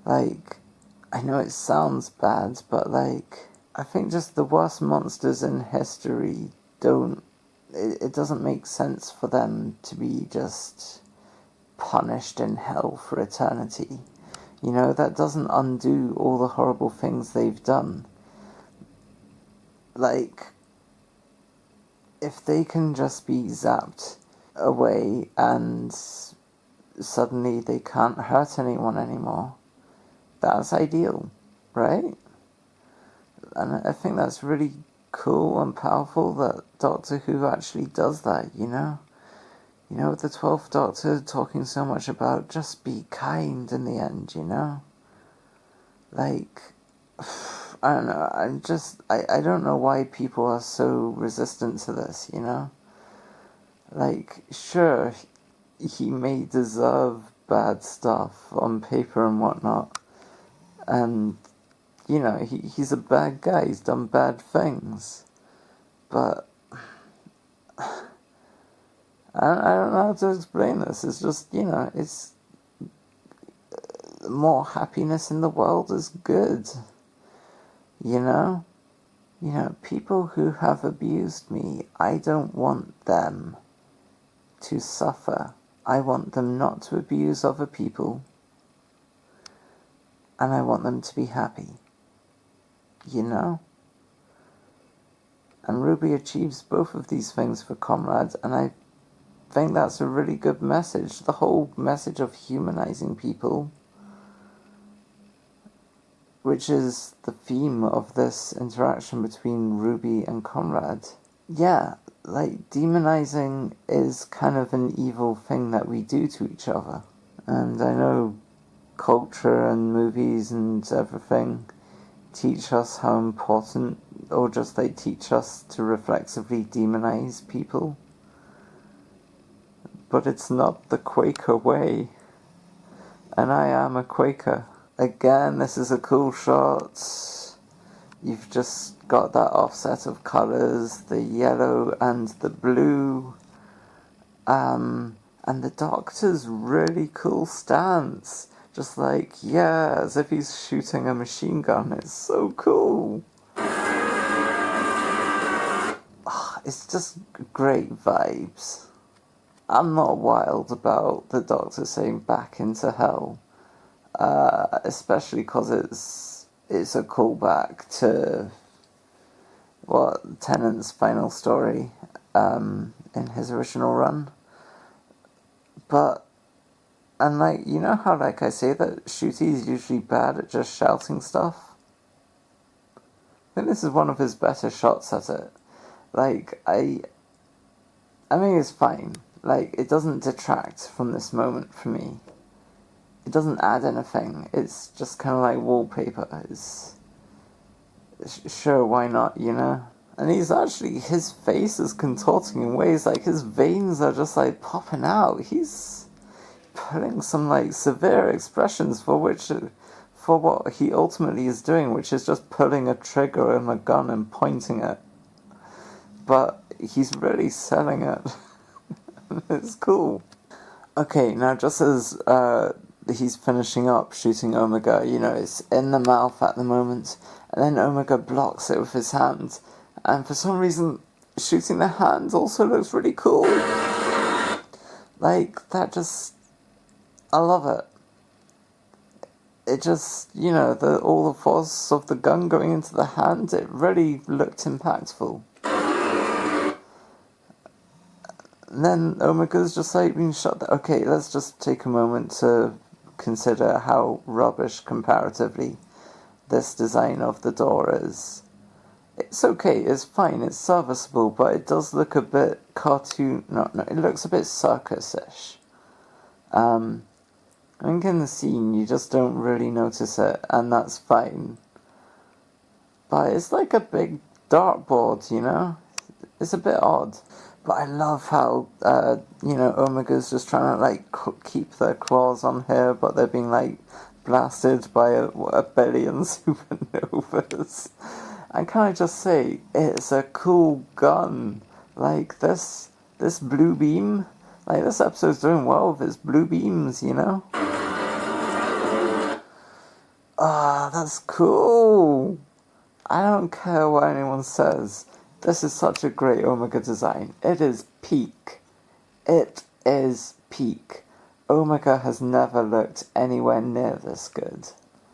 Like, I know it sounds bad, but like, I think just the worst monsters in history it doesn't make sense for them to be just punished in hell for eternity. You know, that doesn't undo all the horrible things they've done. Like, if they can just be zapped away and suddenly they can't hurt anyone anymore, that's ideal, right? And I think that's really cool and powerful that Doctor Who actually does that, you know? You know, the 12th Doctor talking so much about just be kind in the end, you know? Like, I don't know, I don't know why people are so resistant to this, you know? Like, sure, he may deserve bad stuff on paper and whatnot, and, you know, he's a bad guy, he's done bad things, but I don't know how to explain this. It's just, you know, it's more happiness in the world is good. You know? You know, people who have abused me, I don't want them to suffer. I want them not to abuse other people. And I want them to be happy. You know? And Ruby achieves both of these things for Comrade, and I think that's a really good message. The whole message of humanizing people, which is the theme of this interaction between Ruby and Conrad. Yeah, like, demonizing is kind of an evil thing that we do to each other. And I know culture and movies and everything teach us how important, or just they teach us to reflexively demonize people. But it's not the Quaker way. And I am a Quaker. Again, this is a cool shot. You've just got that offset of colours, the yellow and the blue. And the Doctor's really cool stance. Just like, yeah, as if he's shooting a machine gun. It's so cool. It's just great vibes. I'm not wild about the Doctor saying back into hell, especially because it's a callback to Tennant's final story in his original run. But, and like, you know how like I say that Ncuti is usually bad at just shouting stuff? I think this is one of his better shots at it. Like, I mean, it's fine. Like, it doesn't detract from this moment for me. It doesn't add anything. It's just kind of like wallpaper. Sure, why not, you know? And his face is contorting in ways like his veins are just like popping out. He's putting some like severe expressions for what he ultimately is doing, which is just pulling a trigger on a gun and pointing it. But he's really selling it. It's cool. Okay, now just as he's finishing up shooting Omega, you know, it's in the mouth at the moment, and then Omega blocks it with his hand, and for some reason, shooting the hand also looks really cool. Like, that just, I love it. It just, you know, all the force of the gun going into the hand, it really looked impactful. And then Omega's just like being shot down. Okay, let's just take a moment to consider how rubbish comparatively this design of the door is. It's okay, it's fine, it's serviceable, but it does look a bit cartoon. No, it looks a bit circus-ish. I think in the scene you just don't really notice it, and that's fine. But it's like a big dartboard, you know? It's a bit odd. But I love how, you know, Omega's just trying to, like, keep their claws on her, but they're being, like, blasted by a billion supernovas. And can I just say, it's a cool gun. Like, this blue beam, like, this episode's doing well with its blue beams, you know? Ah, that's cool. I don't care what anyone says. This is such a great Omega design. It is peak. It is peak. Omega has never looked anywhere near this good.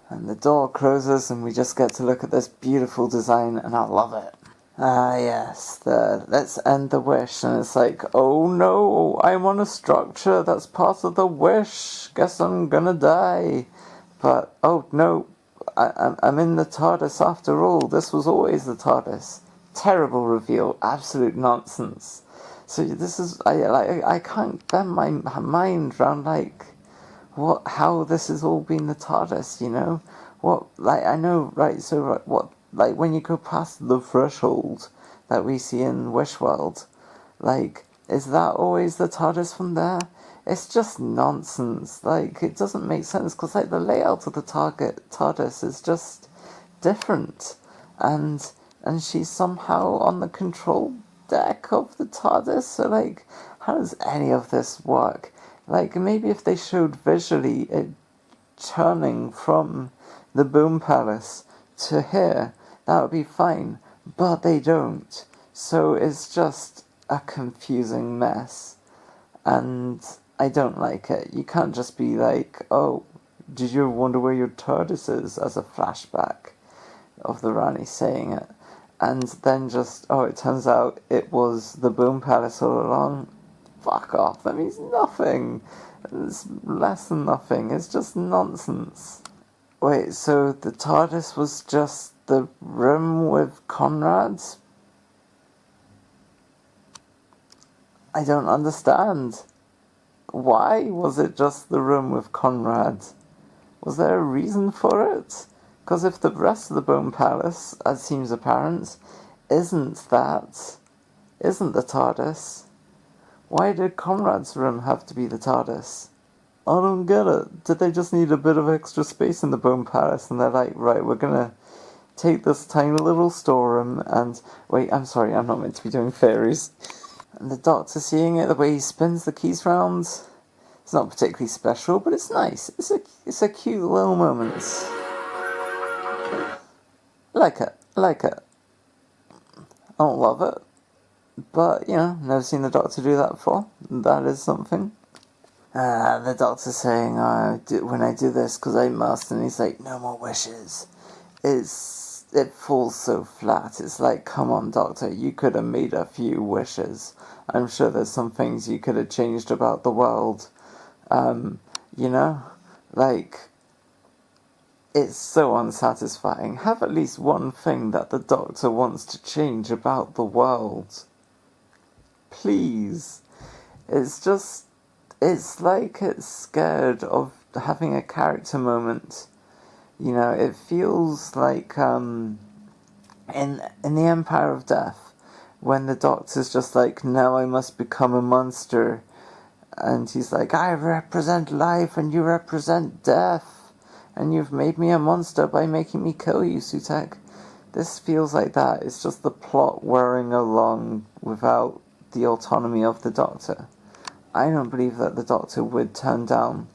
And the door closes and we just get to look at this beautiful design and I love it. Ah yes, let's end the wish. And it's like, oh no, I'm on a structure that's part of the wish. Guess I'm gonna die. But, oh no, I'm in the TARDIS after all. This was always the TARDIS. Terrible reveal, absolute nonsense. So this is, I can't get my mind around, like, how this has all been the TARDIS, you know? I know, right, so what, like, when you go past the threshold that we see in Wishworld, like, is that always the TARDIS from there? It's just nonsense. Like, it doesn't make sense, because, like, the layout of the TARDIS is just different. And she's somehow on the control deck of the TARDIS, so, like, how does any of this work? Like, maybe if they showed visually it turning from the Boom Palace to here, that would be fine. But they don't. So it's just a confusing mess. And I don't like it. You can't just be like, oh, did you wonder where your TARDIS is? As a flashback of the Rani saying it. And then just, oh, it turns out it was the Boom Palace all along. Fuck off. That means nothing. It's less than nothing. It's just nonsense. Wait, so the TARDIS was just the room with Conrad? I don't understand. Why was it just the room with Conrad? Was there a reason for it? Because if the rest of the Bone Palace, as seems apparent, isn't the TARDIS, why did Conrad's room have to be the TARDIS? I don't get it. Did they just need a bit of extra space in the Bone Palace and they're like, right, we're gonna take this tiny little storeroom and... Wait, I'm sorry, I'm not meant to be doing fairies. And the Doctor seeing it, the way he spins the keys round, it's not particularly special, but it's nice. It's a cute little moment. Like it. I don't love it. But, you know, never seen the Doctor do that before. That is something. The Doctor's saying, when I do this, because I must, and he's like, no more wishes. It falls so flat. It's like, come on, Doctor, you could have made a few wishes. I'm sure there's some things you could have changed about the world. You know? Like, it's so unsatisfying. Have at least one thing that the Doctor wants to change about the world. Please. It's like it's scared of having a character moment. You know, it feels like, in the Empire of Death, when the Doctor's just like, now I must become a monster. And he's like, I represent life and you represent death. And you've made me a monster by making me kill you, Sutek. This feels like that. It's just the plot whirring along without the autonomy of the Doctor. I don't believe that the Doctor would turn down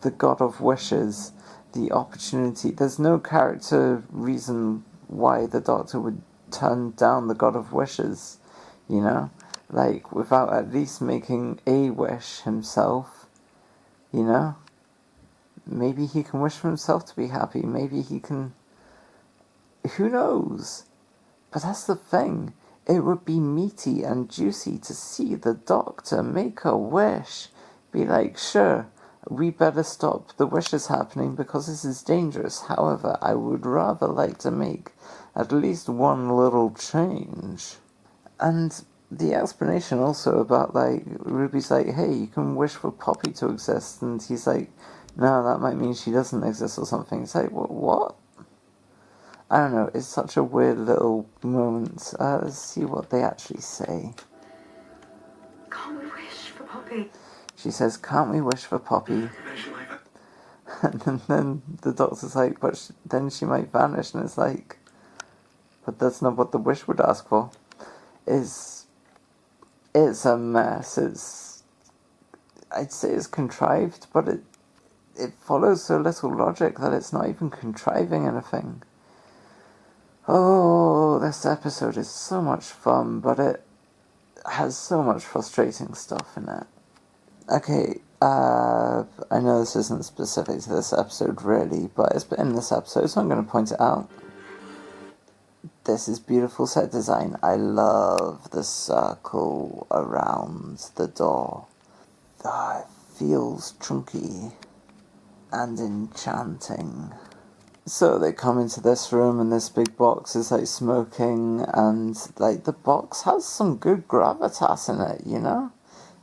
the God of Wishes, the opportunity. There's no character reason why the Doctor would turn down the God of Wishes, you know? Like, without at least making a wish himself, you know? Maybe he can wish for himself to be happy. Maybe he can... Who knows? But that's the thing. It would be meaty and juicy to see the Doctor make a wish. Be like, sure, we better stop the wishes happening because this is dangerous. However, I would rather like to make at least one little change. And the explanation also about, like, Ruby's like, hey, you can wish for Poppy to exist. And he's like, no, that might mean she doesn't exist or something. It's like, what? I don't know, it's such a weird little moment. Let's see what they actually say. Can't we wish for Poppy? She says, can't we wish for Poppy? And then the Doctor's like, but then she might vanish. And it's like, but that's not what the wish would ask for. It's a mess. I'd say it's contrived, but it follows so little logic that it's not even contriving anything. Oh, this episode is so much fun, but it has so much frustrating stuff in it. Okay, I know this isn't specific to this episode really, but it's in this episode, so I'm going to point it out. This is beautiful set design. I love the circle around the door. It feels chunky and enchanting. So they come into this room and this big box is like smoking, and like the box has some good gravitas in it, you know?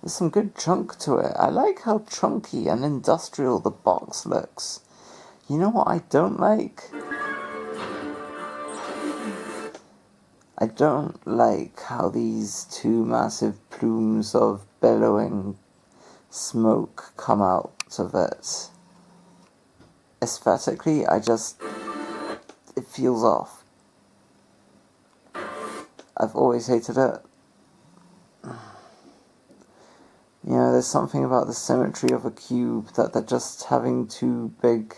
There's some good chunk to it. I like how chunky and industrial the box looks. You know what I don't like? I don't like how these two massive plumes of billowing smoke come out of it. Aesthetically, it feels off. I've always hated it. You know, there's something about the symmetry of a cube that they're just having two big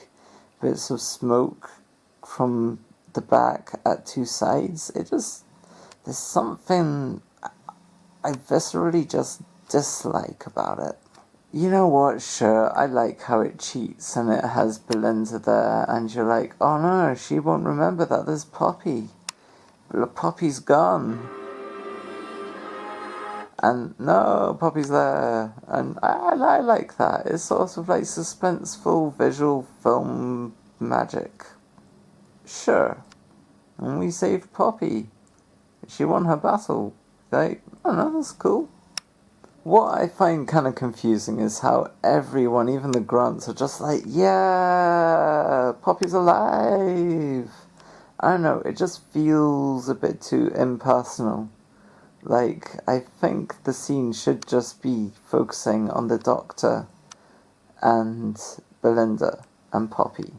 bits of smoke from the back at two sides. There's something I viscerally just dislike about it. You know what, sure, I like how it cheats and it has Belinda there, and you're like, oh no, she won't remember that there's Poppy. Poppy's gone. And no, Poppy's there. And I like that. It's sort of like suspenseful visual film magic. Sure. And we saved Poppy. She won her battle. Like, I don't know, that's cool. What I find kind of confusing is how everyone, even the grunts, are just like, yeah, Poppy's alive. I don't know, it just feels a bit too impersonal. Like, I think the scene should just be focusing on the Doctor and Belinda and Poppy.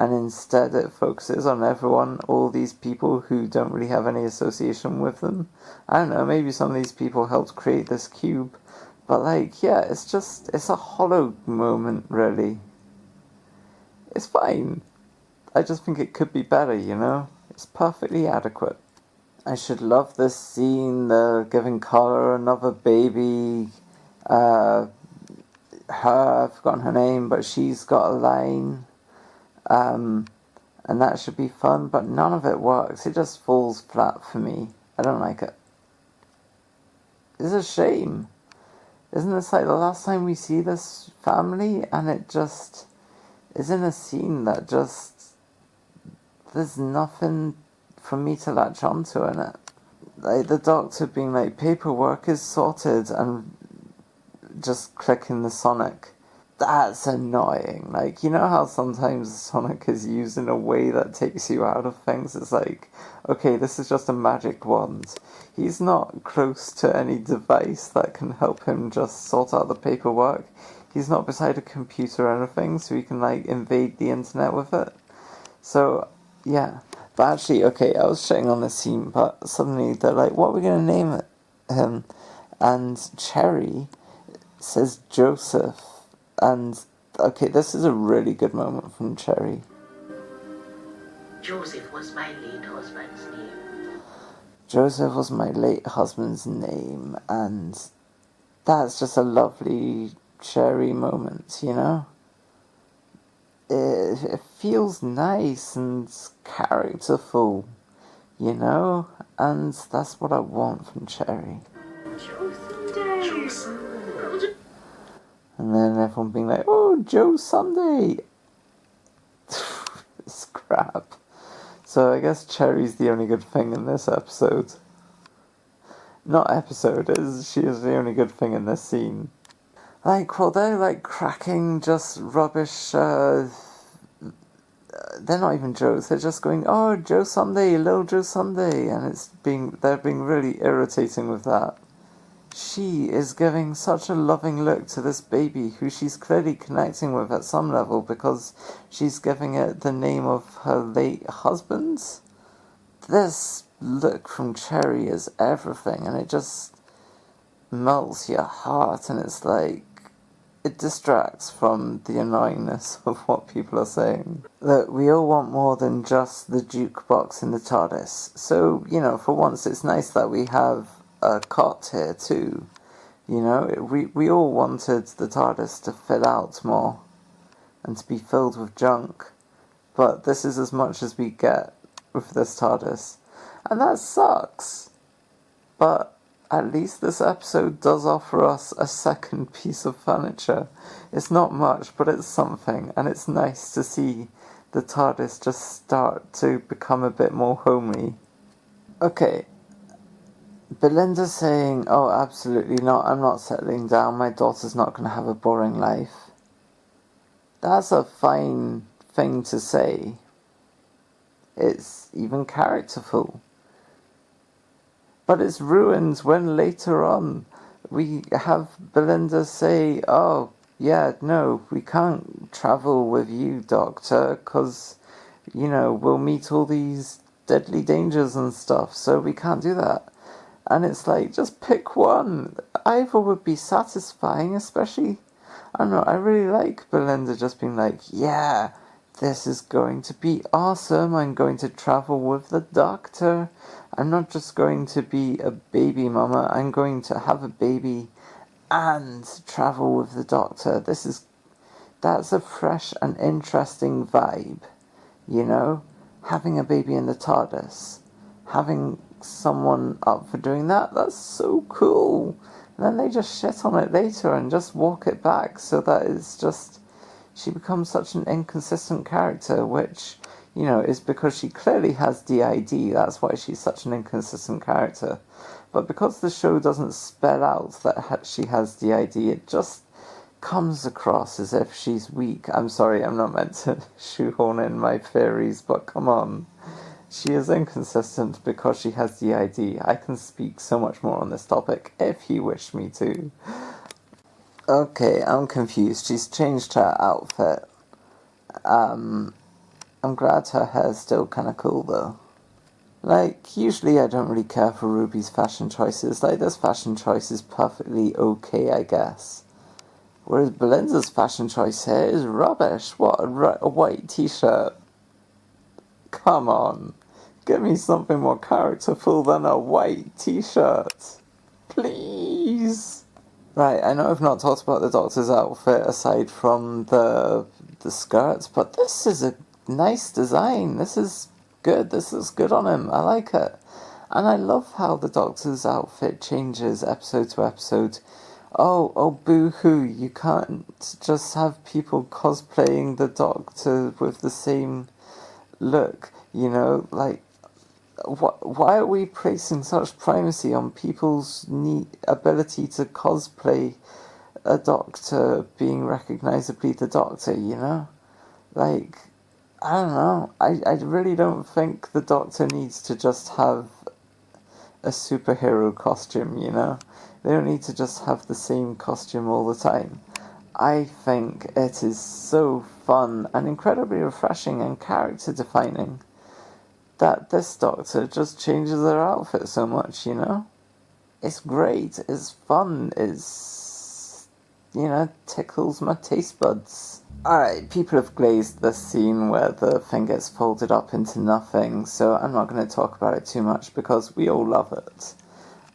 And instead it focuses on everyone, all these people who don't really have any association with them. I don't know, maybe some of these people helped create this cube. But like, yeah, it's a hollow moment, really. It's fine. I just think it could be better, you know? It's perfectly adequate. I should love this scene, they're giving Carla another baby. I've forgotten her name, but she's got a line. And that should be fun, but none of it works. It just falls flat for me. I don't like it. It's a shame. Isn't this like the last time we see this family? And it just is in a scene that just... there's nothing for me to latch onto in it. Like the Doctor being like, paperwork is sorted, and just clicking the Sonic. That's annoying. Like, you know how sometimes Sonic is used in a way that takes you out of things? It's like, okay, this is just a magic wand. He's not close to any device that can help him just sort out the paperwork. He's not beside a computer or anything, so he can, like, invade the internet with it. So, yeah. But actually, okay, I was shitting on this scene, but suddenly they're like, what are we going to name him? And Cherry says Joseph. And, okay, this is a really good moment from Cherry. Joseph was my late husband's name. Joseph was my late husband's name, and that's just a lovely Cherry moment, you know? It feels nice and characterful, you know? And that's what I want from Cherry. And then everyone being like, oh, Joe Sunday! It's crap. So I guess Cherry's the only good thing in this episode. Not episode, she is the only good thing in this scene. Like, well, they're like cracking just rubbish, they're not even jokes, they're just going, oh, Joe Sunday, little Joe Sunday, and they're being really irritating with that. She is giving such a loving look to this baby who she's clearly connecting with at some level because she's giving it the name of her late husband. This look from Cherry is everything, and it just melts your heart, and it's it distracts from the annoyingness of what people are saying. That we all want more than just the jukebox in the TARDIS. So, you know, for once it's nice that we have a cot here too. You know, we all wanted the TARDIS to fill out more and to be filled with junk. But this is as much as we get with this TARDIS. And that sucks. But at least this episode does offer us a second piece of furniture. It's not much, but it's something. And it's nice to see the TARDIS just start to become a bit more homely. Okay. Belinda saying, oh, absolutely not, I'm not settling down, my daughter's not going to have a boring life. That's a fine thing to say. It's even characterful. But it's ruined when later on we have Belinda say, oh, yeah, no, we can't travel with you, Doctor, because, you know, we'll meet all these deadly dangers and stuff, so we can't do that. And it's like, just pick one. Either would be satisfying, especially, I don't know, I really like Belinda just being like, yeah, this is going to be awesome, I'm going to travel with the Doctor. I'm not just going to be a baby mama, I'm going to have a baby and travel with the Doctor. That's a fresh and interesting vibe, you know? Having a baby in the TARDIS, having someone up for doing that, that's so cool. And then they just shit on it later and just walk it back, so that it's just, she becomes such an inconsistent character, which, you know, is because she clearly has DID, that's why she's such an inconsistent character. But because the show doesn't spell out that she has DID, it just comes across as if she's weak. I'm sorry, I'm not meant to shoehorn in my theories, but come on. She is inconsistent because she has DID. I can speak so much more on this topic if you wish me to. Okay, I'm confused. She's changed her outfit. I'm glad her hair's still kinda cool though. Like, usually I don't really care for Ruby's fashion choices. Like, this fashion choice is perfectly okay, I guess. Whereas Belinda's fashion choice here is rubbish. What, a white t-shirt? Come on. Give me something more characterful than a white t-shirt. Please. Right, I know I've not talked about the Doctor's outfit aside from the skirts, but this is a nice design. This is good. This is good on him. I like it. And I love how the Doctor's outfit changes episode to episode. Oh, boo-hoo, you can't just have people cosplaying the Doctor with the same look, you know, like, why are we placing such primacy on people's ability to cosplay a Doctor being recognisably the Doctor, you know? Like, I don't know, I really don't think the Doctor needs to just have a superhero costume, you know? They don't need to just have the same costume all the time. I think it is so fun and incredibly refreshing and character defining that this Doctor just changes her outfit so much, you know? It's great, it's fun, it's, you know, tickles my taste buds. Alright, people have glazed the scene where the thing gets folded up into nothing, so I'm not going to talk about it too much because we all love it.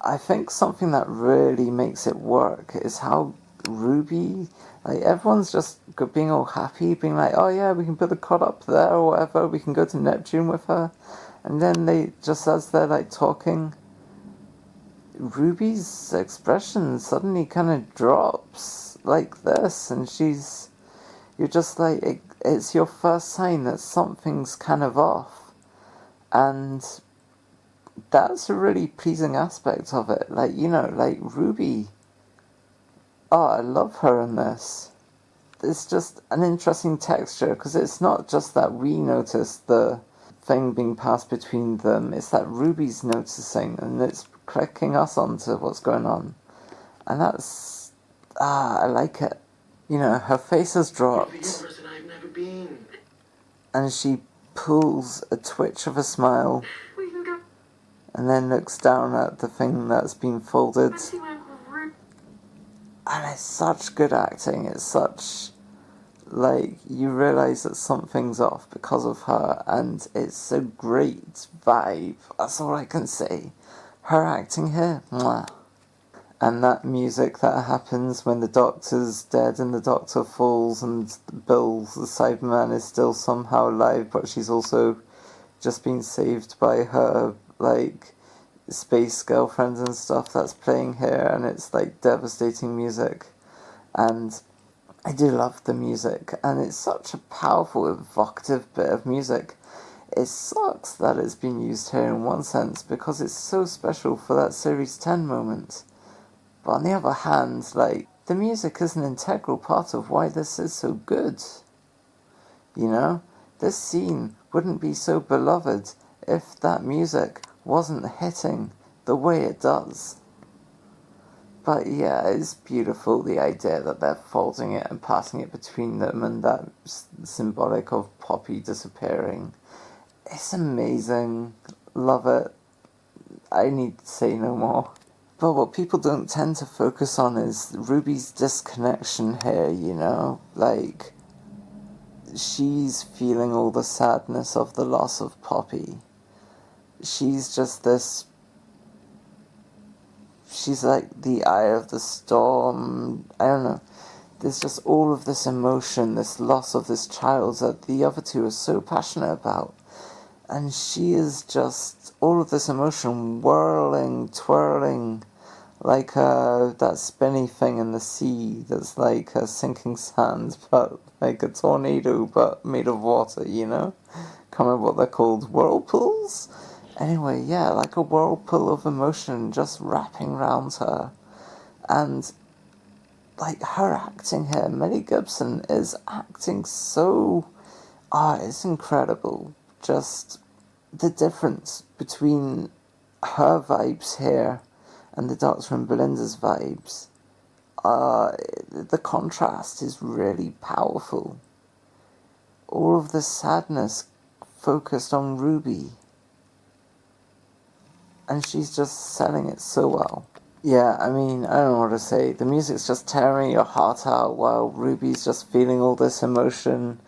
I think something that really makes it work is how Ruby, like, everyone's just being all happy, being like, oh yeah, we can put the cot up there or whatever, we can go to Neptune with her. And then they, just as they're like talking, Ruby's expression suddenly kind of drops like this, and you're just like, it's your first sign that something's kind of off. And that's a really pleasing aspect of it. Like, you know, like Ruby, oh, I love her in this. It's just an interesting texture, because it's not just that we notice the thing being passed between them, it's that Ruby's noticing, and it's clicking us onto what's going on. And that's, I like it. You know, her face has dropped, I've never been. and she pulls a twitch of a smile, We can go and then looks down at the thing that's been folded. fancy my room. And it's such good acting, it's such, like, you realise that something's off because of her, and it's a great vibe, that's all I can say. Her acting here, mwah. And that music that happens when the Doctor's dead and the Doctor falls and Bill, the Cyberman, is still somehow alive, but she's also just been saved by her, like, space girlfriends and stuff, that's playing here, and it's like devastating music. And I do love the music, and it's such a powerful, evocative bit of music. It sucks that it's been used here in one sense, because it's so special for that Series 10 moment. But on the other hand, like, the music is an integral part of why this is so good. You know? This scene wouldn't be so beloved if that music wasn't hitting the way it does. But yeah, it's beautiful, the idea that they're folding it and passing it between them, and that symbolic of Poppy disappearing. It's amazing. Love it. I need to say no more. But what people don't tend to focus on is Ruby's disconnection here, you know? Like, she's feeling all the sadness of the loss of Poppy. She's just this... She's like the eye of the storm. I don't know. There's just all of this emotion, this loss of this child that the other two are so passionate about. And she is just all of this emotion whirling, twirling, like that spinny thing in the sea that's like a sinking sand, but like a tornado, but made of water, you know? Can't remember what they're called. Whirlpools? Anyway, yeah, like a whirlpool of emotion just wrapping around her. And, like, her acting here, Millie Gibson is acting so... it's incredible. Just the difference between her vibes here and the Doctor and Belinda's vibes. The contrast is really powerful. All of the sadness focused on Ruby. And she's just selling it so well. Yeah, I mean, I don't know what to say. The music's just tearing your heart out while Ruby's just feeling all this emotion,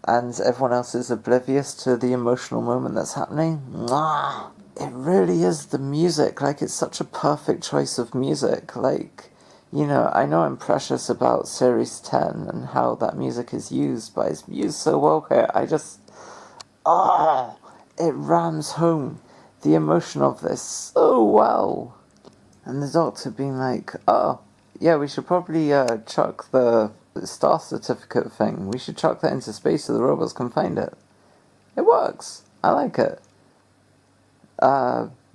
and everyone else is oblivious to the emotional moment that's happening. Mwah! It really is the music. Like, it's such a perfect choice of music. Like, you know I'm precious about Series 10 and how that music is used, but it's used so well here. I just... it rams home the emotion of this so well. And the Doctor being like, yeah, we should probably chuck the star certificate thing. We should chuck that into space so the robots can find it. It works. I like it.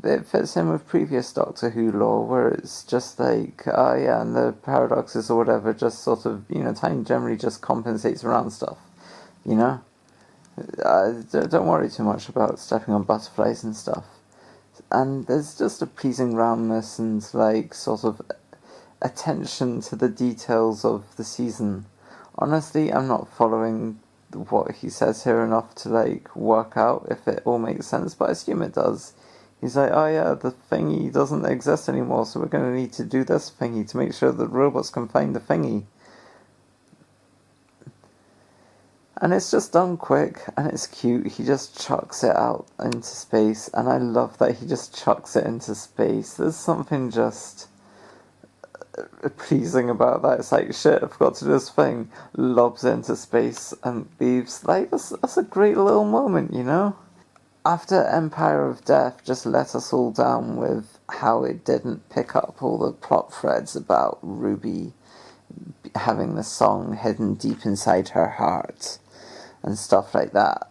It fits in with previous Doctor Who lore, where it's just like, yeah, and the paradoxes or whatever just sort of, time generally just compensates around stuff, Don't worry too much about stepping on butterflies and stuff. And there's just a pleasing roundness and, like, sort of attention to the details of the season. Honestly, I'm not following what he says here enough to, like, work out if it all makes sense, but I assume it does. He's like, oh yeah, the thingy doesn't exist anymore, so we're going to need to do this thingy to make sure that robots can find the thingy. And it's just done quick, and it's cute. He just chucks it out into space, and I love that he just chucks it into space. There's something just pleasing about that. It's like, shit, I forgot to do this thing. Lobs it into space and leaves. Like, that's a great little moment, After Empire of Death just let us all down with how it didn't pick up all the plot threads about Ruby having the song hidden deep inside her heart and stuff like that.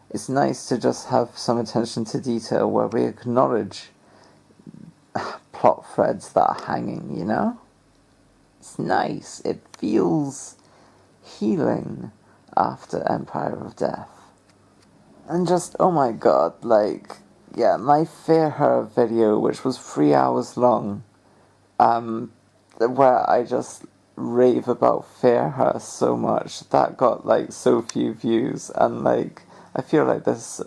It's nice to just have some attention to detail where we acknowledge plot threads that are hanging, It's nice. It feels healing after Empire of Death. And just, oh my god, like, yeah, my Fear Her video, which was 3 hours long, where I just rave about Fear Her so much, that got, like, so few views, and, like, I feel like this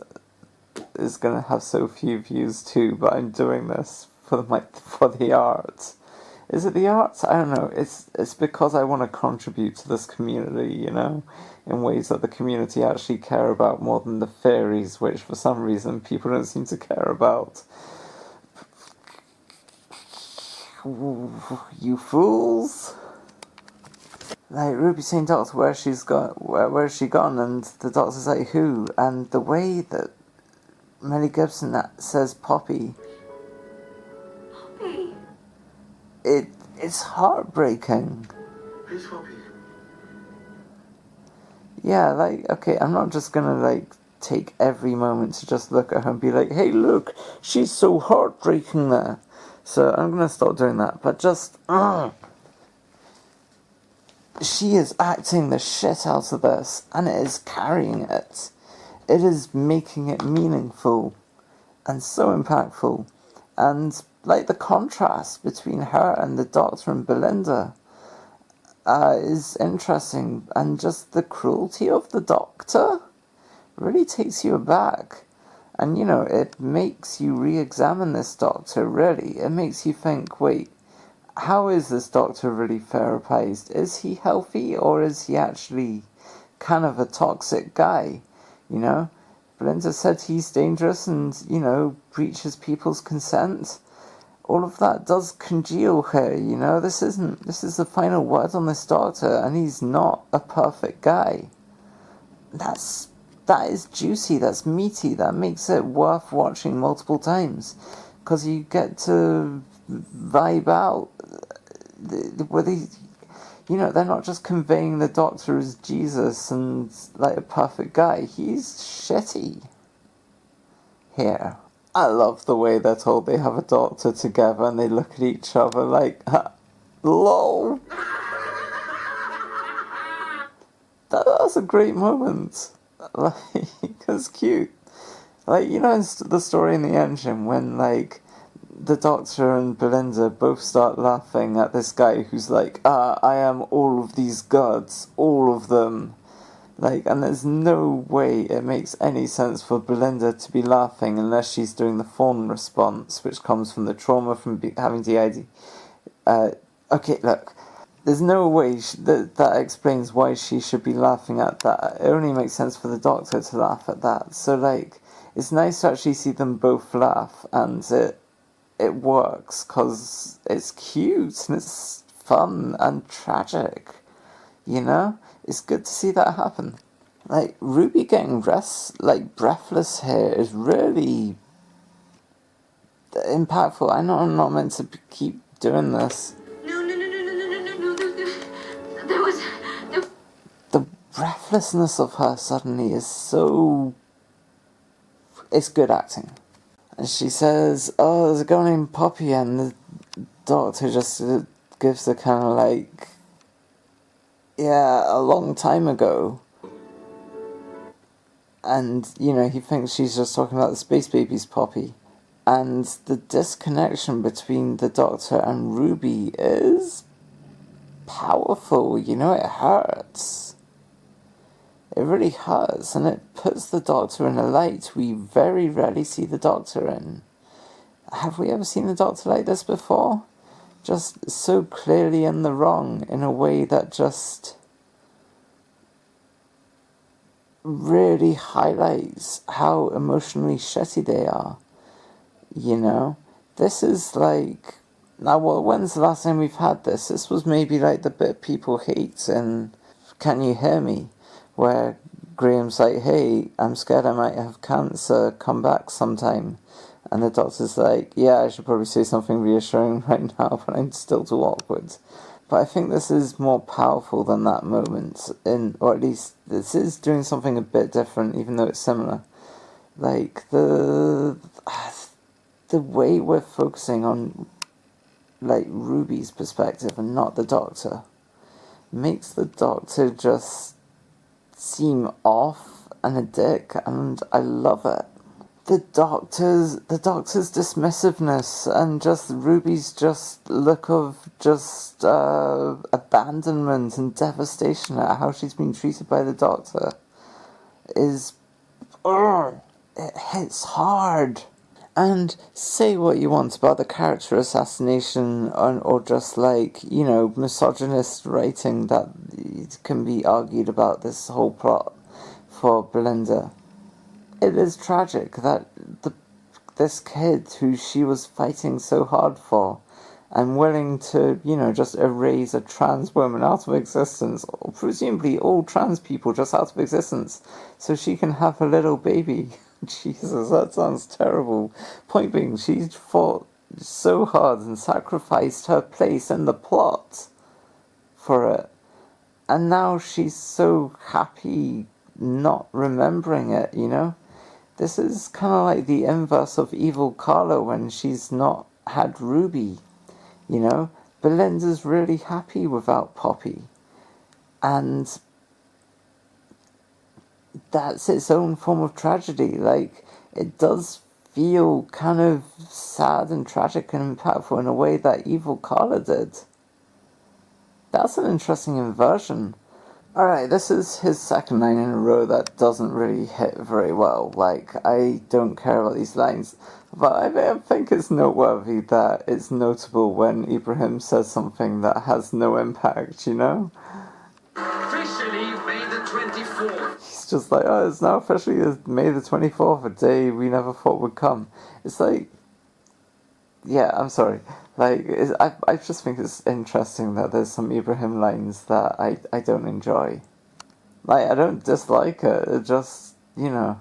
is gonna have so few views too, but I'm doing this for the art. Is it the arts? I don't know. It's because I want to contribute to this community, you know, in ways that the community actually care about more than the fairies, which for some reason people don't seem to care about. You fools! Like, Ruby's saying, Doctor, where's she gone? And the doctor's like, who? And the way that Melly Gibson says Poppy, Poppy. it's heartbreaking. Who's Poppy? Yeah, like, okay, I'm not just gonna, like, take every moment to just look at her and be like, hey, look, she's so heartbreaking there. So I'm gonna stop doing that, but just, she is acting the shit out of this, and it is carrying it. It is making it meaningful, and so impactful. And, like, the contrast between her and the Doctor and Belinda is interesting, and just the cruelty of the Doctor really takes you aback. And, you know, it makes you re-examine this Doctor, really. It makes you think, wait, how is this Doctor really therapized? Is he healthy, or is he actually kind of a toxic guy, you know? Belinda said he's dangerous and, you know, breaches people's consent. All of that does congeal here, you know? This is the final word on this Doctor, and he's not a perfect guy. That is juicy, that's meaty, that makes it worth watching multiple times. Because you get to vibe out with these, you know, they're not just conveying the Doctor as Jesus and, like, a perfect guy. He's shitty here. I love the way they're told they have a Doctor together and they look at each other like, lol. That's a great moment. Like, it's cute. Like, you know, in the story in the engine when, like, the Doctor and Belinda both start laughing at this guy who's like, I am all of these gods, all of them. Like, and there's no way it makes any sense for Belinda to be laughing unless she's doing the fawn response, which comes from the trauma from having DID. Okay, look. There's no way that explains why she should be laughing at that. It only makes sense for the Doctor to laugh at that. So, like, it's nice to actually see them both laugh, and it works, because it's cute, and it's fun, and tragic, you know? It's good to see that happen. Like, Ruby getting breathless here is really impactful. I know I'm not meant to keep doing this. The breathlessness of her suddenly is so... It's good acting. And she says, oh, there's a girl named Poppy, and the Doctor just gives the kind of like, yeah, a long time ago. And, you know, he thinks she's just talking about the space baby's Poppy. And the disconnection between the Doctor and Ruby is powerful, you know, it hurts. It really hurts, and it puts the Doctor in a light we very rarely see the Doctor in. Have we ever seen the Doctor like this before? Just so clearly in the wrong, in a way that just really highlights how emotionally shitty they are. You know? This is like... Now, well, when's the last time we've had this? This was maybe like the bit people hate in Can You Hear Me? Where Graham's like, hey, I'm scared I might have cancer, come back sometime. And the Doctor's like, yeah, I should probably say something reassuring right now, but I'm still too awkward. But I think this is more powerful than that moment, or at least this is doing something a bit different, even though it's similar. Like, the way we're focusing on, like, Ruby's perspective and not the Doctor makes the Doctor just seem off and a dick, and I love it. The Doctor's dismissiveness and just Ruby's just look of just abandonment and devastation at how she's been treated by the Doctor is, it hits hard. And say what you want about the character assassination or just like, misogynist writing that can be argued about this whole plot for Belinda. It is tragic that this kid who she was fighting so hard for and willing to, just erase a trans woman out of existence, or presumably all trans people just out of existence, so she can have a little baby. Jesus, that sounds terrible. Point being, she fought so hard and sacrificed her place in the plot for it. And now she's so happy not remembering it, This is kind of like the inverse of Evil Carla when she's not had Ruby, Belinda's really happy without Poppy. And that's its own form of tragedy. Like, it does feel kind of sad and tragic and impactful in a way that Evil Carla did. That's an interesting inversion. Alright, this is his second line in a row that doesn't really hit very well. Like, I don't care about these lines, but I think it's noteworthy that it's notable when Ibrahim says something that has no impact, Officially May the 24th. He's just like, oh, it's now officially May the 24th, a day we never thought would come. It's like, yeah, I'm sorry. Like, I just think it's interesting that there's some Ibrahim lines that I don't enjoy. Like, I don't dislike it, it just, I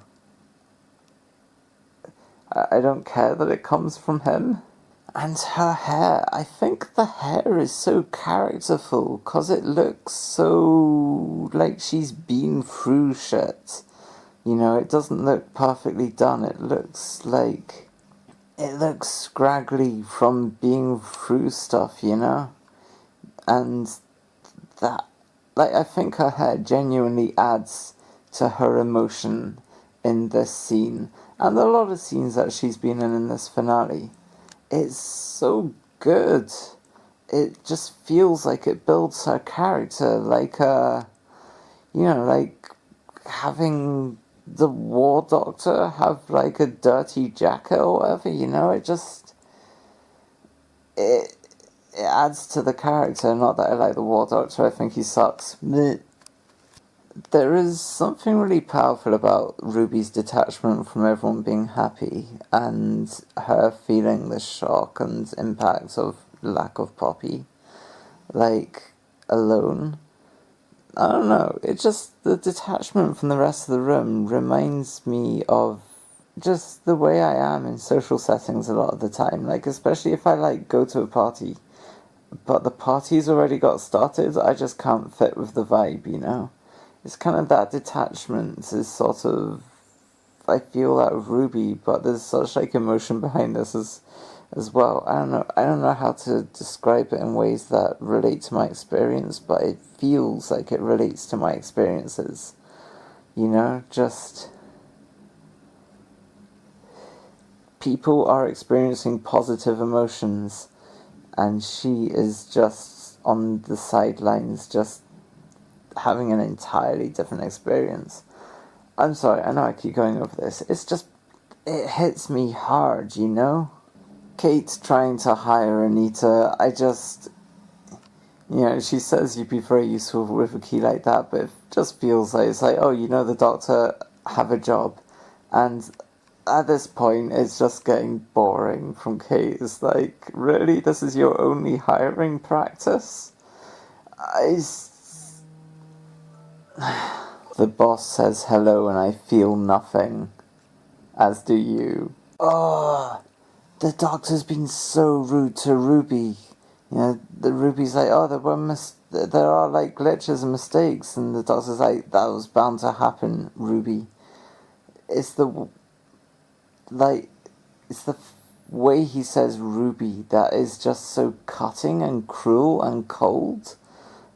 don't care that it comes from him. And her hair, I think the hair is so characterful, cause it looks so like she's been through shit. It doesn't look perfectly done, it looks scraggly from being through stuff, And that, I think her hair genuinely adds to her emotion in this scene, and a lot of scenes that she's been in this finale. It's so good. It just feels like it builds her character, like having the War Doctor have a dirty jacket or whatever, it adds to the character. Not that I like the War Doctor, I think he sucks. There is something really powerful about Ruby's detachment from everyone being happy and her feeling the shock and impact of lack of Poppy, alone. I don't know, the detachment from the rest of the room reminds me of just the way I am in social settings a lot of the time, especially if I go to a party, but the party's already got started, I just can't fit with the vibe, It's kind of that detachment is sort of, I feel that with Ruby, but there's such emotion behind this as well. I don't know how to describe it in ways that relate to my experience, but it feels like it relates to my experiences. Just people are experiencing positive emotions, and she is just on the sidelines, just having an entirely different experience. I'm sorry, I know I keep going over this. It's just, it hits me hard, Kate trying to hire Anita, she says you'd be very useful with a key like that, but it just feels like it's like, oh, the Doctor have a job. And at this point, it's just getting boring from Kate. It's like, really? This is your only hiring practice? The boss says hello and I feel nothing. As do you. Oh, the Doctor's been so rude to Ruby. The Ruby's like, oh, there are glitches and mistakes, and the Doctor's like, that was bound to happen, Ruby. It's the way he says Ruby that is just so cutting and cruel and cold,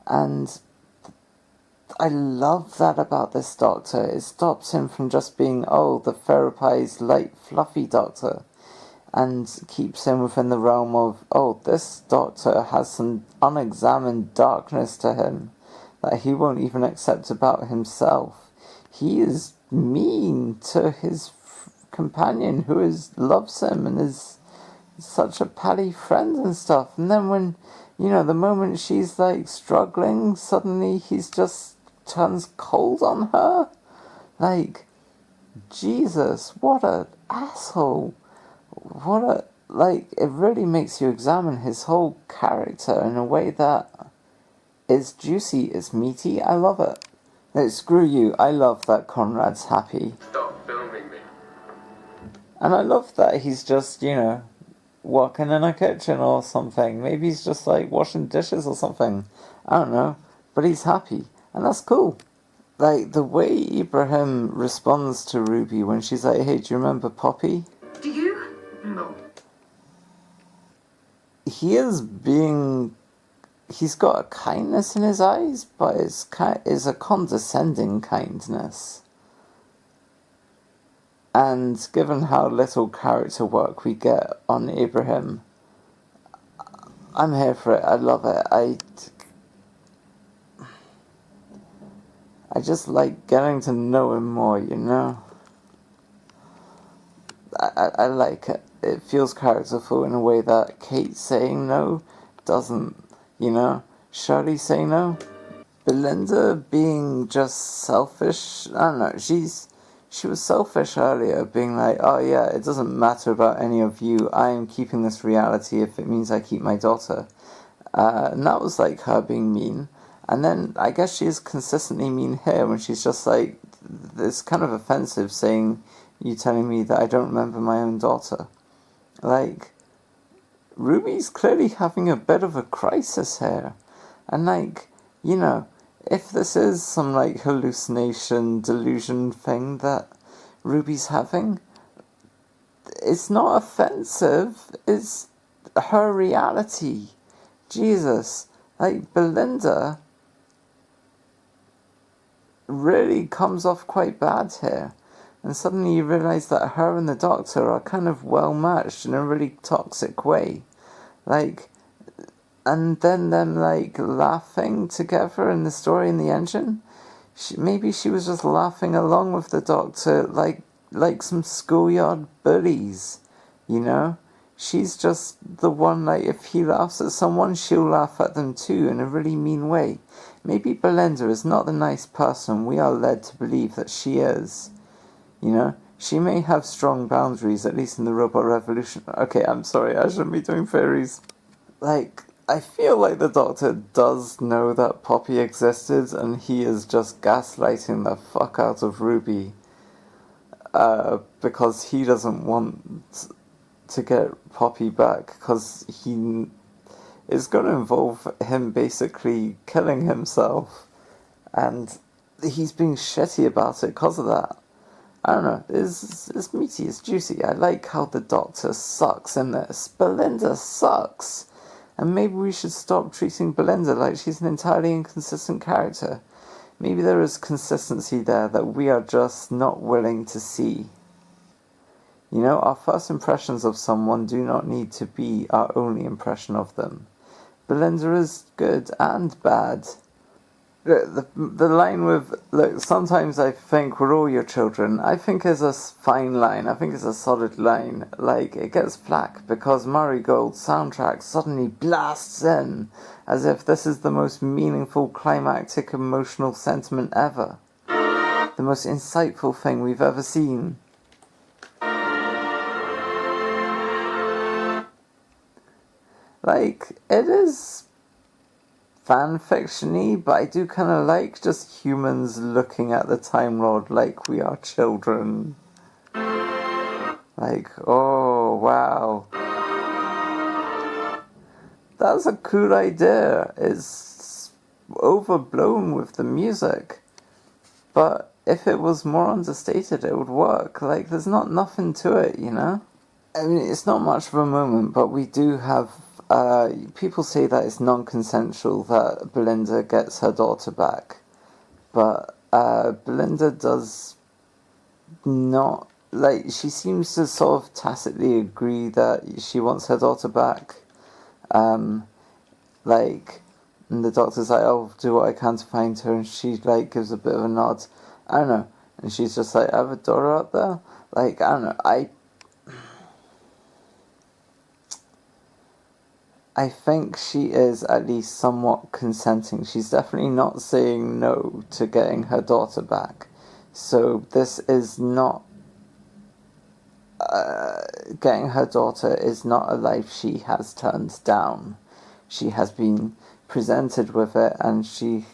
and I love that about this Doctor. It stops him from just being, the therapized, light, fluffy Doctor, and keeps him within the realm of, this Doctor has some unexamined darkness to him that he won't even accept about himself. He is mean to his companion who loves him and is such a pally friend and stuff. And then when, the moment she's like struggling, suddenly he's just turns cold on her. Like, Jesus, what an asshole. It really makes you examine his whole character in a way that is juicy, it's meaty, I love it. Like, screw you, I love that Conrad's happy. Stop filming me. And I love that he's just, working in a kitchen or something. Maybe he's just like washing dishes or something. I don't know. But he's happy. And that's cool. Like, the way Ibrahim responds to Ruby when she's like, hey, do you remember Poppy? Do you? No. He's got a kindness in his eyes, but it's a condescending kindness. And given how little character work we get on Ibrahim, I'm here for it. I love it. I just like getting to know him more, I like it. It feels characterful in a way that Kate saying no doesn't, Shirley saying no. Belinda being just selfish, I don't know, she was selfish earlier, being like, oh yeah, it doesn't matter about any of you, I am keeping this reality if it means I keep my daughter. And that was like her being mean. And then I guess she is consistently mean here when she's just like, it's kind of offensive saying, you telling me that I don't remember my own daughter. Like, Ruby's clearly having a bit of a crisis here. And like, if this is some like hallucination, delusion thing that Ruby's having, it's not offensive, it's her reality. Jesus. Like, Belinda really comes off quite bad here. And suddenly you realise that her and the Doctor are kind of well matched in a really toxic way. Like, and then them like laughing together in the story in the engine. Maybe she was just laughing along with the Doctor like some schoolyard bullies, She's just the one, like, if he laughs at someone, she'll laugh at them too in a really mean way. Maybe Belinda is not the nice person we are led to believe that she is. She may have strong boundaries, at least in the Robot Revolution. Okay, I'm sorry, I shouldn't be doing theories. Like, I feel like the Doctor does know that Poppy existed, and he is just gaslighting the fuck out of Ruby. Because he doesn't want to get Poppy back, because it's going to involve him basically killing himself, and he's being shitty about it because of that. I don't know, it's meaty, it's juicy. I like how the Doctor sucks in this. Belinda sucks, and maybe we should stop treating Belinda like she's an entirely inconsistent character. Maybe there is consistency there that we are just not willing to see. Our first impressions of someone do not need to be our only impression of them. Belinda is good and bad. The line with, look, sometimes I think we're all your children, I think is a fine line. I think it's a solid line. Like, it gets flack because Murray Gold's soundtrack suddenly blasts in as if this is the most meaningful, climactic, emotional sentiment ever. The most insightful thing we've ever seen. Like, it is fan-fiction-y, but I do kind of like just humans looking at the Time Lord like we are children. Like, oh, wow. That's a cool idea. It's overblown with the music. But if it was more understated, it would work. Like, there's nothing to it, I mean, it's not much of a moment, but we do have people say that it's non-consensual that Belinda gets her daughter back, but Belinda does not, like, she seems to sort of tacitly agree that she wants her daughter back, like, and the Doctor's like, I'll do what I can to find her, and she, like, gives a bit of a nod. I don't know, And she's just like, I have a daughter out there? Like, I don't know, I think she is at least somewhat consenting. She's definitely not saying no to getting her daughter back. So this is not... getting her daughter is not a life she has turned down. She has been presented with it, and she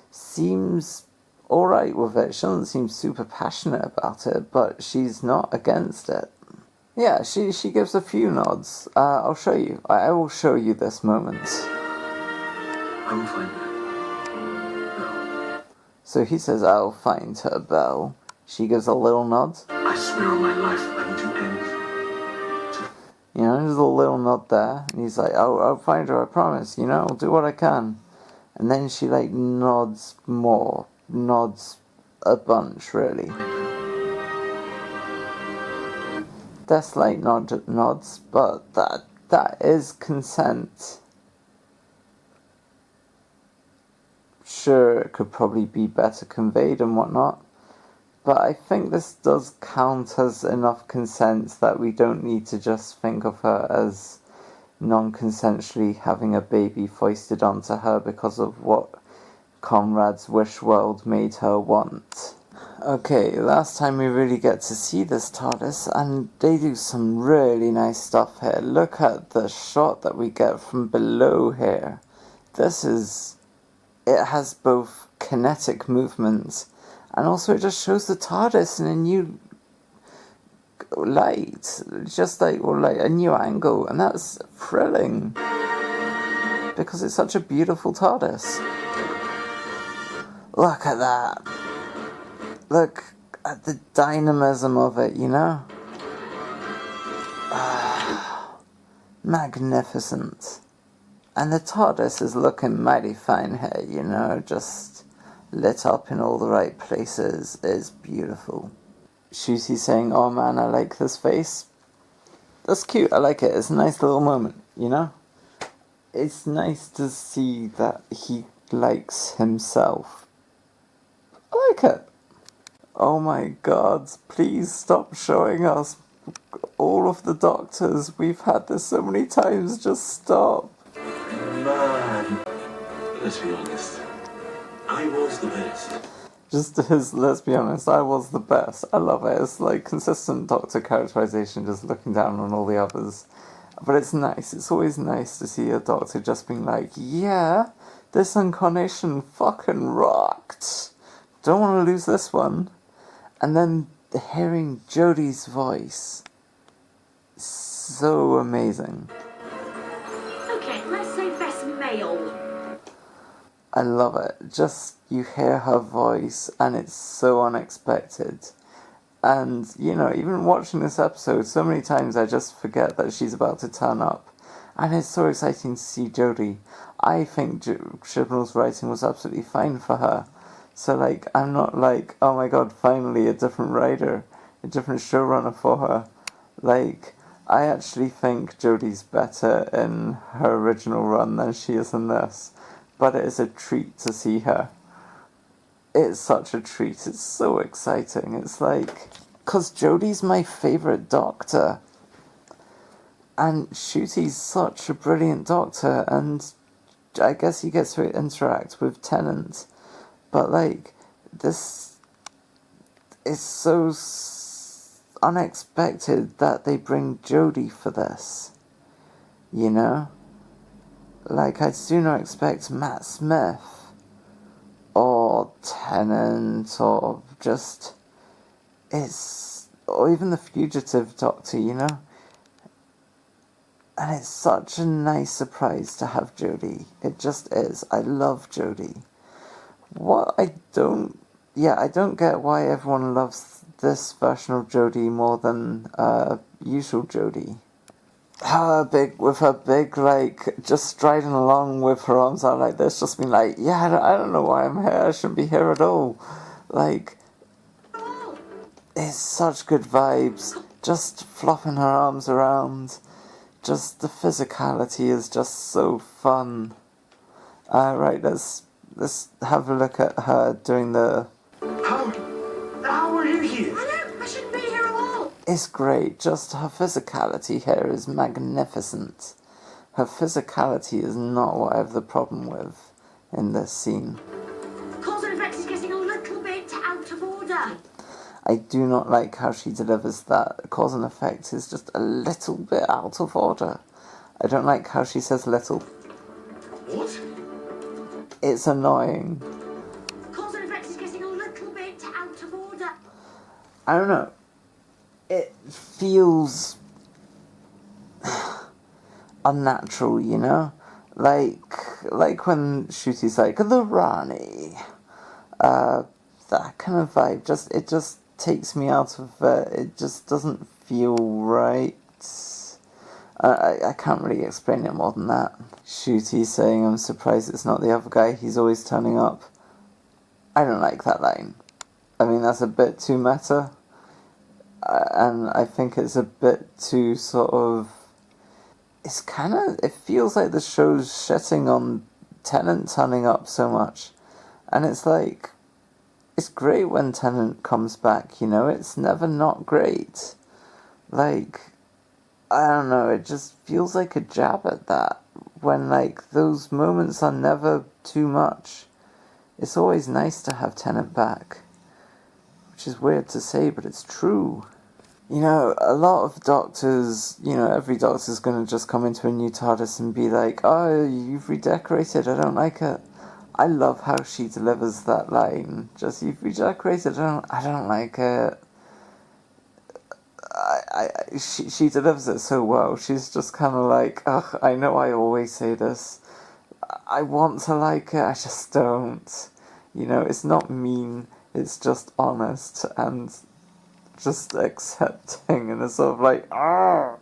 seems alright with it. She doesn't seem super passionate about it, but she's not against it. Yeah, she gives a few nods. I'll show you. I will show you this moment. I will find her. No. So he says, I'll find her, Belle. She gives a little nod. I swear on my life I will do anything. You know, there's a little nod there. And he's like, I'll find her, I promise. You know, I'll do what I can. And then she, like, nods more. Nods a bunch, really. They're slight nods, but that is consent. Sure, it could probably be better conveyed and whatnot, but I think this does count as enough consent that we don't need to just think of her as non-consensually having a baby foisted onto her because of what Conrad's wish world made her want. Okay, last time we really get to see this TARDIS, and they do some really nice stuff here. Look at the shot that we get from below here. It has both kinetic movement, and also it just shows the TARDIS in a new light, just like a new angle, and that's thrilling, because it's such a beautiful TARDIS. Look at that. Look at the dynamism of it, you know? Magnificent. And the TARDIS is looking mighty fine here, you know? Just lit up in all the right places. It's beautiful. Shooty's saying, oh man, I like this face. That's cute, I like it. It's a nice little moment, you know? It's nice to see that he likes himself. I like it. Oh my god, please stop showing us all of the doctors. We've had this so many times, just stop. Man, let's be honest. I was the best. Let's be honest, I was the best. I love it. It's like consistent doctor characterization, just looking down on all the others. But it's nice. It's always nice to see a doctor just being like, yeah, this incarnation fucking rocked. Don't want to lose this one. And then hearing Jodie's voice, so amazing. Okay, let's say best male. I love it. Just, you hear her voice, and it's so unexpected. And, you know, even watching this episode, so many times I just forget that she's about to turn up. And it's so exciting to see Jodie. I think Chibnall's writing was absolutely fine for her. So, like, I'm not like, oh my god, finally a different writer, a different showrunner for her. Like, I actually think Jodie's better in her original run than she is in this. But it is a treat to see her. It's such a treat. It's so exciting. It's like, because Jodie's my favourite doctor. And Shooty's such a brilliant doctor. And I guess he gets to interact with Tennant. But, like, this is so unexpected that they bring Jodie for this. You know? Like, I'd sooner expect Matt Smith or Tennant or just... or even the Fugitive Doctor, you know? And it's such a nice surprise to have Jodie. It just is. I love Jodie. What I don't get why everyone loves this version of Jodie more than usual Jodie. With her big, like, just striding along with her arms out like this, just being like, yeah, I don't know why I'm here, I shouldn't be here at all. Like, it's such good vibes, just flopping her arms around, just the physicality is just so fun. Right, let's have a look at her doing the... How It's great, just her physicality here is magnificent. Her physicality is not what I have the problem with in this scene. Cause and effect is getting a little bit out of order. I do not like how she delivers that. Cause and effect is just a little bit out of order. I don't like how she says little. What? It's annoying. Cause and effect is getting a little bit out of order. I don't know. It feels unnatural, you know? Like when Shruti's like, the Rani. That kind of vibe, it just takes me out of it. It just doesn't feel right. I can't really explain it more than that. Shooty saying, I'm surprised it's not the other guy, he's always turning up. I don't like that line. I mean, that's a bit too meta. And I think it's a bit too sort of... it feels like the show's shitting on Tennant turning up so much. And it's like, it's great when Tennant comes back, you know? It's never not great. Like, I don't know, it just feels like a jab at that. When, like, those moments are never too much. It's always nice to have Tennant back. Which is weird to say, but it's true. You know, a lot of doctors, you know, every doctor's going to just come into a new TARDIS and be like, oh, you've redecorated, I don't like it. I love how she delivers that line. Just, you've redecorated, I don't like it. She delivers it so well. She's just kind of like, ugh, I know I always say this. I want to like it, I just don't. You know, it's not mean, it's just honest and just accepting, and it's sort of like, ah,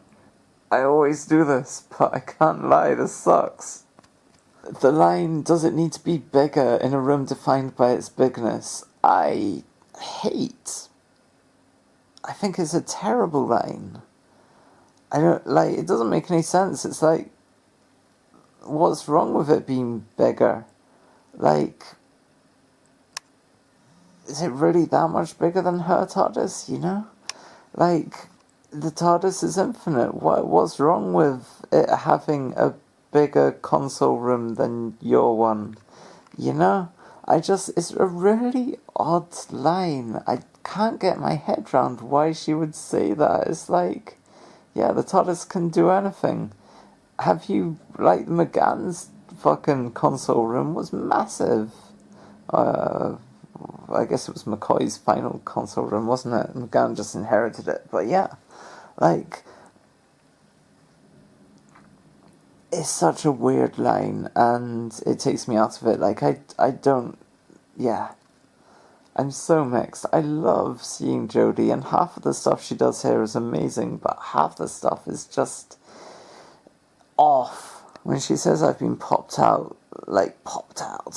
I always do this, but I can't lie, this sucks. The line, does it need to be bigger in a room defined by its bigness? I hate. I think it's a terrible line. I don't, like, it doesn't make any sense. It's like, what's wrong with it being bigger? Like, is it really that much bigger than her TARDIS, you know? Like, the TARDIS is infinite. What's wrong with it having a bigger console room than your one? You know? It's a really odd line. I can't get my head around why she would say that. It's like, yeah, the TARDIS can do anything. Have you, like, McGann's fucking console room was massive. I guess it was McCoy's final console room, wasn't it? McGann just inherited it. But yeah, like, it's such a weird line, and it takes me out of it. Like, I don't, yeah. I'm so mixed. I love seeing Jodie, and half of the stuff she does here is amazing, but half the stuff is just off. When she says I've been popped out,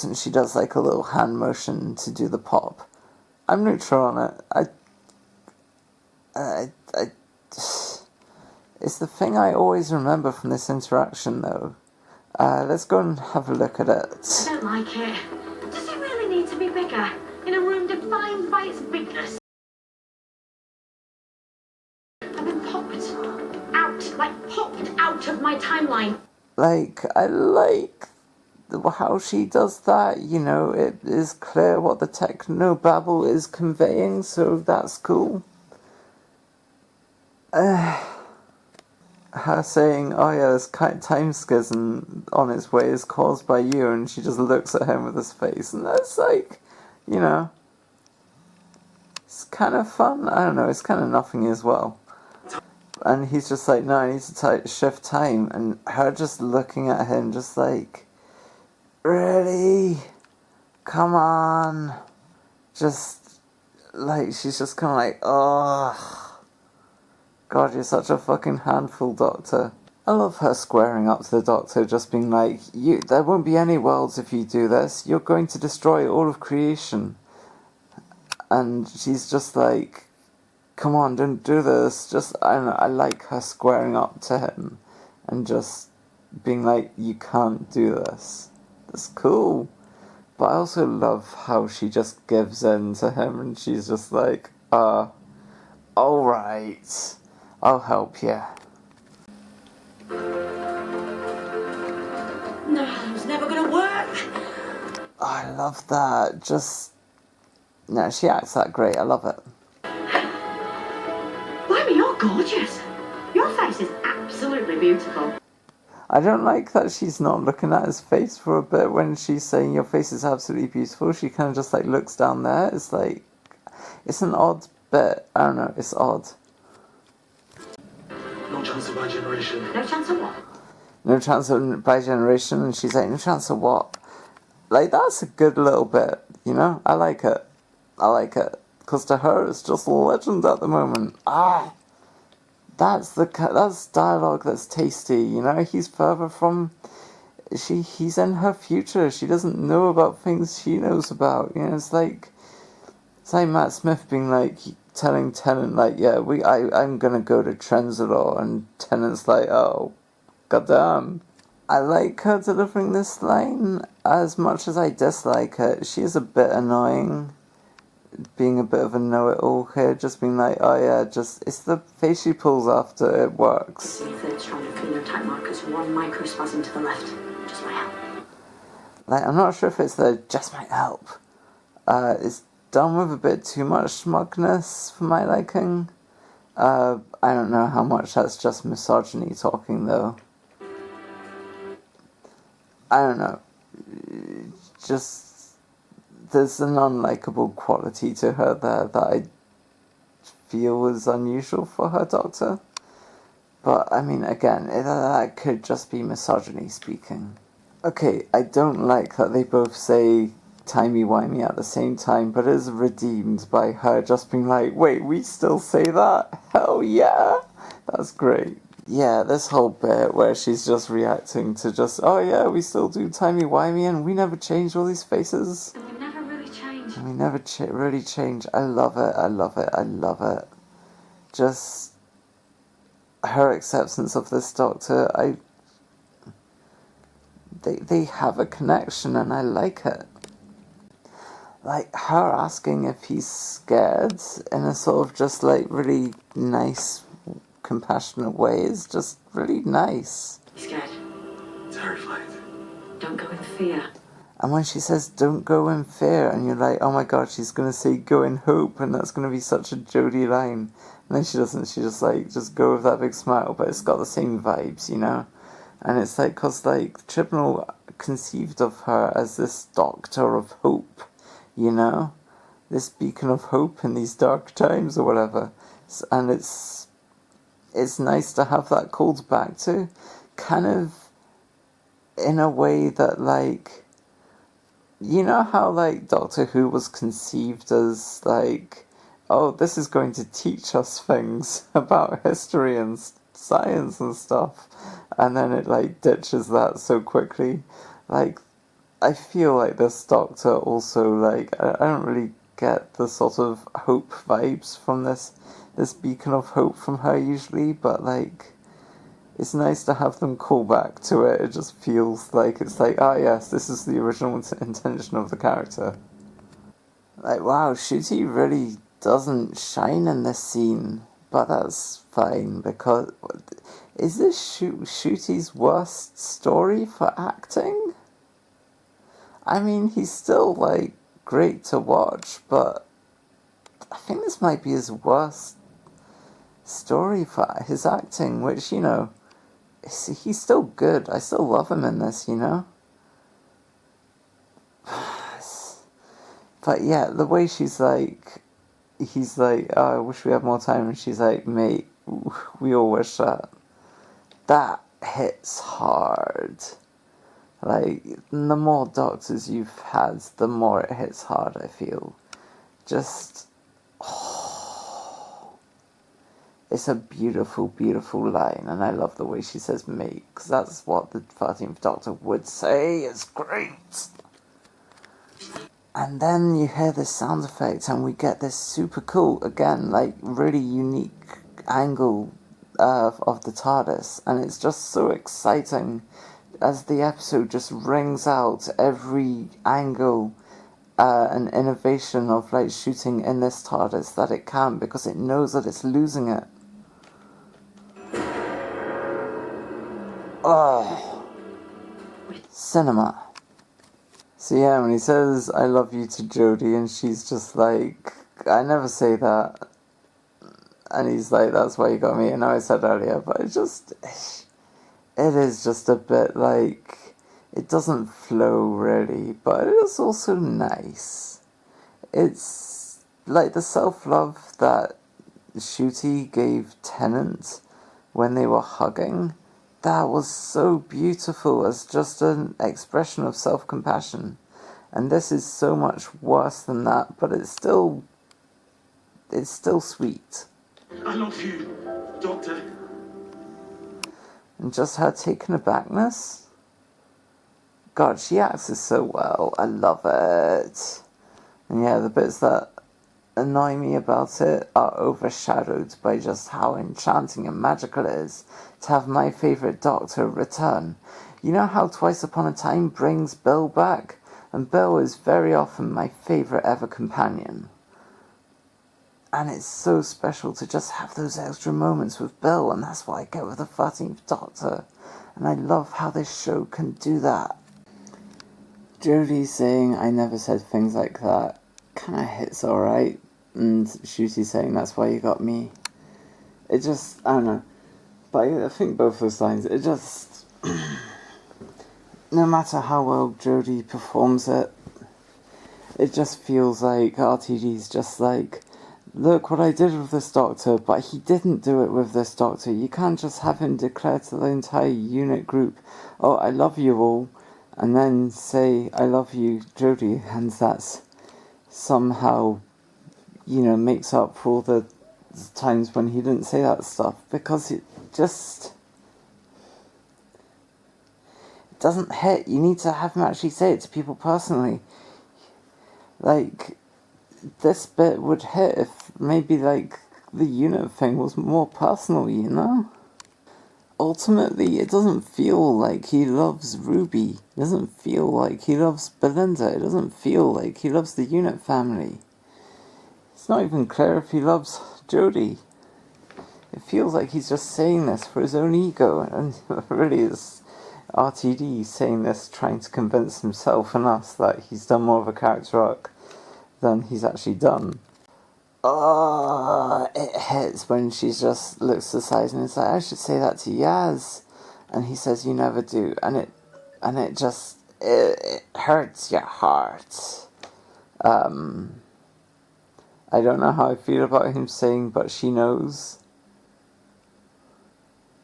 and she does like a little hand motion to do the pop. I'm neutral on it. It's the thing I always remember from this interaction, though. Let's go and have a look at it. I don't like it. Does it really need to be bigger? In a room defined by its bigness? I've been popped out of my timeline. Like, I like how she does that, you know, it is clear what the technobabble is conveying, so that's cool. Her saying, oh yeah, this time schism on its way is caused by you, and she just looks at him with his face, and that's like, you know, it's kind of fun. I don't know, it's kind of nothing as well. And he's just like, no, I need to shift time, and her just looking at him just like, really? Come on. Just, like, she's just kind of like, ugh. God, you're such a fucking handful, Doctor. I love her squaring up to the Doctor, just being like, there won't be any worlds if you do this. You're going to destroy all of creation. And she's just like, come on, don't do this. Just, I don't know, I like her squaring up to him and just being like, you can't do this. That's cool. But I also love how she just gives in to him, and she's just like, Alright. I'll help you. No, it's never gonna work. I love that. No, she acts that great. I love it. Blimey, you're gorgeous. Your face is absolutely beautiful. I don't like that she's not looking at his face for a bit when she's saying your face is absolutely beautiful. She kind of just like looks down there. It's like, it's an odd bit. I don't know, it's odd. No chance of my generation. No chance of what? No chance of by generation, and she's like, no chance of what? Like, that's a good little bit, you know? I like it. I like it. Because to her, it's just a legend at the moment. That's dialogue that's tasty, you know? He's further from... He's in her future. She doesn't know about things she knows about. You know, it's like Matt Smith being like, telling Tennant, like, yeah, I'm gonna go to Trenzalore, and Tennant's like, oh, goddamn. I like her delivering this line as much as I dislike her. She is a bit annoying, being a bit of a know-it-all here, just being like, oh yeah, it's the face she pulls after it works. See third strand of phenotype markers, 1 microspasm to the left. Just might help. Like, I'm not sure if it's the just might help. It's done with a bit too much smugness for my liking. I don't know how much that's just misogyny talking, though. I don't know. Just, there's an unlikable quality to her there that I feel is unusual for her Doctor. But, I mean, again, that could just be misogyny speaking. Okay, I don't like that they both say timey-wimey at the same time, but it is redeemed by her just being like, wait, we still say that? Hell yeah! That's great. Yeah, this whole bit where she's just reacting to just, oh yeah, we still do timey-wimey and we never change all these faces. And we never really change. And we never really change. I love it, I love it, I love it. Just her acceptance of this Doctor, they have a connection and I like it. Like, her asking if he's scared in a sort of just like really nice, compassionate way is just really nice. Scared. Terrified. Don't go in fear. And when she says don't go in fear, and you're like, oh my god, she's gonna say go in hope, and that's gonna be such a Jodie line. And then she doesn't, she just like, just go with that big smile, but it's got the same vibes, you know? And it's like, cause like, Chibnall conceived of her as this doctor of hope, you know? This beacon of hope in these dark times or whatever. And it's nice to have that called back to, kind of in a way that, like, you know how, like, Doctor Who was conceived as, like, oh, this is going to teach us things about history and science and stuff, and then it, like, ditches that so quickly. Like, I feel like this Doctor also, like, I don't really get the sort of hope vibes from this beacon of hope from her usually, but like, it's nice to have them call back to it. It just feels like it's like, ah yes, this is the original intention of the character. Like, wow, Shooty really doesn't shine in this scene, but that's fine, because is this Shooty's worst story for acting? I mean, he's still, like, great to watch, but I think this might be his worst story for his acting, which, you know, he's still good. I still love him in this, you know? But yeah, the way she's like, he's like, oh, I wish we had more time, and she's like, mate, we all wish that. That hits hard. Like, the more Doctors you've had, the more it hits hard, I feel. Just, it's a beautiful, beautiful line, and I love the way she says mate, because that's what the 13th Doctor would say. It's great! And then you hear this sound effect, and we get this super cool, again, like, really unique angle of the TARDIS, and it's just so exciting as the episode just rings out every angle an innovation of like shooting in this TARDIS that it can, because it knows that it's losing it. Oh, cinema. So yeah, when he says I love you to Jodie, and she's just like, I never say that, and he's like, that's why you got me. I know I said earlier, but it is just a bit like, it doesn't flow really, but it is also nice. It's like the self-love that Ncuti gave Tennant when they were hugging. That was so beautiful as just an expression of self-compassion. And this is so much worse than that, but it's still sweet. I love you, Doctor. And just her taken abackness. God, she acts it so well. I love it. And yeah, the bits that annoy me about it are overshadowed by just how enchanting and magical it is to have my favourite Doctor return. You know how Twice Upon a Time brings Bill back? And Bill is very often my favourite ever companion. And it's so special to just have those extra moments with Bill, and that's what I get with the 13th Doctor. And I love how this show can do that. Jodie saying I never said things like that kind of hits alright. And Ncuti saying that's why you got me. It just, I don't know. But I think both those lines, it just, no matter how well Jodie performs it, it just feels like RTD's just like, look what I did with this Doctor, but he didn't do it with this Doctor. You can't just have him declare to the entire unit group, oh, I love you all, and then say, I love you, Jodie, and that's somehow, you know, makes up for all the times when he didn't say that stuff, because it just doesn't hit. You need to have him actually say it to people personally. Like, this bit would hit if maybe, like, the unit thing was more personal, you know? Ultimately, it doesn't feel like he loves Ruby. It doesn't feel like he loves Belinda. It doesn't feel like he loves the unit family. It's not even clear if he loves Jodie. It feels like he's just saying this for his own ego, and really it's RTD saying this, trying to convince himself and us that he's done more of a character arc than he's actually done. Oh, it hits when she just looks to the side and is like, I should say that to Yaz, and he says you never do, and it just it hurts your heart. I don't know how I feel about him saying, but she knows.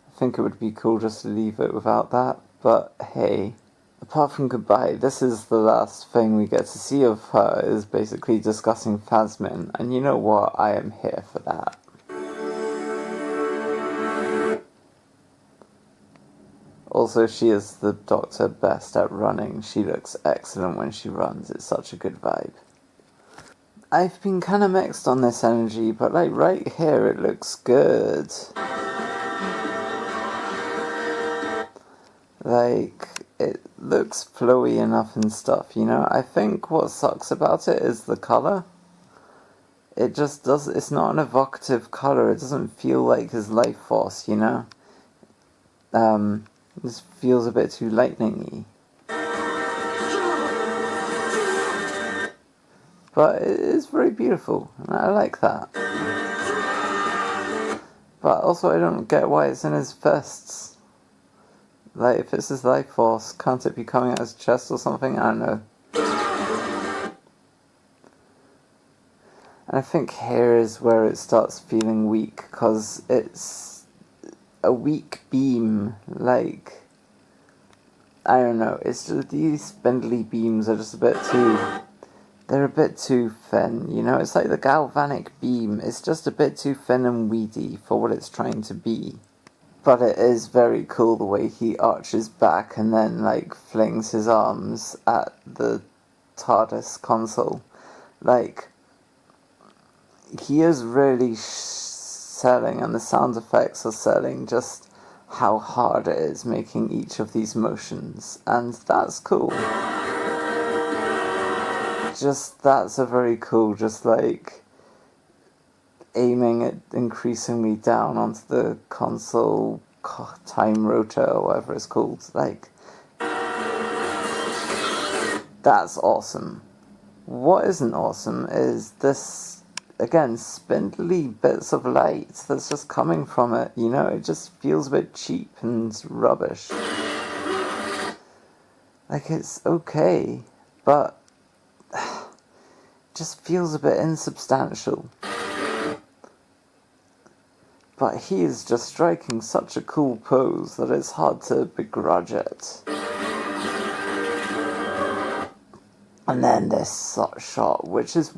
I think it would be cool just to leave it without that, but hey. Apart from goodbye, this is the last thing we get to see of her, is basically discussing Phasmin, and you know what, I am here for that. Also, she is the Doctor best at running. She looks excellent when she runs, it's such a good vibe. I've been kind of mixed on this energy, but like right here it looks good. Like, it looks flowy enough and stuff, you know? I think what sucks about it is the colour. It just does, it's not an evocative colour, it doesn't feel like his life force, you know? This feels a bit too lightning-y. But it is very beautiful, and I like that. But also I don't get why it's in his fists. Like, if it's his life force, can't it be coming out his chest or something? I don't know. And I think here is where it starts feeling weak, because it's a weak beam. Like, I don't know, it's just, these spindly beams are just a bit too, they're a bit too thin, you know? It's like the galvanic beam, it's just a bit too thin and weedy for what it's trying to be. But it is very cool the way he arches back and then, like, flings his arms at the TARDIS console. Like, he is really selling, and the sound effects are selling just how hard it is making each of these motions. And that's cool. just, that's a very cool, just like aiming it increasingly down onto the console time rotor or whatever it's called. Like, that's awesome. What isn't awesome is this, again, spindly bits of light that's just coming from it, you know? It just feels a bit cheap and rubbish. Like, it's okay, but just feels a bit insubstantial. But he is just striking such a cool pose that it's hard to begrudge it. And then this shot, which is...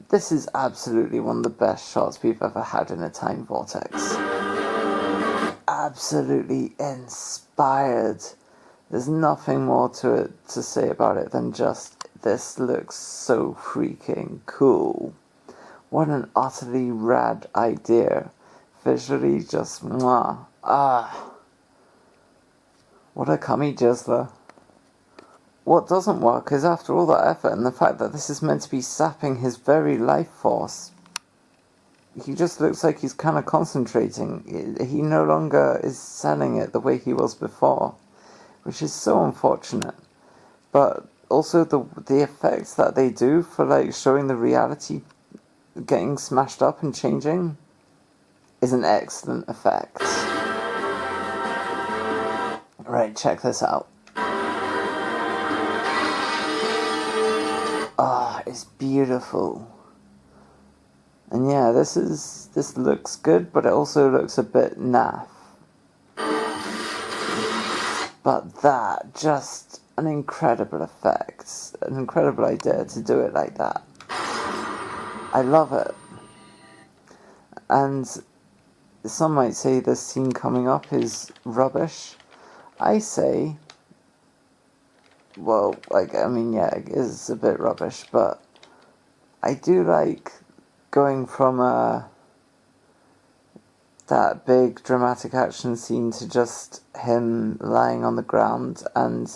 This is absolutely one of the best shots we've ever had in a time vortex. Absolutely inspired. There's nothing more to say about it than just, this looks so freaking cool. What an utterly rad idea. Visually, just mwah. Ah. What a cummy jizzler. What doesn't work is, after all that effort and the fact that this is meant to be sapping his very life force, he just looks like he's kind of concentrating. He no longer is selling it the way he was before, which is so unfortunate. But also the effects that they do for like showing the reality getting smashed up and changing is an excellent effect. Right, check this out. Ah, it's beautiful. And yeah, this looks good, but it also looks a bit naff. But that, just an incredible effect, an incredible idea to do it like that. I love it. And some might say this scene coming up is rubbish. I say, well, like, I mean, yeah, it is a bit rubbish, but I do like going from that big dramatic action scene to just him lying on the ground, and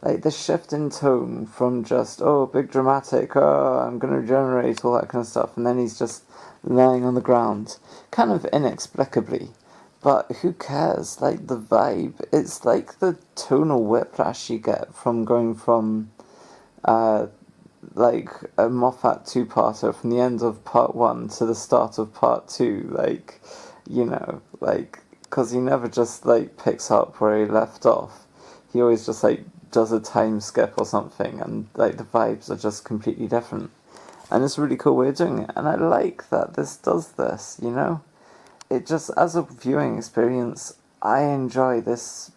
like the shift in tone from just, oh, big dramatic, oh, I'm going to regenerate, all that kind of stuff, and then he's just lying on the ground, kind of inexplicably. But who cares? Like, the vibe, it's like the tonal whiplash you get from going from, like, a Moffat two-parter, from the end of part 1 to the start of part 2, like, you know, like, because he never just, like, picks up where he left off. He always just, like, does a time skip or something, and, like, the vibes are just completely different. And it's a really cool way of doing it, and I like that this does this, you know? It just, as a viewing experience, I enjoy this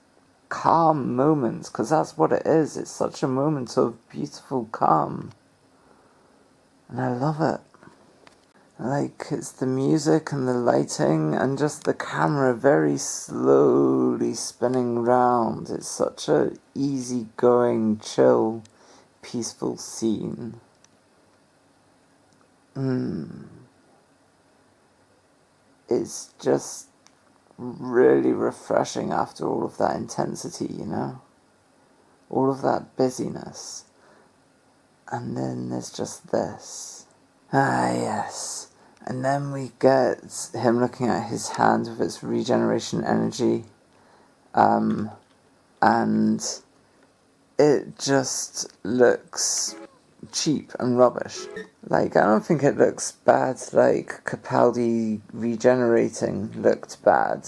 calm moment, because that's what it is. It's such a moment of beautiful calm. And I love it. Like, it's the music and the lighting and just the camera very slowly spinning round. It's such a easygoing, chill, peaceful scene. It's just really refreshing after all of that intensity, you know? All of that busyness. And then there's just this. Ah, yes. And then we get him looking at his hand with its regeneration energy. And it just looks cheap and rubbish. Like, I don't think it looks bad like Capaldi regenerating looked bad.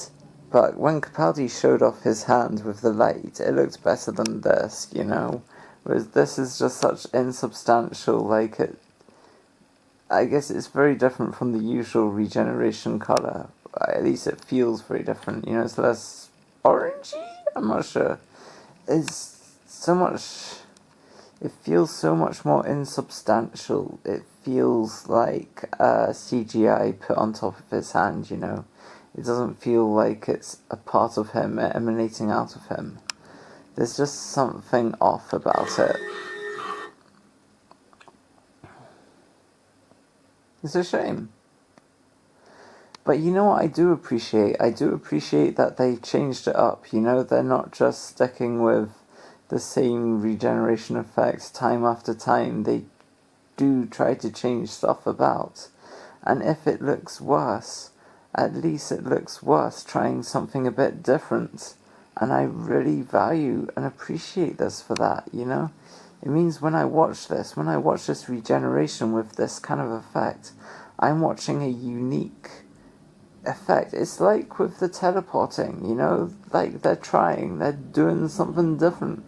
But when Capaldi showed off his hand with the light, it looked better than this, you know? Whereas this is just such insubstantial, like it... I guess it's very different from the usual regeneration colour. At least it feels very different, you know? It's less orangey? I'm not sure. It's so much... It feels so much more insubstantial. It feels like CGI put on top of his hand, you know? It doesn't feel like it's a part of him emanating out of him. There's just something off about it. It's a shame. But you know what I do appreciate? I do appreciate that they changed it up, you know? They're not just sticking with the same regeneration effect time after time. They do try to change stuff about. And if it looks worse, at least it looks worse trying something a bit different. And I really value and appreciate this for that, you know? It means when I watch this regeneration with this kind of effect, I'm watching a unique effect. It's like with the teleporting, you know? Like they're doing something different.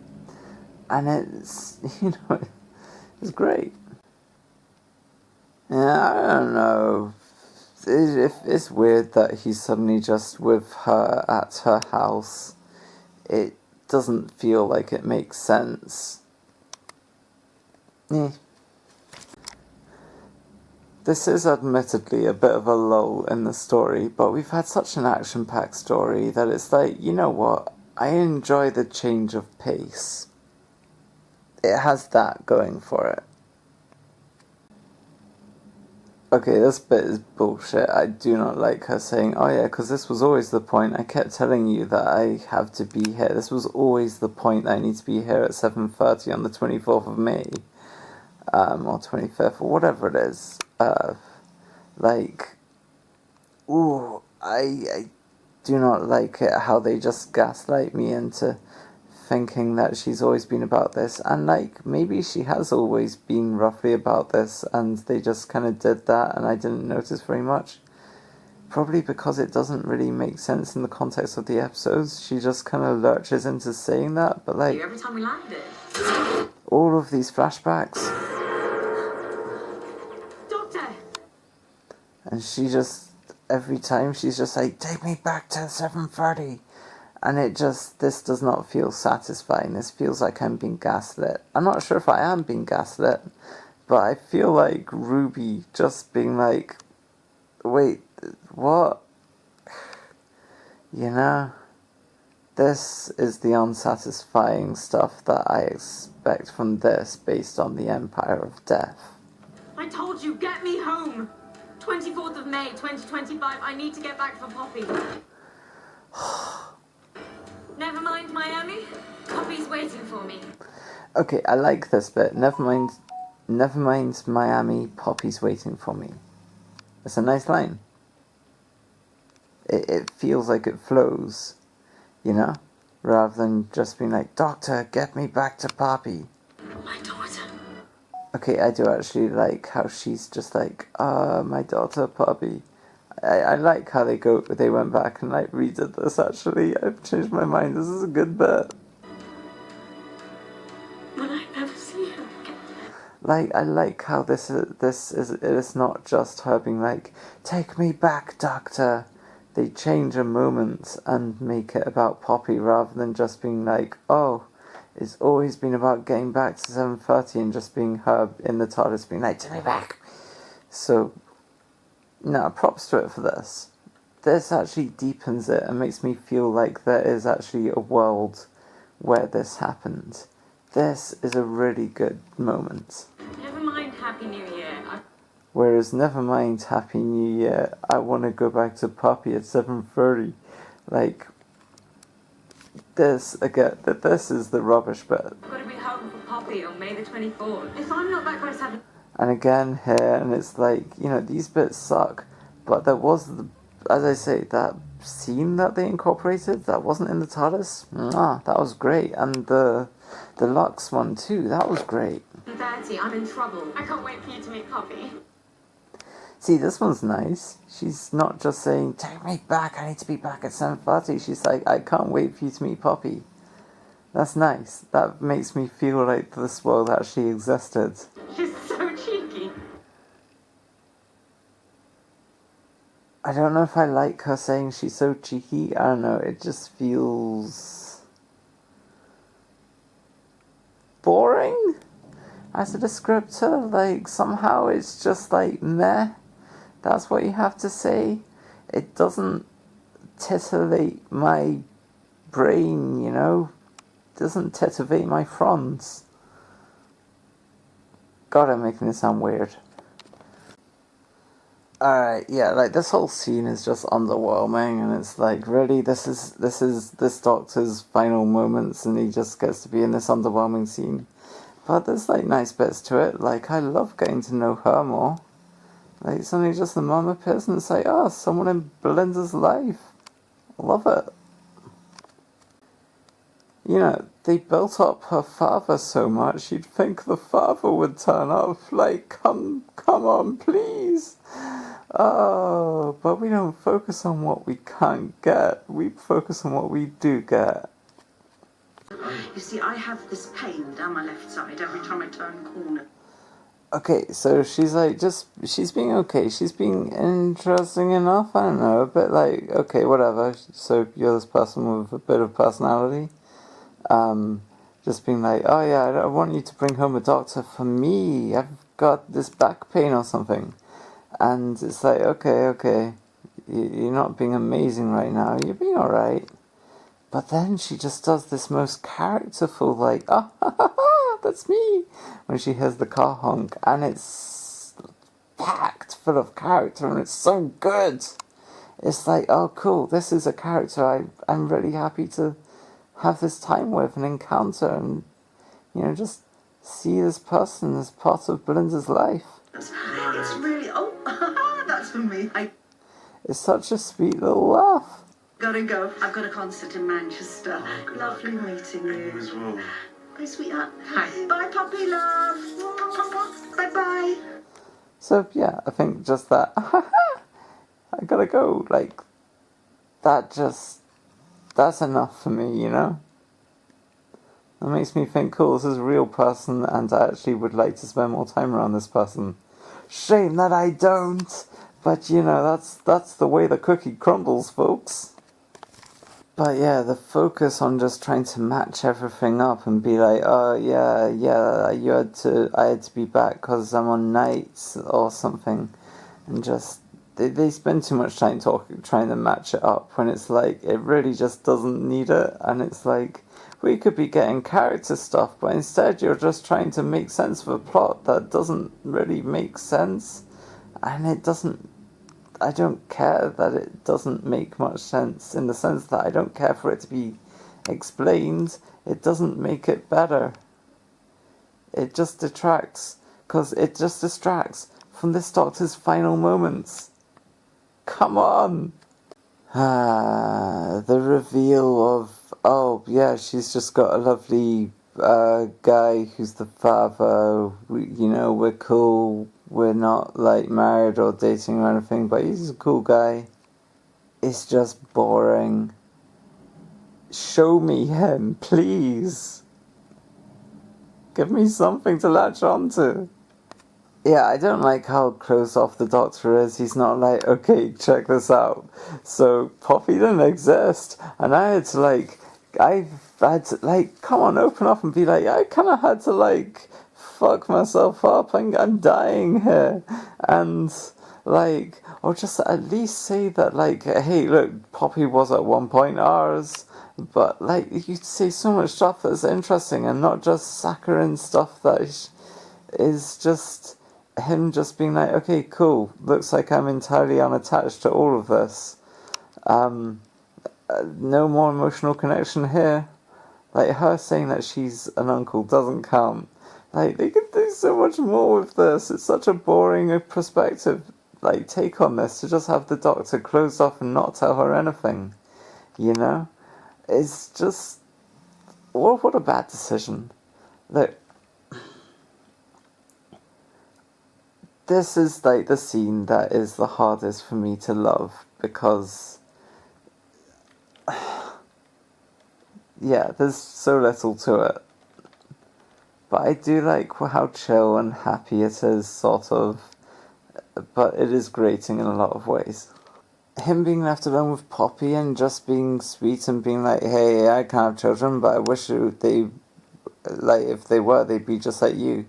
And it's, you know, it's great. Yeah, I don't know. It's weird that he's suddenly just with her at her house. It doesn't feel like it makes sense. Yeah. This is admittedly a bit of a lull in the story, but we've had such an action-packed story that it's like, you know what? I enjoy the change of pace. It has that going for it. Okay, this bit is bullshit. I do not like her saying, oh yeah, because this was always the point. I kept telling you that I have to be here. This was always the point that I need to be here at 7:30 on the 24th of May. Or 25th, or whatever it is. I do not like it how they just gaslight me into thinking that she's always been about this, and like maybe she has always been roughly about this and they just kind of did that and I didn't notice very much, probably because it doesn't really make sense in the context of the episodes. She just kind of lurches into saying that, but like Every time we landed. all of these flashbacks, Doctor! and she just every time she's just like, take me back to 7:30. And this does not feel satisfying. This feels like I'm being gaslit. I'm not sure if I am being gaslit, but I feel like Ruby just being like, wait, what? You know? This is the unsatisfying stuff that I expect from this based on the Empire of Death. I told you, get me home! 24th of May, 2025, I need to get back for Poppy. Never mind, Miami. Poppy's waiting for me. Okay, I like this bit. Never mind, Miami. Poppy's waiting for me. It's a nice line. It feels like it flows, you know, rather than just being like, Doctor, get me back to Poppy. My daughter. Okay, I do actually like how she's just like, my daughter, Poppy. I like how they went back and like redid this. Actually, I've changed my mind. This is a good bit. Will I ever see her again? Like, I like how it's not just her being like, take me back, Doctor. They change a moment and make it about Poppy rather than just being like, oh, it's always been about getting back to 7:30 and just being her in the TARDIS being like, take me back. So, no, props to it for this. This actually deepens it and makes me feel like there is actually a world where this happened. This is a really good moment. Never mind Happy New Year. Whereas, never mind Happy New Year, I want to go back to Poppy at 7:30. Like, this is the rubbish bit. I've got to be home for Poppy on May the 24th. If I'm not back by 7... And again here, and it's like, you know, these bits suck, but there was, as I say, that scene that they incorporated that wasn't in the TARDIS. That was great, and the Lux one too, that was great. 30, I'm in trouble. I can't wait for you to meet Poppy. See, this one's nice. She's not just saying, take me back, I need to be back at 7:30. She's like, I can't wait for you to meet Poppy. That's nice. That makes me feel like this world actually existed. She's so cheeky. I don't know if I like her saying she's so cheeky. I don't know, it just feels boring as a descriptor. Like, somehow it's just like, meh. That's what you have to say. It doesn't titillate my brain, you know? It doesn't titillate my fronds. God, I'm making this sound weird. Alright, yeah, like this whole scene is just underwhelming, and it's like, really, this is this doctor's final moments, and he just gets to be in this underwhelming scene. But there's like nice bits to it. Like, I love getting to know her more. Like, suddenly just the mum appears and it's like, oh, someone in Belinda's life. I love it. You know, they built up her father so much, you'd think the father would turn up. Like, come on, please. Oh, but we don't focus on what we can't get. We focus on what we do get. You see, I have this pain down my left side every time I turn a corner. Okay, so she's like, she's being okay. She's being interesting enough. I don't know, but like, okay, whatever. So you're this person with a bit of personality. Just being like, oh yeah, I want you to bring home a doctor for me. I've got this back pain or something. And it's like, okay. You're not being amazing right now. You're being alright. But then she just does this most characterful, like, ah, ha, ha, ha, that's me, when she hears the car honk, and it's packed full of character, and it's so good. It's like, oh, cool, this is a character I'm really happy to have this time with and encounter, and, you know, just see this person as part of Belinda's life. It's really, oh, that's for me. It's such a sweet little laugh. Gotta go. I've got a concert in Manchester. Lovely meeting you. You as well. Bye, sweetheart. Hi. Bye, puppy love. Bye-bye. So, yeah, I think just that, I gotta go, like, that's enough for me, you know? That makes me think, cool, this is a real person, and I actually would like to spend more time around this person. Shame that I don't, but, you know, that's the way the cookie crumbles, folks. But yeah, the focus on just trying to match everything up and be like, oh yeah, I had to be back because I'm on nights or something, and just they spend too much time trying to match it up when it's like it really just doesn't need it, and it's like we could be getting character stuff, but instead you're just trying to make sense of a plot that doesn't really make sense, and it doesn't. I don't care that it doesn't make much sense, in the sense that I don't care for it to be explained. It doesn't make it better. It just detracts, because it just distracts from this doctor's final moments. Come on! The reveal of, oh yeah, she's just got a lovely guy who's the father. We're cool. We're not like married or dating or anything, but he's a cool guy. It's just boring. Show me him, please. Give me something to latch onto. Yeah, I don't like how closed off the doctor is. He's not like, okay, check this out. So Poppy didn't exist, and I had to come on, open up and be like, I kind of had to like fuck myself up. I'm dying here, and like, or just at least say that like, hey, look, Poppy was at one point ours. But like, you say so much stuff that's interesting, and not just saccharine stuff that is just him just being like, okay, cool, looks like I'm entirely unattached to all of this. No more emotional connection here. Like, her saying that she's an uncle doesn't count. Like, they could do so much more with this. It's such a boring perspective, like, take on this, to just have the doctor closed off and not tell her anything, you know? It's just, what a bad decision. Look, this is like the scene that is the hardest for me to love, because yeah, there's so little to it. But I do like how chill and happy it is, sort of, but it is grating in a lot of ways. Him being left alone with Poppy and just being sweet and being like, hey, I can't have children, but I wish if they were, they'd be just like you.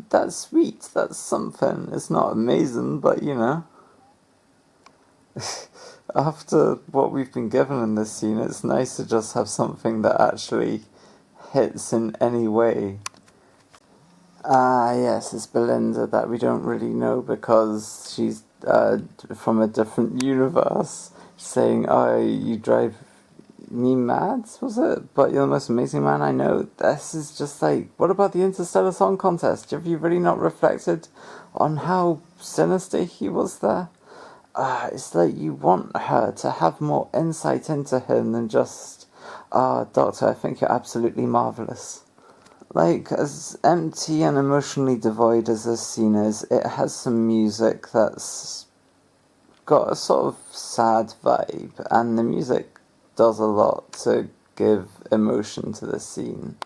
That's sweet, that's something. It's not amazing, but you know. After what we've been given in this scene, it's nice to just have something that actually hits in any way. Yes, it's Belinda that we don't really know because she's from a different universe saying, "Oh, you drive me mad," was it? But you're the most amazing man I know. This is just like, what about the Interstellar Song Contest? Have you really not reflected on how sinister he was there? It's like you want her to have more insight into him than just, Doctor, I think you're absolutely marvellous. Like, as empty and emotionally devoid as this scene is, it has some music that's got a sort of sad vibe, and the music does a lot to give emotion to this scene.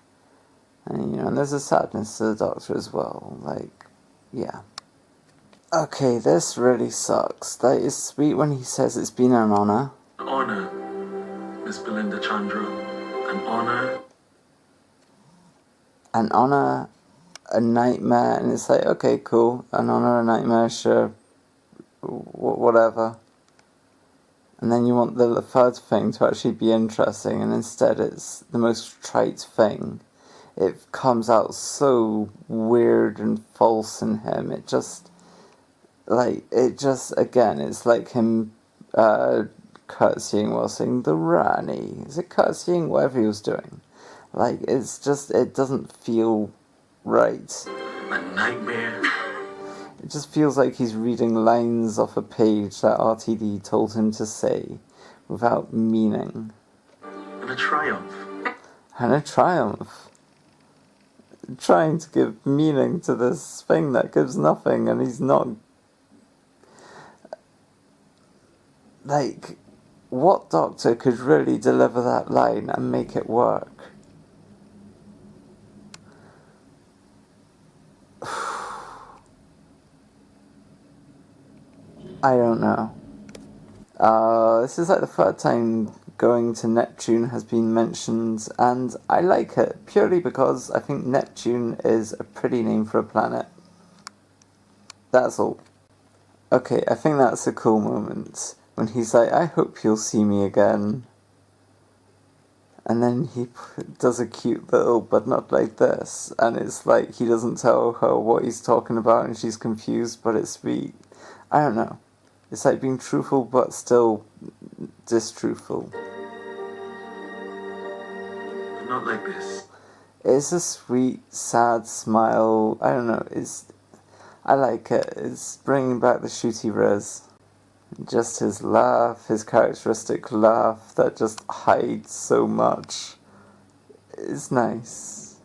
And, and there's a sadness to the Doctor as well. Like, yeah. Okay, this really sucks. That is sweet when he says it's been an honour. An honour, Miss Belinda Chandra. An honour. An honour, a nightmare, and it's like, okay, cool. An honour, a nightmare, sure. Whatever. And then you want the third thing to actually be interesting, and instead it's the most trite thing. It comes out so weird and false in him. It just, again, it's like him curtsying while saying the Rani. Is it curtsying? Whatever he was doing. Like, it's just, it doesn't feel right. A nightmare. It just feels like he's reading lines off a page that RTD told him to say, without meaning. And a triumph. And a triumph. Trying to give meaning to this thing that gives nothing, and he's not... Like, what Doctor could really deliver that line and make it work? I don't know. This is like the third time going to Neptune has been mentioned, and I like it purely because I think Neptune is a pretty name for a planet. That's all. Okay, I think that's a cool moment when he's like, I hope you'll see me again. And then he does a cute little, but not like this, and it's like he doesn't tell her what he's talking about and she's confused, but it's sweet. I don't know. It's like being truthful but still distruthful. Not like this. It's a sweet, sad smile. I don't know. I like it. It's bringing back the shooty Riz. Just his laugh, his characteristic laugh that just hides so much. It's nice.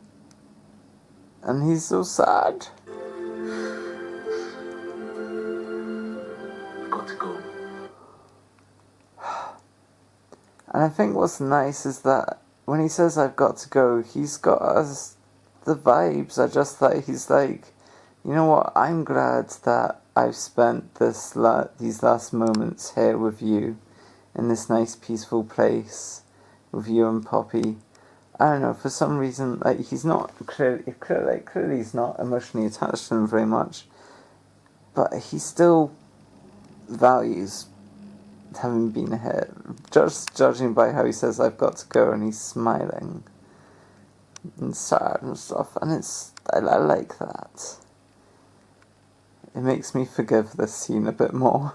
And he's so sad. Got to go. And I think what's nice is that when he says I've got to go, he's got us, the vibes are just like, he's like, you know what, I'm glad that I've spent these last moments here with you, in this nice peaceful place, with you and Poppy. I don't know, for some reason, like, he's not, clearly he's not emotionally attached to them very much, but he still values having been here, just judging by how he says I've got to go, and he's smiling and sad and stuff, and I like that. It makes me forgive this scene a bit more.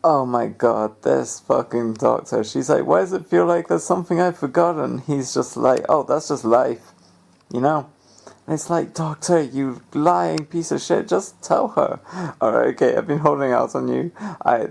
Oh my god, this fucking Doctor. She's like, why does it feel like there's something I've forgotten? He's just like, oh, that's just life, you know? And it's like, Doctor, you lying piece of shit, just tell her. Alright, okay, I've been holding out on you.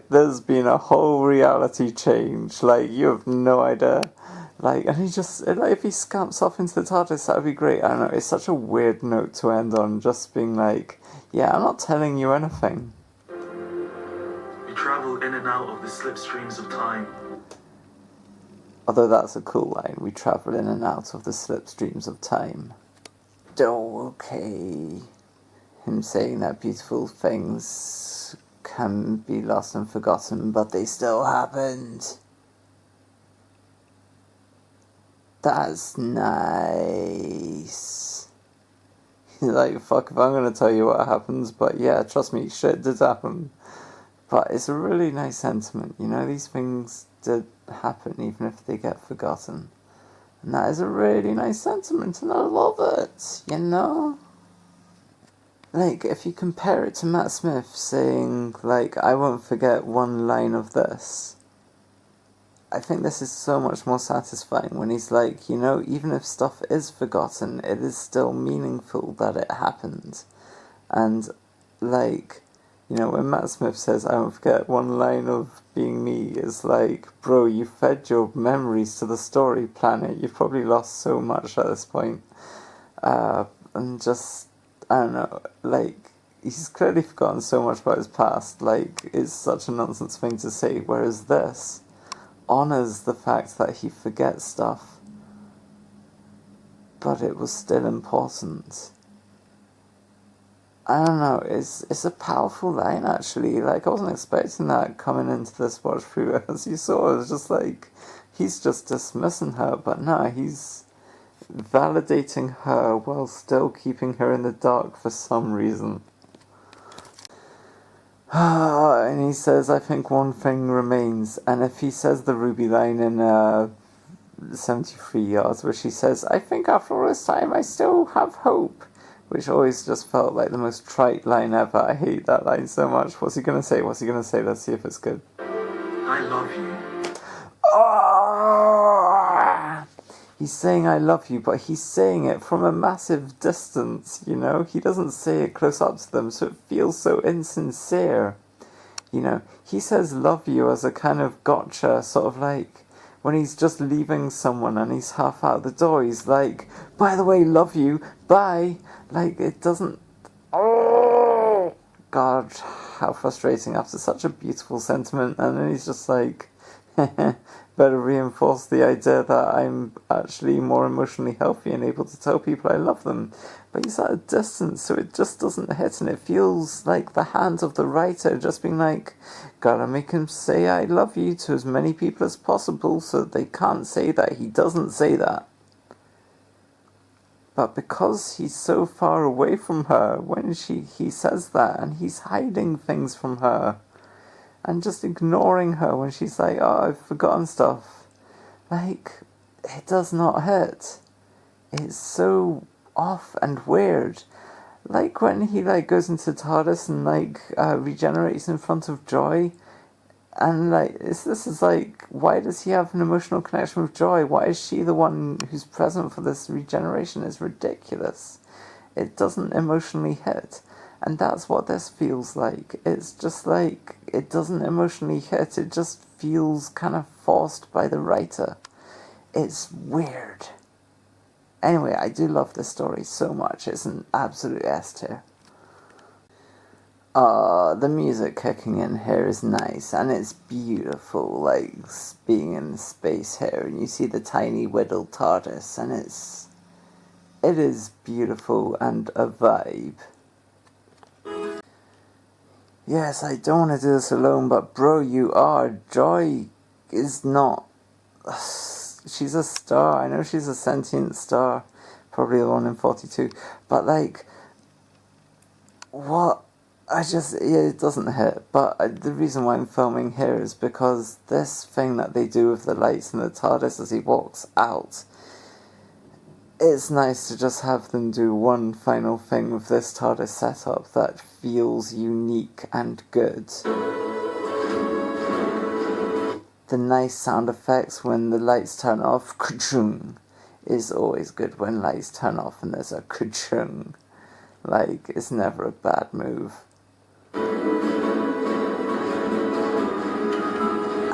There's been a whole reality change. Like, you have no idea. Like, and he just, like, if he scamps off into the TARDIS, that would be great. I don't know, it's such a weird note to end on, just being like, yeah, I'm not telling you anything. We travel in and out of the slipstreams of time. Although that's a cool line, we travel in and out of the slipstreams of time. Oh, okay. Him saying that beautiful things can be lost and forgotten, but they still happened. That's nice. He's like, fuck if I'm gonna tell you what happens, but yeah, trust me, shit did happen. But it's a really nice sentiment, you know, these things did happen even if they get forgotten. And that is a really nice sentiment, and I love it, you know? like, if you compare it to Matt Smith saying, like, I won't forget one line of this, I think this is so much more satisfying when he's like, you know, even if stuff is forgotten, it is still meaningful that it happened. And, like, you know, when Matt Smith says, I won't forget one line of being me, it's like, bro, you fed your memories to the story planet. You've probably lost so much at this point. And just, I don't know, like, he's clearly forgotten so much about his past. Like, it's such a nonsense thing to say, whereas this honours the fact that he forgets stuff, but it was still important. I don't know, it's a powerful line, actually. Like, I wasn't expecting that coming into this watch through. As you saw, it was just like, he's just dismissing her, but no, he's validating her while still keeping her in the dark for some reason. And he says, I think one thing remains. And if he says the Ruby line in 73 yards, where she says, I think after all this time I still have hope, which always just felt like the most trite line ever. I hate that line so much. What's he gonna say? What's he gonna say? Let's see if it's good. I love you. Oh! He's saying I love you, but he's saying it from a massive distance, you know? He doesn't say it close up to them, so it feels so insincere. You know, he says love you as a kind of gotcha, sort of like when he's just leaving someone and he's half out the door, he's like, by the way, love you, bye. Like, it doesn't... Oh! God, how frustrating after such a beautiful sentiment. And then he's just like, better reinforce the idea that I'm actually more emotionally healthy and able to tell people I love them. But he's at a distance, so it just doesn't hit, and it feels like the hand of the writer just being like, gotta make him say I love you to as many people as possible so that they can't say that he doesn't say that. But because he's so far away from her when he says that, and he's hiding things from her, and just ignoring her when she's like, oh, I've forgotten stuff. Like, it does not hit. It's so off and weird. Like when he like goes into TARDIS and like regenerates in front of Joy. And like, this is like, why does he have an emotional connection with Joy? Why is she the one who's present for this regeneration? It's ridiculous. It doesn't emotionally hit. And that's what this feels like. It's just like, it doesn't emotionally hit, it just feels kind of forced by the writer. It's weird. Anyway, I do love this story so much. It's an absolute S tier. The music kicking in here is nice, and it's beautiful, like, being in space here, and you see the tiny whittled TARDIS, and it is beautiful and a vibe. Yes, I don't want to do this alone, but bro, you are. Joy is not... She's a star. I know she's a sentient star. Probably the one in 42. But, like, what? It doesn't hit. But the reason why I'm filming here is because this thing that they do with the lights in the TARDIS as he walks out, it's nice to just have them do one final thing with this TARDIS setup that feels unique and good. The nice sound effects when the lights turn off, ka-chung, is always good when lights turn off and there's a ka-chung. Like, it's never a bad move.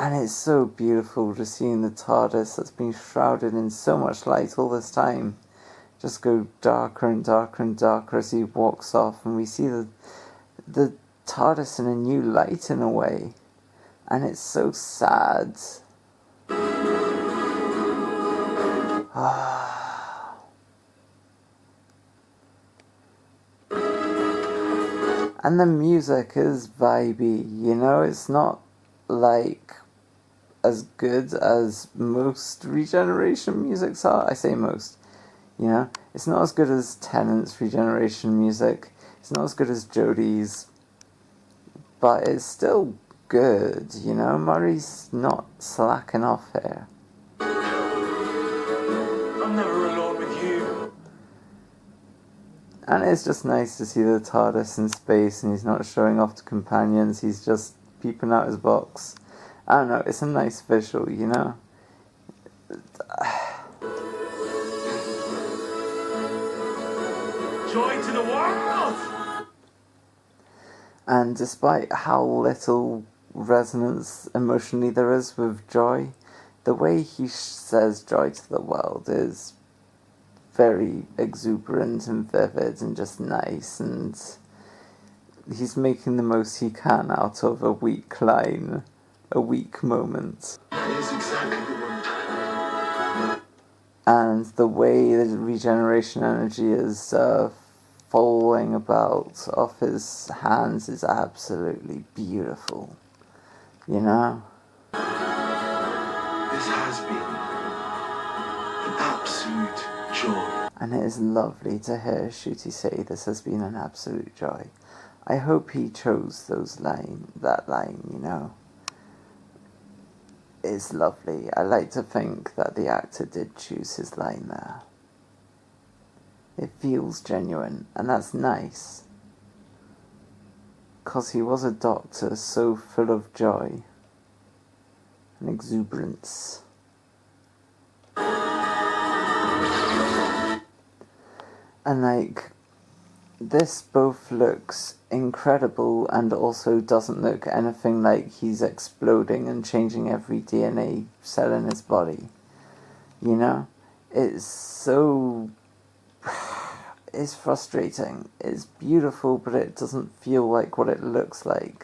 And it's so beautiful to see in the TARDIS that's been shrouded in so much light all this time just go darker and darker and darker as he walks off, and we see the TARDIS in a new light in a way, and it's so sad. And the music is vibey, you know, it's not like as good as most regeneration musics are. I say most, you know, it's not as good as Tennant's regeneration music, it's not as good as Jodie's, but it's still good, you know. Murray's not slacking off here. I'm never alone with you. And it's just nice to see the TARDIS in space, and he's not showing off to companions, he's just peeping out his box. I don't know, it's a nice visual, you know? Joy to the world! And despite how little resonance emotionally there is with Joy, the way he says joy to the world is very exuberant and vivid and just nice, and he's making the most he can out of a weak line, a weak moment. That is exactly the one. And the way the regeneration energy is falling about off his hands is absolutely beautiful, you know? This has been an absolute joy. And it is lovely to hear Shooty say this has been an absolute joy. I hope he chose that line, you know. It's lovely. I like to think that the actor did choose his line there. It feels genuine, and that's nice. 'Cause he was a doctor so full of joy and exuberance. And like, this both looks incredible and also doesn't look anything like he's exploding and changing every DNA cell in his body. You know? It's so... It's frustrating. It's beautiful, but it doesn't feel like what it looks like.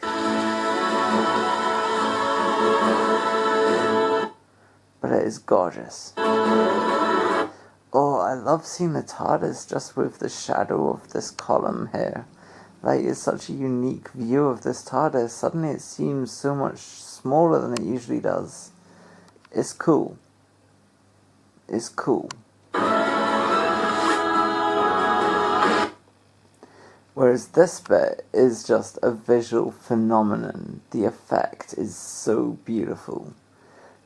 But it is gorgeous. Oh, I love seeing the TARDIS just with the shadow of this column here. Like, it's such a unique view of this TARDIS. Suddenly it seems so much smaller than it usually does. It's cool. It's cool. Whereas this bit is just a visual phenomenon. The effect is so beautiful.